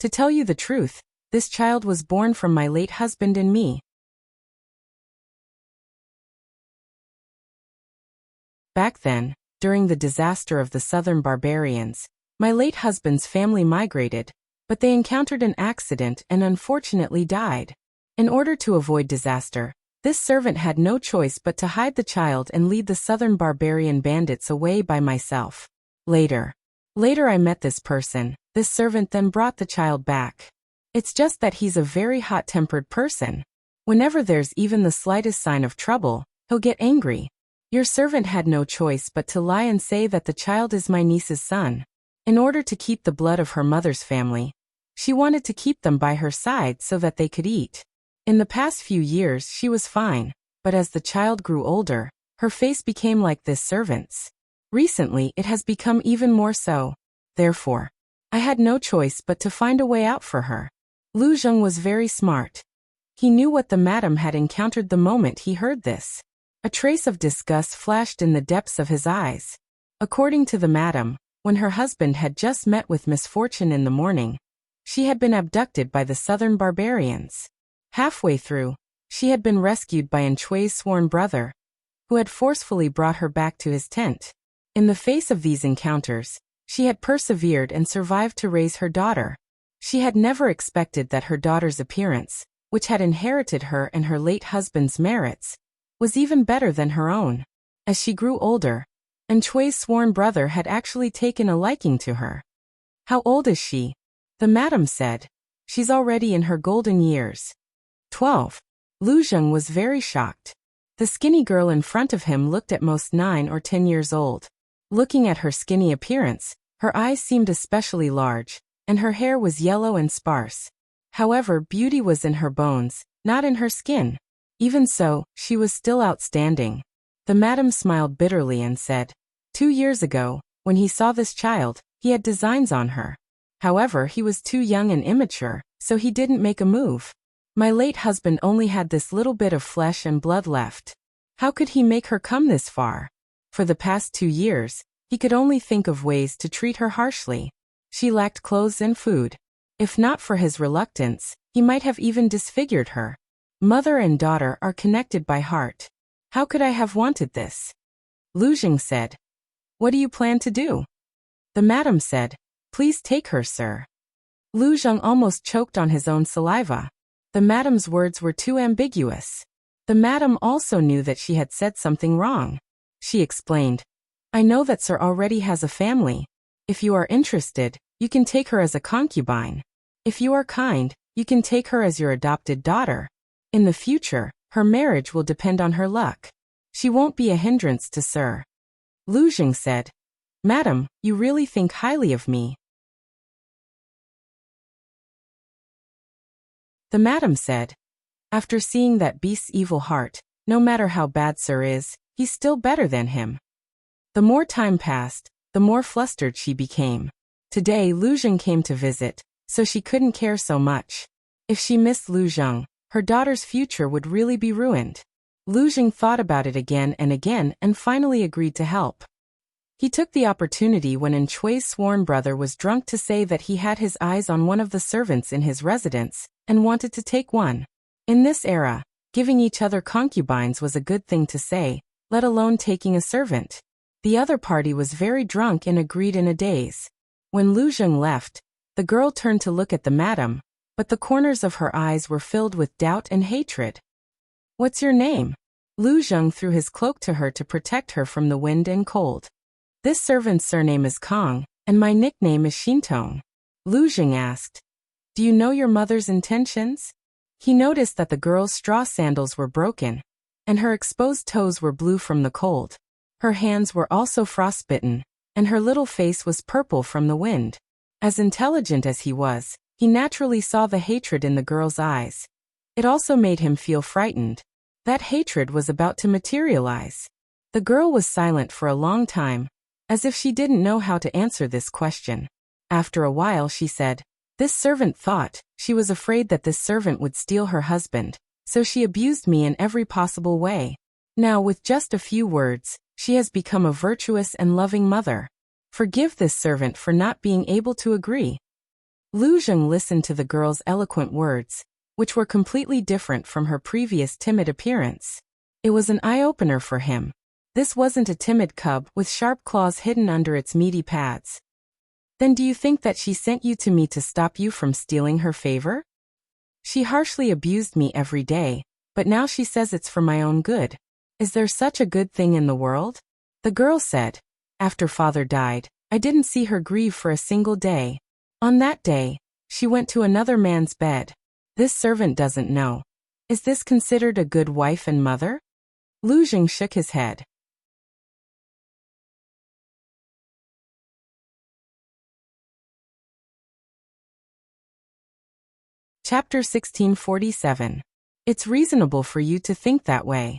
To tell you the truth, this child was born from my late husband and me. Back then, during the disaster of the southern barbarians, my late husband's family migrated, but they encountered an accident and unfortunately died. In order to avoid disaster, this servant had no choice but to hide the child and lead the southern barbarian bandits away by myself. Later I met this person. This servant then brought the child back. It's just that he's a very hot-tempered person. Whenever there's even the slightest sign of trouble, he'll get angry. Your servant had no choice but to lie and say that the child is my niece's son. In order to keep the blood of her mother's family, she wanted to keep them by her side so that they could eat. In the past few years she was fine, but as the child grew older, her face became like this servant's. Recently it has become even more so. Therefore, I had no choice but to find a way out for her. Lu Zheng was very smart. He knew what the madam had encountered the moment he heard this. A trace of disgust flashed in the depths of his eyes. According to the madam, when her husband had just met with misfortune in the morning, she had been abducted by the southern barbarians. Halfway through, she had been rescued by Chui's sworn brother, who had forcefully brought her back to his tent. In the face of these encounters, she had persevered and survived to raise her daughter. She had never expected that her daughter's appearance, which had inherited her and her late husband's merits, was even better than her own. As she grew older, and Chui's sworn brother had actually taken a liking to her. How old is she? The madam said. She's already in her golden years. 12. Lu Zheng was very shocked. The skinny girl in front of him looked at most 9 or 10 years old. Looking at her skinny appearance, her eyes seemed especially large, and her hair was yellow and sparse. However, beauty was in her bones, not in her skin. Even so, she was still outstanding. The madam smiled bitterly and said, 2 years ago, when he saw this child, he had designs on her. However, he was too young and immature, so he didn't make a move. My late husband only had this little bit of flesh and blood left. How could he make her come this far? For the past 2 years, he could only think of ways to treat her harshly. She lacked clothes and food. If not for his reluctance, he might have even disfigured her. Mother and daughter are connected by heart. How could I have wanted this? Lu Zheng said. What do you plan to do? The madam said, please take her, sir. Lu Zheng almost choked on his own saliva. The madam's words were too ambiguous. The madam also knew that she had said something wrong. She explained, I know that sir already has a family. If you are interested, you can take her as a concubine. If you are kind, you can take her as your adopted daughter. In the future, her marriage will depend on her luck. She won't be a hindrance to sir. Lu Zheng said, Madam, you really think highly of me. The madam said, after seeing that beast's evil heart, no matter how bad sir is, he's still better than him. The more time passed, the more flustered she became. Today Lu Zheng came to visit, so she couldn't care so much. If she missed Lu Zheng, her daughter's future would really be ruined. Lu Zheng thought about it again and finally agreed to help. He took the opportunity when Chui's sworn brother was drunk to say that he had his eyes on one of the servants in his residence, and wanted to take one. In this era, giving each other concubines was a good thing to say, let alone taking a servant. The other party was very drunk and agreed in a daze. When Lu Zheng left, the girl turned to look at the madam, but the corners of her eyes were filled with doubt and hatred. What's your name? Lu Zheng threw his cloak to her to protect her from the wind and cold. This servant's surname is Kong, and my nickname is Shintong. Lu Zheng asked, do you know your mother's intentions? He noticed that the girl's straw sandals were broken, and her exposed toes were blue from the cold. Her hands were also frostbitten, and her little face was purple from the wind. As intelligent as he was, he naturally saw the hatred in the girl's eyes. It also made him feel frightened. That hatred was about to materialize. The girl was silent for a long time, as if she didn't know how to answer this question. After a while she said, this servant thought, she was afraid that this servant would steal her husband, so she abused me in every possible way. Now with just a few words, she has become a virtuous and loving mother. Forgive this servant for not being able to agree. Lu Zheng listened to the girl's eloquent words, which were completely different from her previous timid appearance. It was an eye-opener for him. This wasn't a timid cub with sharp claws hidden under its meaty pads. Then do you think that she sent you to me to stop you from stealing her favor? She harshly abused me every day, but now she says it's for my own good. Is there such a good thing in the world? The girl said, after father died, I didn't see her grieve for a single day. On that day, she went to another man's bed. This servant doesn't know. Is this considered a good wife and mother? Lu Zheng shook his head. Chapter 1647. It's reasonable for you to think that way.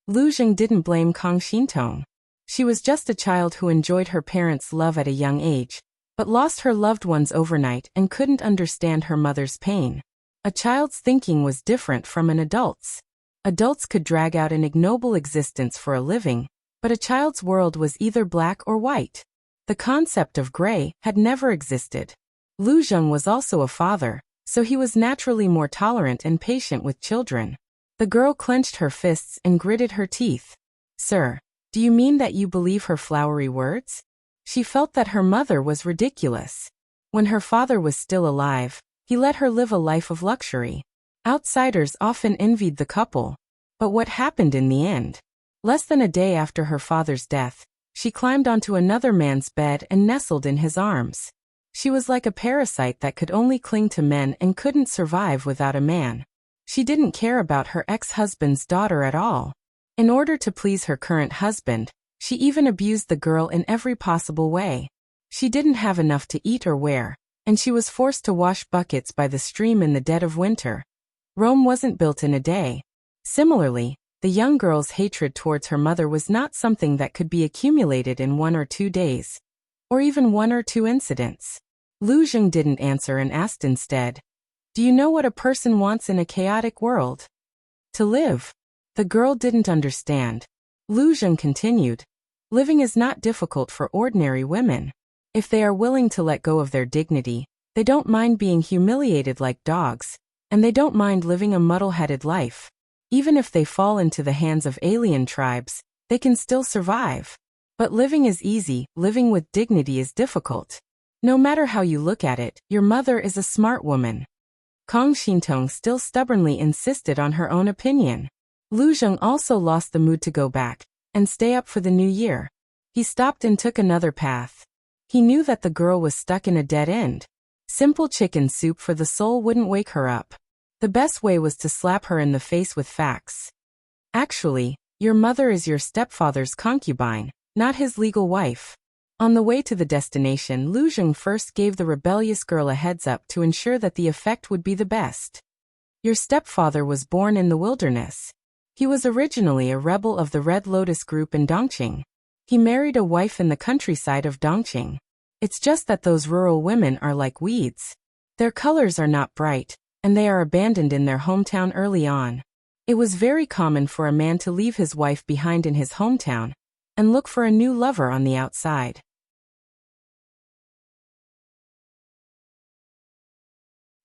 Lu Zheng didn't blame Kong Shintong. She was just a child who enjoyed her parents' love at a young age, but lost her loved ones overnight and couldn't understand her mother's pain. A child's thinking was different from an adult's. Adults could drag out an ignoble existence for a living, but a child's world was either black or white. The concept of gray had never existed. Lu Zheng was also a father, so he was naturally more tolerant and patient with children. The girl clenched her fists and gritted her teeth. Sir, do you mean that you believe her flowery words? She felt that her mother was ridiculous. When her father was still alive, he let her live a life of luxury. Outsiders often envied the couple. But what happened in the end? Less than a day after her father's death, she climbed onto another man's bed and nestled in his arms. She was like a parasite that could only cling to men and couldn't survive without a man. She didn't care about her ex-husband's daughter at all. In order to please her current husband, she even abused the girl in every possible way. She didn't have enough to eat or wear, and she was forced to wash buckets by the stream in the dead of winter. Rome wasn't built in a day. Similarly, the young girl's hatred towards her mother was not something that could be accumulated in 1 or 2 days, or even 1 or 2 incidents. Lu Zheng didn't answer and asked instead, "Do you know what a person wants in a chaotic world?" "To live." The girl didn't understand. Lu Zheng continued, "Living is not difficult for ordinary women. If they are willing to let go of their dignity, they don't mind being humiliated like dogs, and they don't mind living a muddle-headed life. Even if they fall into the hands of alien tribes, they can still survive. But living is easy, living with dignity is difficult. No matter how you look at it, your mother is a smart woman." Kang Xintong still stubbornly insisted on her own opinion. Lu Zheng also lost the mood to go back and stay up for the new year. He stopped and took another path. He knew that the girl was stuck in a dead end. Simple chicken soup for the soul wouldn't wake her up. The best way was to slap her in the face with facts. "Actually, your mother is your stepfather's concubine, not his legal wife." On the way to the destination, Lu Zheng first gave the rebellious girl a heads-up to ensure that the effect would be the best. "Your stepfather was born in the wilderness. He was originally a rebel of the Red Lotus group in Dongqing. He married a wife in the countryside of Dongqing. It's just that those rural women are like weeds. Their colors are not bright, and they are abandoned in their hometown early on. It was very common for a man to leave his wife behind in his hometown and look for a new lover on the outside."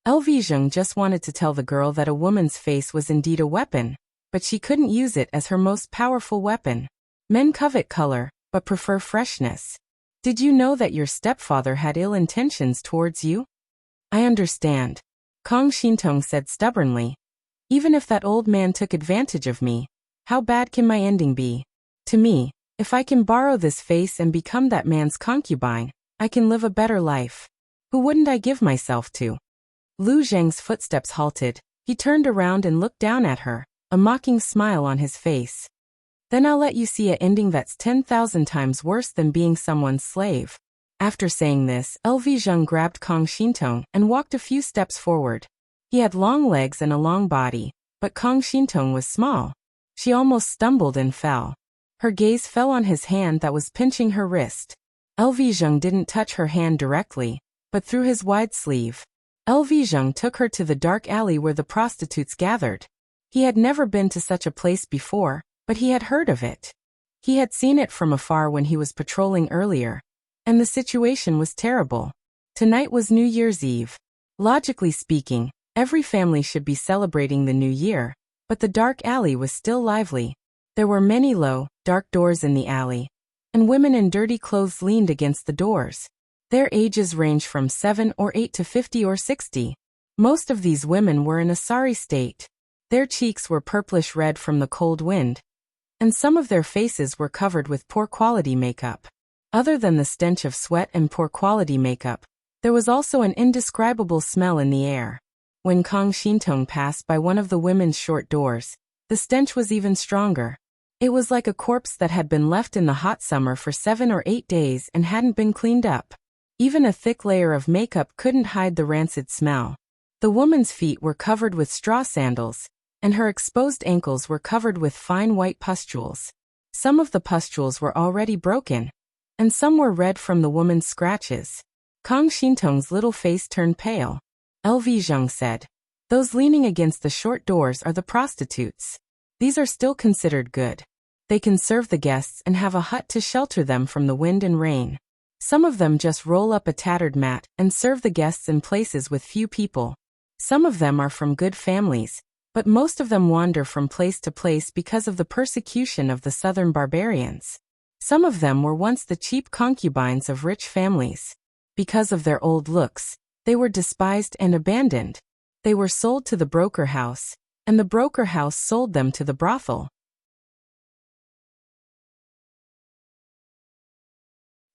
Zheng just wanted to tell the girl that a woman's face was indeed a weapon, but she couldn't use it as her most powerful weapon. Men covet color, but prefer freshness. "Did you know that your stepfather had ill intentions towards you?" "I understand," Kang Xintong said stubbornly. "Even if that old man took advantage of me, how bad can my ending be? To me, if I can borrow this face and become that man's concubine, I can live a better life. Who wouldn't I give myself to?" Lu Zheng's footsteps halted. He turned around and looked down at her, a mocking smile on his face. "Then I'll let you see a ending that's 10,000 times worse than being someone's slave." After saying this, Zheng grabbed Kang Xintong and walked a few steps forward. He had long legs and a long body, but Kang Xintong was small. She almost stumbled and fell. Her gaze fell on his hand that was pinching her wrist. Zheng didn't touch her hand directly, but through his wide sleeve. Zheng took her to the dark alley where the prostitutes gathered. He had never been to such a place before, but he had heard of it. He had seen it from afar when he was patrolling earlier, and the situation was terrible. Tonight was New Year's Eve. Logically speaking, every family should be celebrating the new year, but the dark alley was still lively. There were many low, dark doors in the alley, and women in dirty clothes leaned against the doors. Their ages ranged from 7 or 8 to 50 or 60. Most of these women were in a sorry state. Their cheeks were purplish red from the cold wind, and some of their faces were covered with poor quality makeup. Other than the stench of sweat and poor quality makeup, there was also an indescribable smell in the air. When Kang Xintong passed by one of the women's short doors, the stench was even stronger. It was like a corpse that had been left in the hot summer for 7 or 8 days and hadn't been cleaned up. Even a thick layer of makeup couldn't hide the rancid smell. The woman's feet were covered with straw sandals, and her exposed ankles were covered with fine white pustules. Some of the pustules were already broken, and some were red from the woman's scratches. Kang Xintong's little face turned pale. Zheng said, "Those leaning against the short doors are the prostitutes. These are still considered good. They can serve the guests and have a hut to shelter them from the wind and rain. Some of them just roll up a tattered mat and serve the guests in places with few people. Some of them are from good families, but most of them wander from place to place because of the persecution of the southern barbarians. Some of them were once the cheap concubines of rich families. Because of their old looks, they were despised and abandoned. They were sold to the broker house, and the broker house sold them to the brothel.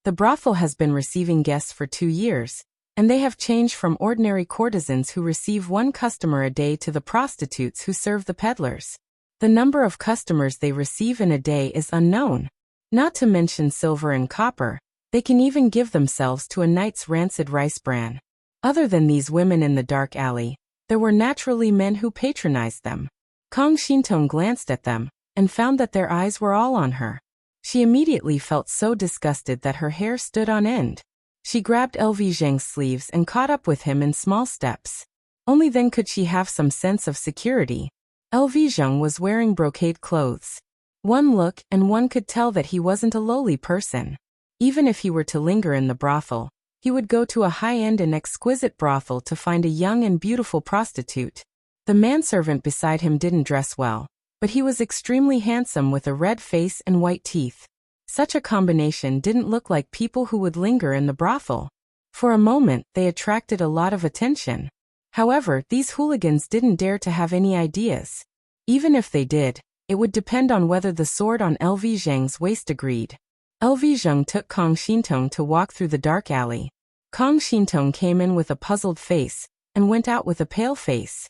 The brothel has been receiving guests for 2 years, and they have changed from ordinary courtesans who receive 1 customer a day to the prostitutes who serve the peddlers. The number of customers they receive in a day is unknown. Not to mention silver and copper, they can even give themselves to a night's rancid rice bran. Other than these women in the dark alley, there were naturally men who patronized them. Kong Shintong glanced at them, and found that their eyes were all on her. She immediately felt so disgusted that her hair stood on end. She grabbed LV Zheng's sleeves and caught up with him in small steps. Only then could she have some sense of security. LV Zheng was wearing brocade clothes. One look and one could tell that he wasn't a lowly person. Even if he were to linger in the brothel, he would go to a high-end and exquisite brothel to find a young and beautiful prostitute. The manservant beside him didn't dress well, but he was extremely handsome with a red face and white teeth. Such a combination didn't look like people who would linger in the brothel. For a moment, they attracted a lot of attention. However, these hooligans didn't dare to have any ideas. Even if they did, it would depend on whether the sword on LV Zheng's waist agreed. LV Zheng took Kong Shintong to walk through the dark alley. Kong Shintong came in with a puzzled face, and went out with a pale face.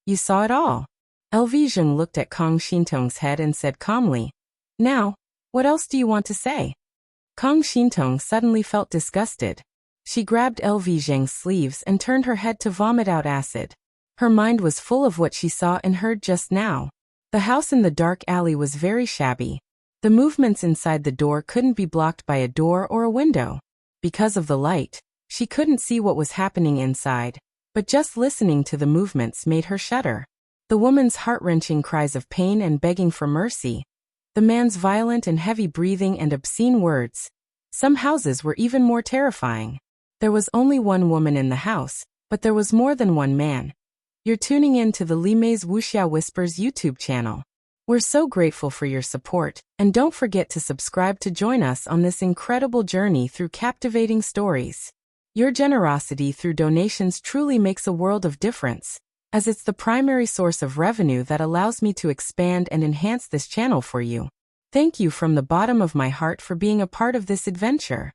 You saw it all. LV Zheng looked at Kong Shintong's head and said calmly, Now, what else do you want to say? Kong Shintong suddenly felt disgusted. She grabbed LV Zheng's sleeves and turned her head to vomit out acid. Her mind was full of what she saw and heard just now. The house in the dark alley was very shabby. The movements inside the door couldn't be blocked by a door or a window. Because of the light, she couldn't see what was happening inside, but just listening to the movements made her shudder. The woman's heart-wrenching cries of pain and begging for mercy. The man's violent and heavy breathing and obscene words. Some houses were even more terrifying. There was only one woman in the house, but there was more than one man. You're tuning in to the Li Mei's Wuxia Whispers YouTube channel. We're so grateful for your support, and don't forget to subscribe to join us on this incredible journey through captivating stories. Your generosity through donations truly makes a world of difference, as it's the primary source of revenue that allows me to expand and enhance this channel for you. Thank you from the bottom of my heart for being a part of this adventure.